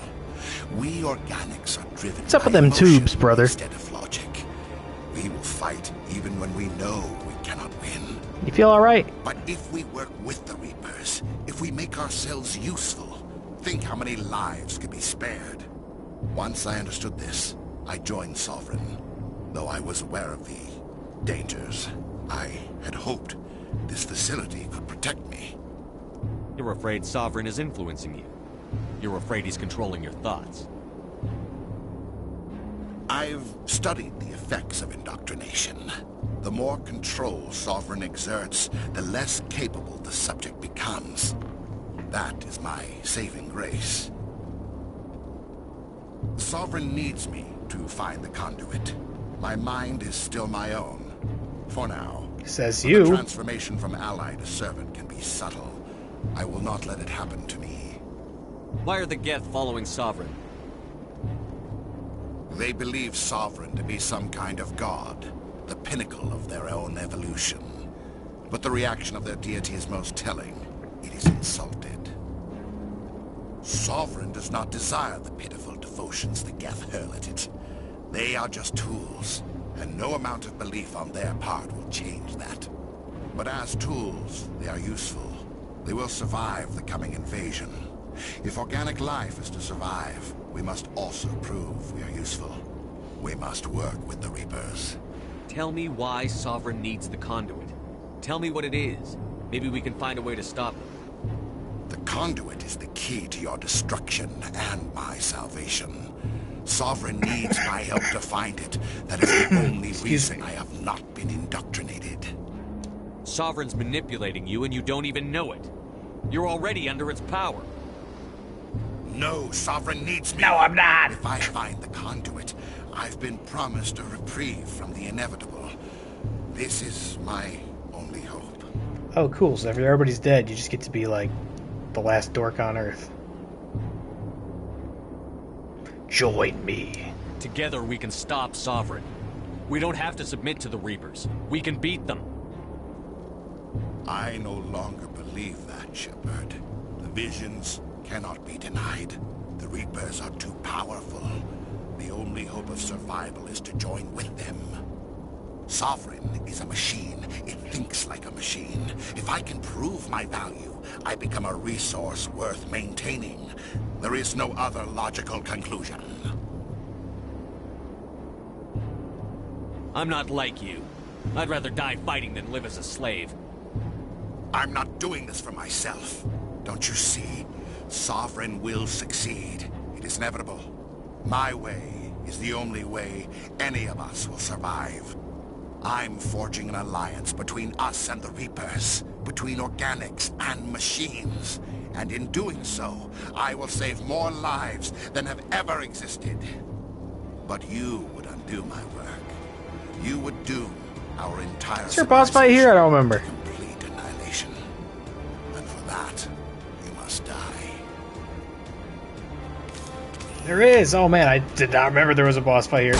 Speaker 14: We organics are driven
Speaker 1: What's up with
Speaker 14: by
Speaker 1: them
Speaker 14: emotion
Speaker 1: tubes, brother?
Speaker 14: instead of logic. We will fight even when we know we cannot win.
Speaker 1: You feel alright?
Speaker 14: But if we work with the Reapers, if we make ourselves useful, think how many lives could be spared. Once I understood this, I joined Sovereign, though I was aware of the dangers. I had hoped this facility could protect me.
Speaker 5: You're afraid Sovereign is influencing you. You're afraid he's controlling your thoughts.
Speaker 14: I've studied the effects of indoctrination. The more control Sovereign exerts, the less capable the subject becomes. That is my saving grace. Sovereign needs me to find the conduit. My mind is still my own. For now.
Speaker 1: Says
Speaker 14: but
Speaker 1: you.
Speaker 14: The transformation from ally to servant can be subtle. I will not let it happen to me.
Speaker 5: Why are the Geth following Sovereign?
Speaker 14: They believe Sovereign to be some kind of god, the pinnacle of their own evolution. But the reaction of their deity is most telling. It is insulted. Sovereign does not desire the pitiful devotions the Geth hurl at it. They are just tools, and no amount of belief on their part will change that. But as tools, they are useful. They will survive the coming invasion. If organic life is to survive, we must also prove we are useful. We must work with the Reapers.
Speaker 5: Tell me why Sovereign needs the conduit. Tell me what it is. Maybe we can find a way to stop them.
Speaker 14: The conduit is the key to your destruction and my salvation. Sovereign needs my help to find it. That is the only reason I have not been indoctrinated.
Speaker 5: Sovereign's manipulating you and you don't even know it. You're already under its power.
Speaker 14: No, Sovereign needs me.
Speaker 1: No, I'm not.
Speaker 14: If I find the conduit, I've been promised a reprieve from the inevitable. This is my only hope.
Speaker 1: Oh, cool. So if everybody's dead, you just get to be like the last dork on Earth. Join me.
Speaker 5: Together we can stop Sovereign. We don't have to submit to the Reapers. We can beat them.
Speaker 14: I no longer believe that, Shepard. The visions cannot be denied. The Reapers are too powerful. The only hope of survival is to join with them. Sovereign is a machine. It thinks like a machine. If I can prove my value, I become a resource worth maintaining. There is no other logical conclusion.
Speaker 5: I'm not like you. I'd rather die fighting than live as a slave.
Speaker 14: I'm not doing this for myself. Don't you see? Sovereign will succeed. It is inevitable. My way is the only way any of us will survive. I'm forging an alliance between us and the Reapers, between organics and machines. And in doing so, I will save more lives than have ever existed. But you would undo my work. You would doom our entire
Speaker 1: Is there a boss fight here? I don't remember. There is! Oh man, I did not remember there was a boss fight here.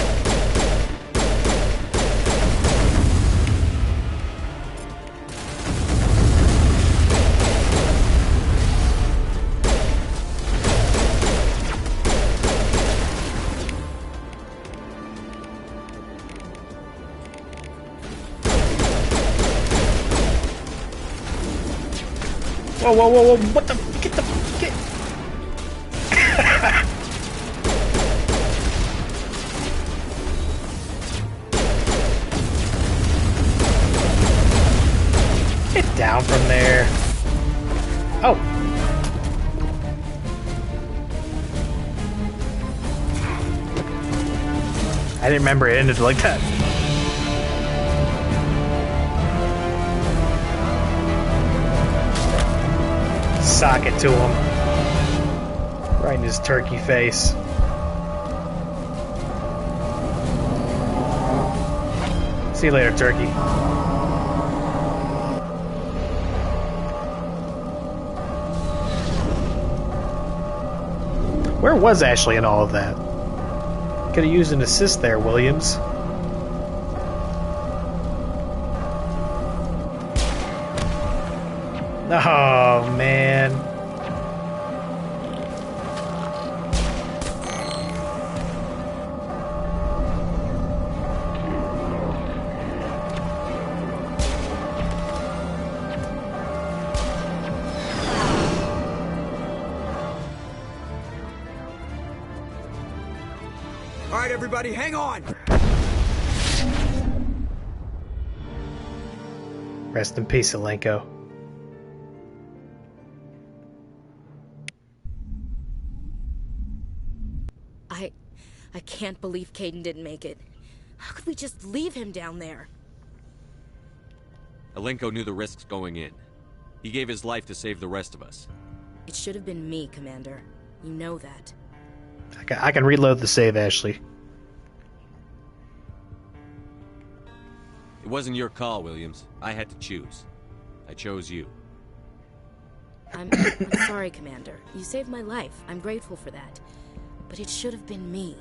Speaker 1: Whoa, whoa, whoa, whoa, what the? Get the. Get. Get down from there. Oh. I didn't remember it ended like that. Sock it to him. Right in his turkey face. See you later, turkey. Where was Ashley in all of that? Could have used an assist there, Williams. Oh, man.
Speaker 10: All right, everybody, hang on!
Speaker 1: Rest in peace, Alenko.
Speaker 6: I can't believe Caden didn't make it. How could we just leave him down there?
Speaker 5: Alenko knew the risks going in. He gave his life to save the rest of us.
Speaker 6: It should have been me, Commander. You know that.
Speaker 1: I can reload the save, Ashley.
Speaker 5: It wasn't your call, Williams. I had to choose. I chose you.
Speaker 6: I'm sorry, Commander. You saved my life. I'm grateful for that. But it should have been me.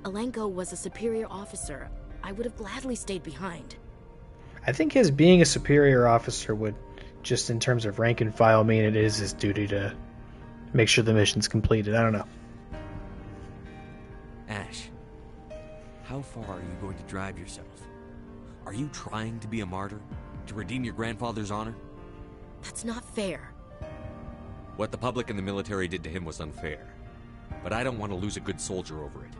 Speaker 6: Alenko was a superior officer. I would have gladly stayed behind.
Speaker 1: I think his being a superior officer would, just in terms of rank and file, mean it is his duty to make sure the mission's completed. I don't know.
Speaker 5: Ash, how far are you going to drive yourself? Are you trying to be a martyr? To redeem your grandfather's honor?
Speaker 6: That's not fair.
Speaker 5: What the public and the military did to him was unfair. But I don't want to lose a good soldier over it.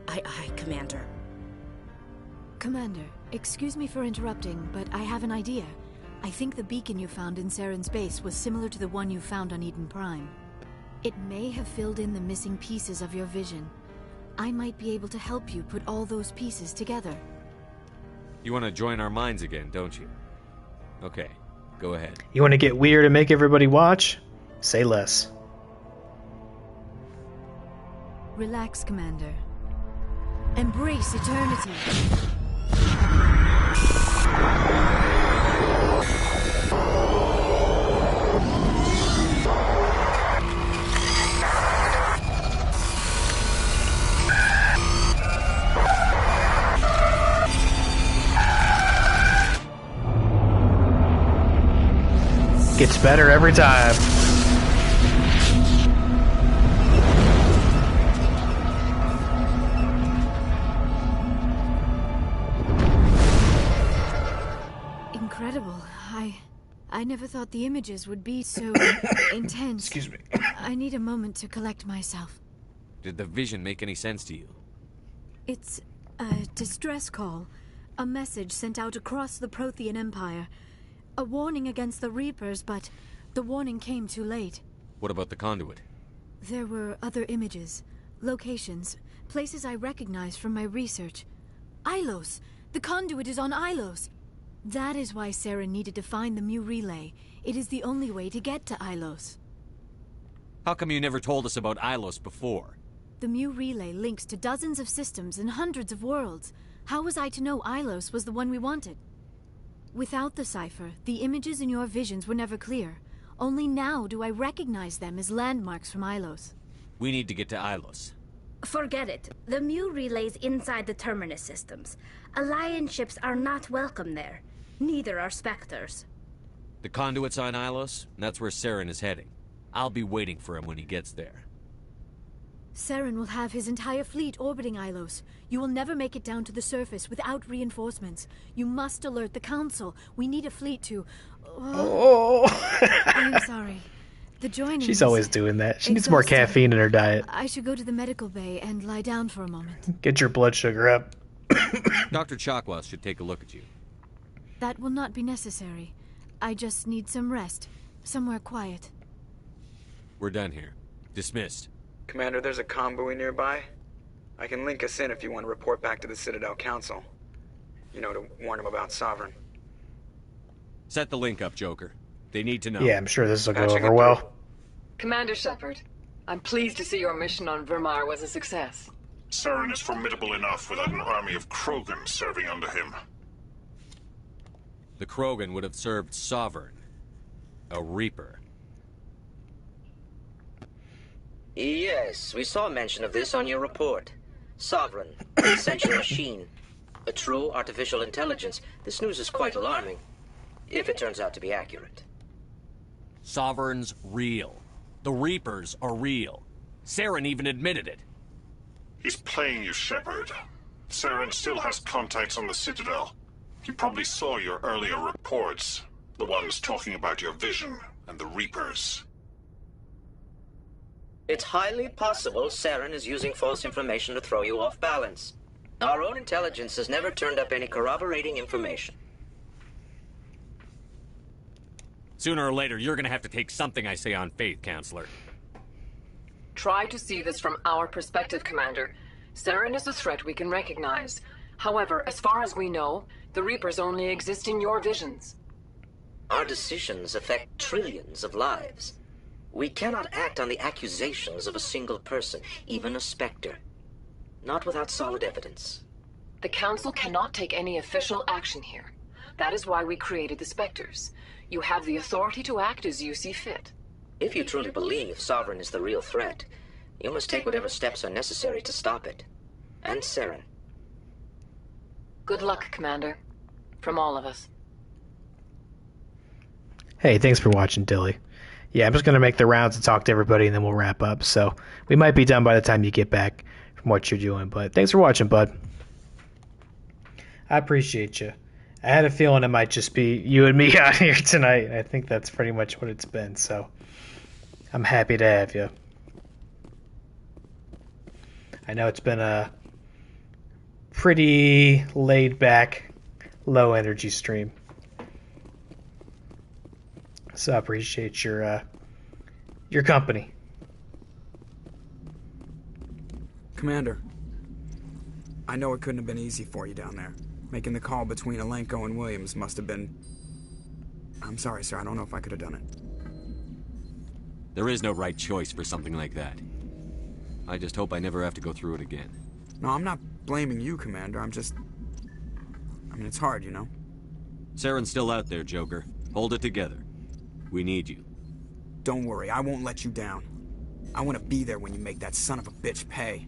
Speaker 6: Aye, Commander.
Speaker 9: Commander, excuse me for interrupting, but I have an idea. I think the beacon you found in Saren's base was similar to the one you found on Eden Prime. It may have filled in the missing pieces of your vision. I might be able to help you put all those pieces together.
Speaker 5: You want to join our minds again, don't you? Okay, go ahead.
Speaker 1: You want to get weird and make everybody watch? Say less.
Speaker 9: Relax, Commander. Embrace eternity.
Speaker 1: Gets better every time.
Speaker 9: Incredible. I never thought the images would be so intense.
Speaker 1: Excuse me.
Speaker 9: I need a moment to collect myself.
Speaker 5: Did the vision make any sense to you?
Speaker 9: It's a distress call. A message sent out across the Prothean Empire. A warning against the Reapers, but the warning came too late.
Speaker 5: What about the conduit?
Speaker 9: There were other images, locations, places I recognized from my research. Ilos! The conduit is on Ilos! That is why Saren needed to find the Mu relay. It is the only way to get to Ilos.
Speaker 5: How come you never told us about Ilos before?
Speaker 9: The Mu relay links to dozens of systems and hundreds of worlds. How was I to know Ilos was the one we wanted? Without the cipher, the images in your visions were never clear. Only now do I recognize them as landmarks from Ilos.
Speaker 5: We need to get to Ilos.
Speaker 16: Forget it. The Mu relay's inside the Terminus systems. Alliance ships are not welcome there. Neither are Spectres.
Speaker 5: The conduit's on Ilos, and that's where Saren is heading. I'll be waiting for him when he gets there.
Speaker 9: Saren will have his entire fleet orbiting Ilos. You will never make it down to the surface without reinforcements. You must alert the Council. We need a fleet to...
Speaker 1: Oh!
Speaker 9: I'm sorry. The joining
Speaker 1: She's always doing that. She needs more caffeine in her diet.
Speaker 9: I should go to the medical bay and lie down for a moment.
Speaker 1: Get your blood sugar up.
Speaker 5: Dr. Chakwas should take a look at you.
Speaker 9: That will not be necessary. I just need some rest. Somewhere quiet.
Speaker 5: We're done here. Dismissed.
Speaker 10: Commander, there's a convoy nearby. I can link us in if you want to report back to the Citadel Council. You know, to warn them about Sovereign.
Speaker 5: Set the link up, Joker. They need to know.
Speaker 1: Yeah, I'm sure this will go over well.
Speaker 3: Commander Shepard, I'm pleased to see your mission on Virmire was a success.
Speaker 22: Saren is formidable enough without an army of Krogan serving under him.
Speaker 5: The Krogan would have served Sovereign. A Reaper.
Speaker 23: Yes, we saw mention of this on your report. Sovereign, a sentient machine. A true artificial intelligence. This news is quite alarming. If it turns out to be accurate.
Speaker 5: Sovereign's real. The Reapers are real. Saren even admitted it.
Speaker 22: He's playing you, Shepard. Saren still has contacts on the Citadel. He probably saw your earlier reports. The ones talking about your vision and the Reapers.
Speaker 23: It's highly possible Saren is using false information to throw you off balance. Our own intelligence has never turned up any corroborating information.
Speaker 5: Sooner or later, you're gonna have to take something I say on faith, Counselor.
Speaker 3: Try to see this from our perspective, Commander. Saren is a threat we can recognize. However, as far as we know, the Reapers only exist in your visions.
Speaker 23: Our decisions affect trillions of lives. We cannot act on the accusations of a single person, even a Spectre. Not without solid evidence.
Speaker 3: The Council cannot take any official action here. That is why we created the Spectres. You have the authority to act as you see fit.
Speaker 23: If you truly believe Sovereign is the real threat, you must take whatever steps are necessary to stop it. And Saren.
Speaker 3: Good luck, Commander. From all of us.
Speaker 1: Hey, thanks for watching, Dilly. Yeah, I'm just going to make the rounds and talk to everybody, and then we'll wrap up. So we might be done by the time you get back from what you're doing. But thanks for watching, bud. I appreciate you. I had a feeling it might just be you and me out here tonight. I think that's pretty much what it's been. So I'm happy to have you. I know it's been a pretty laid-back, low-energy stream. So I appreciate your company.
Speaker 10: Commander, I know it couldn't have been easy for you down there. Making the call between Alenko and Williams must have been... I'm sorry, sir. I don't know if I could have done it.
Speaker 5: There is no right choice for something like that. I just hope I never have to go through it again.
Speaker 10: No, I'm not blaming you, Commander. I'm just... I mean, it's hard, you know?
Speaker 5: Saren's still out there, Joker. Hold it together. We need you.
Speaker 10: Don't worry, I won't let you down. I want to be there when you make that son of a bitch pay.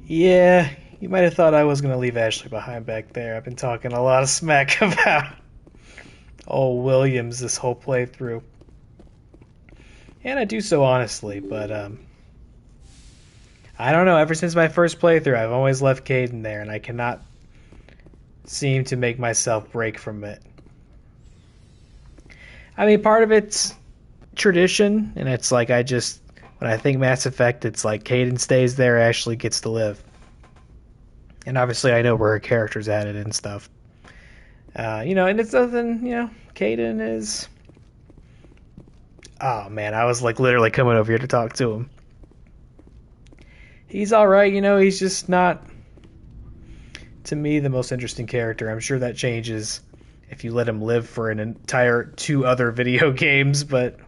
Speaker 1: Yeah, you might have thought I was going to leave Ashley behind back there. I've been talking a lot of smack about old Williams this whole playthrough. And I do so honestly, but I don't know. Ever since my first playthrough, I've always left Caden there, and I cannot seem to make myself break from it. I mean, part of it's tradition, and it's like when I think Mass Effect, it's like Caden stays there, Ashley gets to live. And obviously I know where her character's at it and stuff. And it's nothing, Caden is... Oh, man, I was like literally coming over here to talk to him. He's alright, he's just not, to me, the most interesting character. I'm sure that changes if you let him live for an entire 2 other video games, but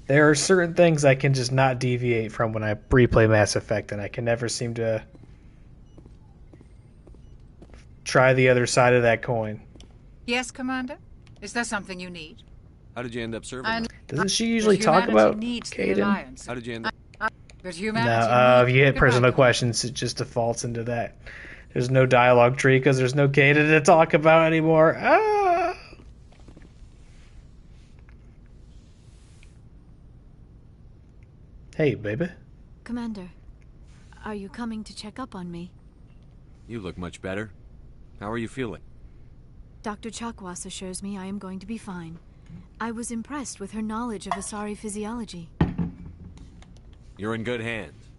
Speaker 1: there are certain things I can just not deviate from when I replay Mass Effect, and I can never seem to try the other side of that coin.
Speaker 24: Yes, Commander? Is there something you need?
Speaker 5: How did you end up serving?
Speaker 1: Doesn't she usually talk about Caden?
Speaker 5: How did you end up?
Speaker 1: No, if you hit personal questions, it just defaults into that. There's no dialogue tree because there's no Caden to talk about anymore. Ah! Hey, baby.
Speaker 9: Commander, are you coming to check up on me?
Speaker 5: You look much better. How are you feeling?
Speaker 9: Dr. Chakwas assures me I am going to be fine. I was impressed with her knowledge of Asari physiology.
Speaker 5: You're in good hands.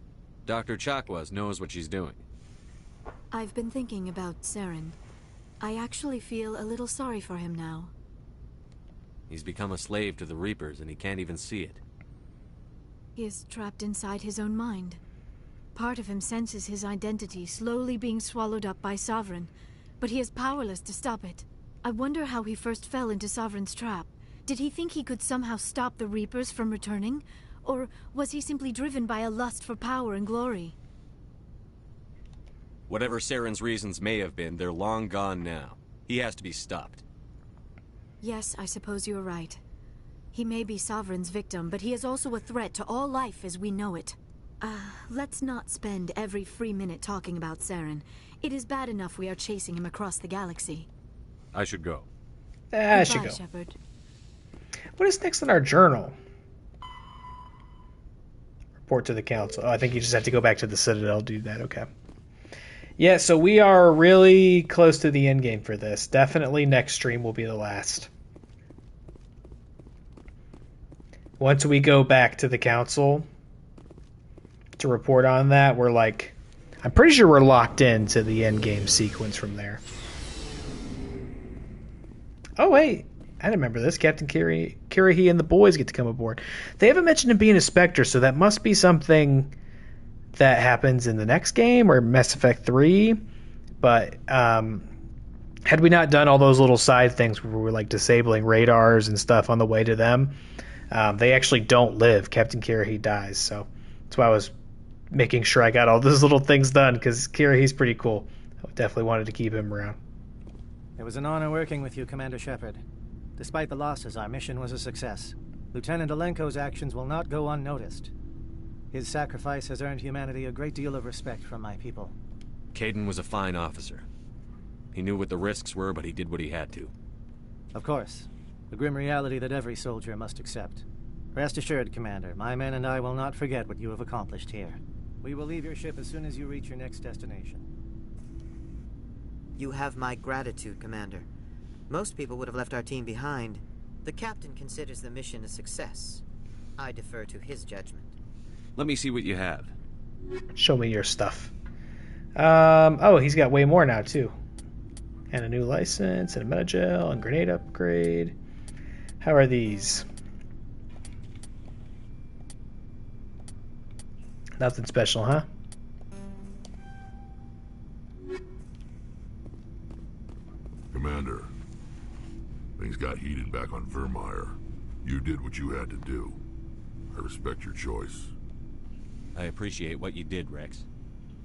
Speaker 5: Dr. Chakwas knows what she's doing.
Speaker 9: I've been thinking about Saren. I actually feel a little sorry for him now.
Speaker 5: He's become a slave to the Reapers and he can't even see it.
Speaker 9: He is trapped inside his own mind. Part of him senses his identity slowly being swallowed up by Sovereign, but he is powerless to stop it. I wonder how he first fell into Sovereign's trap. Did he think he could somehow stop the Reapers from returning? Or was he simply driven by a lust for power and glory?
Speaker 5: Whatever Saren's reasons may have been, they're long gone now. He has to be stopped.
Speaker 9: Yes, I suppose you're right. He may be Sovereign's victim, but he is also a threat to all life as we know it. Let's not spend every free minute talking about Saren. It is bad enough we are chasing him across the galaxy.
Speaker 5: I should go.
Speaker 1: I should go.
Speaker 9: Shepard.
Speaker 1: What is next in our journal? Report to the council. Oh, I think you just have to go back to the Citadel to do that. Okay. Yeah, so we are really close to the end game for this. Definitely next stream will be the last. Once we go back to the council to report on that, we're like, I'm pretty sure we're locked into the end game sequence from there. Oh wait, I remember this. Captain Kirihi and the boys get to come aboard. They haven't mentioned him being a Spectre, so that must be something that happens in the next game or Mass Effect 3. But had we not done all those little side things where we were like disabling radars and stuff on the way to them, they actually don't live. Captain Kirihi dies, so that's why I was making sure I got all those little things done, because Kirihi's pretty cool. I definitely wanted to keep him around.
Speaker 13: It was an honor working with you, Commander Shepard. Despite the losses, our mission was a success. Lieutenant Alenko's actions will not go unnoticed. His sacrifice has earned humanity a great deal of respect from my people.
Speaker 5: Caden was a fine officer. He knew what the risks were, but he did what he had to.
Speaker 13: Of course. The grim reality that every soldier must accept. Rest assured, Commander, my men and I will not forget what you have accomplished here. We will leave your ship as soon as you reach your next destination.
Speaker 17: You have my gratitude, Commander. Most people would have left our team behind. The captain considers the mission a success. I defer to his judgment.
Speaker 5: Let me see what you have.
Speaker 1: Show me your stuff. Oh, he's got way more now, too. And a new license, and a metagel, and grenade upgrade. How are these? Nothing special, huh?
Speaker 14: Commander, things got heated back on Virmire. You did what you had to do. I respect your choice.
Speaker 5: I appreciate what you did, Rex.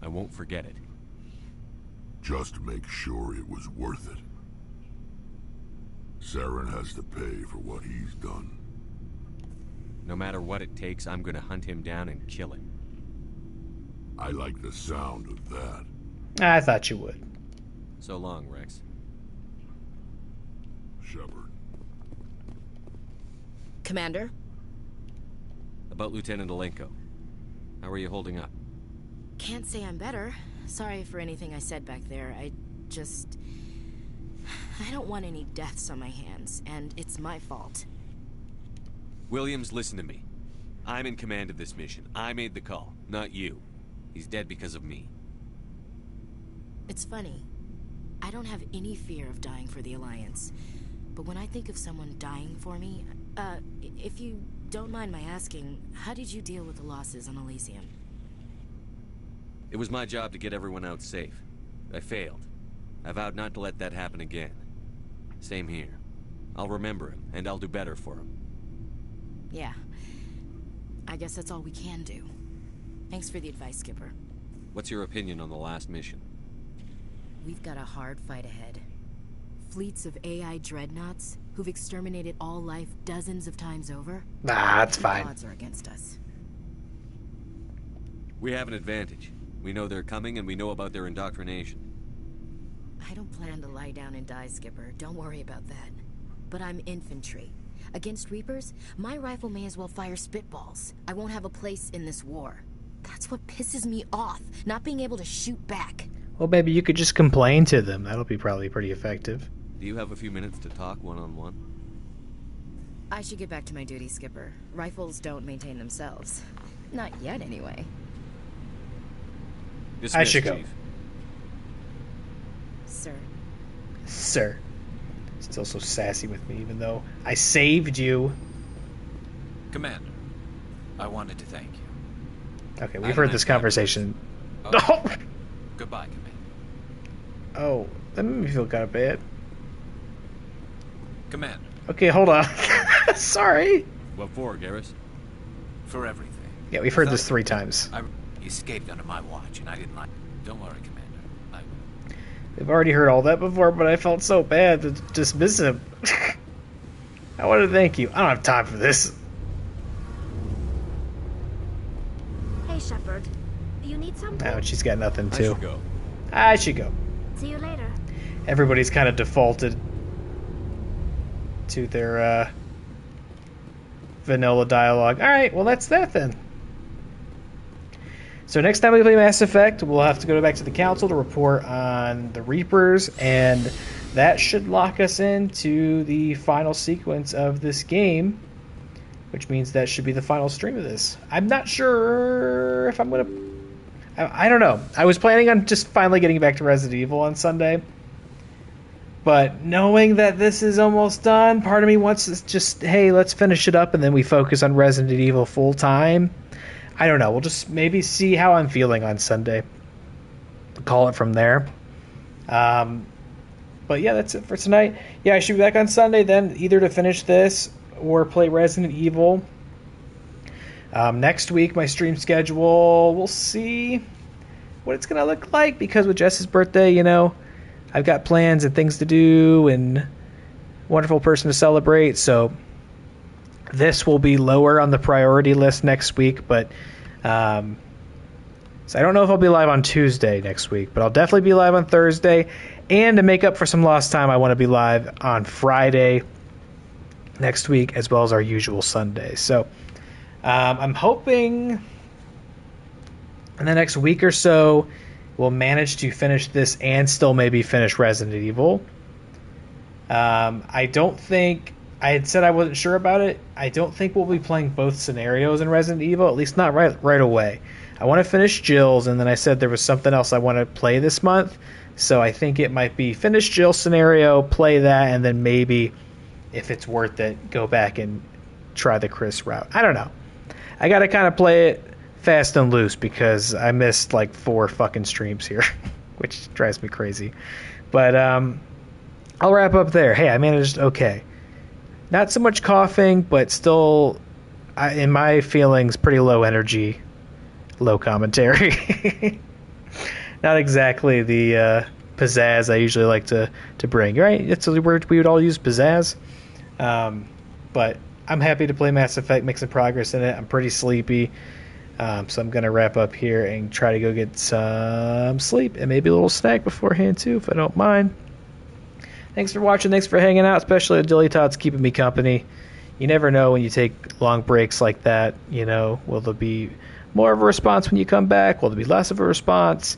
Speaker 5: I won't forget it.
Speaker 14: Just make sure it was worth it. Saren has to pay for what he's done.
Speaker 5: No matter what it takes, I'm gonna hunt him down and kill him.
Speaker 14: I like the sound of that.
Speaker 1: I thought you would.
Speaker 5: So long, Rex.
Speaker 14: Shepard.
Speaker 12: Commander?
Speaker 5: About Lieutenant Alenko. How are you holding up?
Speaker 12: Can't say I'm better. Sorry for anything I said back there. I don't want any deaths on my hands, and it's my fault.
Speaker 5: Williams, listen to me. I'm in command of this mission. I made the call, not you. He's dead because of me.
Speaker 12: It's funny. I don't have any fear of dying for the Alliance. But when I think of someone dying for me, if you don't mind my asking, how did you deal with the losses on Elysium?
Speaker 5: It was my job to get everyone out safe. I failed. I vowed not to let that happen again. Same here. I'll remember him, and I'll do better for him.
Speaker 12: Yeah. I guess that's all we can do. Thanks for the advice, Skipper.
Speaker 5: What's your opinion on the last mission?
Speaker 12: We've got a hard fight ahead. fleets of AI dreadnoughts who've exterminated all life dozens of times over?
Speaker 1: Nah, it's fine.
Speaker 12: The odds are against us.
Speaker 5: We have an advantage. We know they're coming and we know about their indoctrination.
Speaker 12: I don't plan to lie down and die, Skipper. Don't worry about that. But I'm infantry. Against Reapers, my rifle may as well fire spitballs. I won't have a place in this war. That's what pisses me off, not being able to shoot back.
Speaker 1: Well, maybe you could just complain to them. That'll be probably pretty effective.
Speaker 5: Do you have a few minutes to talk one-on-one?
Speaker 12: I should get back to my duty, Skipper. Rifles don't maintain themselves. Not yet, anyway.
Speaker 5: Dismissed,
Speaker 1: I should go.
Speaker 5: Chief.
Speaker 12: Sir.
Speaker 1: Sir. Still so sassy with me, even though I saved you.
Speaker 7: Commander, I wanted to thank you.
Speaker 1: Okay, we've heard this conversation.
Speaker 7: Oh. Goodbye, Commander.
Speaker 1: Oh, that made me feel kind of bad.
Speaker 7: Commander.
Speaker 1: Okay, hold on. Sorry.
Speaker 5: What for, Garrus?
Speaker 7: For everything.
Speaker 1: Yeah, we've heard this 3 times.
Speaker 7: He escaped under my watch, and I didn't like it. Don't worry, Commander. I will.
Speaker 1: We've already heard all that before, but I felt so bad to dismiss him. I want to thank you. I don't have time for this.
Speaker 16: Hey, Shepard. You need something?
Speaker 1: No, she's got nothing
Speaker 5: I
Speaker 1: too.
Speaker 5: should go.
Speaker 1: I should go.
Speaker 16: See you later.
Speaker 1: Everybody's kind of defaulted to their vanilla dialogue. Alright, well that's that then. So next time we play Mass Effect, we'll have to go back to the Council to report on the Reapers, and that should lock us into the final sequence of this game, which means that should be the final stream of this. I'm not sure if I'm going to... I don't know. I was planning on just finally getting back to Resident Evil on Sunday, but knowing that this is almost done, part of me wants to just, hey, let's finish it up and then we focus on Resident Evil full time. I don't know. We'll just maybe see how I'm feeling on Sunday. Call it from there. But yeah, that's it for tonight. Yeah, I should be back on Sunday then, either to finish this or play Resident Evil. Next week, my stream schedule, we'll see what it's going to look like, because with Jess's birthday, you know, I've got plans and things to do and wonderful person to celebrate, so this will be lower on the priority list next week, but so I don't know if I'll be live on Tuesday next week, but I'll definitely be live on Thursday, and to make up for some lost time, I want to be live on Friday next week, as well as our usual Sunday. So I'm hoping in the next week or so we'll manage to finish this and still maybe finish Resident Evil. I don't think... I had said I wasn't sure about it. I don't think we'll be playing both scenarios in Resident Evil, at least not right away. I want to finish Jill's, and then I said there was something else I want to play this month, so I think it might be finish Jill's scenario, play that, and then maybe, if it's worth it, go back and try the Chris route. I don't know. I gotta kind of play it fast and loose because I missed like 4 fucking streams here, which drives me crazy. But I'll wrap up there. Hey, I managed okay. Not so much coughing, but still, in my feelings, pretty low energy, low commentary. Not exactly the pizzazz I usually like to bring. Right? It's a word we would all use, pizzazz. But I'm happy to play Mass Effect, make some progress in it. I'm pretty sleepy, so I'm going to wrap up here and try to go get some sleep and maybe a little snack beforehand too, if I don't mind. Thanks for watching, thanks for hanging out, especially Dilly Todd's keeping me company. You never know when you take long breaks like that, you know, will there be more of a response when you come back? Will there be less of a response?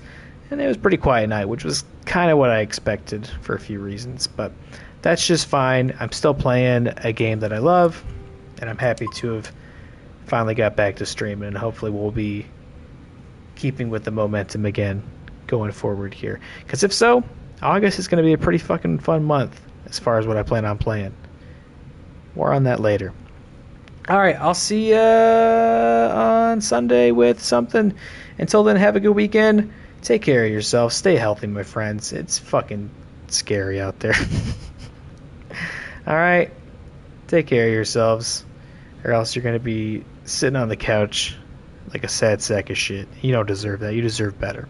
Speaker 1: And it was a pretty quiet night, which was kind of what I expected for a few reasons, but that's just fine. I'm still playing a game that I love, and I'm happy to have finally got back to streaming, and hopefully we'll be keeping with the momentum again going forward here. Because if so, August is going to be a pretty fucking fun month as far as what I plan on playing. More on that later. Alright, I'll see you on Sunday with something. Until then, have a good weekend. Take care of yourself. Stay healthy, my friends. It's fucking scary out there. Alright, take care of yourselves, or else you're going to be sitting on the couch like a sad sack of shit. You don't deserve that. You deserve better.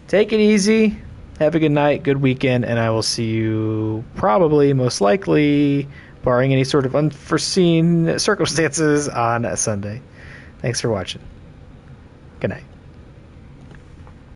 Speaker 1: Take it easy. Have a good night, good weekend, and I will see you probably, most likely, barring any sort of unforeseen circumstances, on Sunday. Thanks for watching. Good night.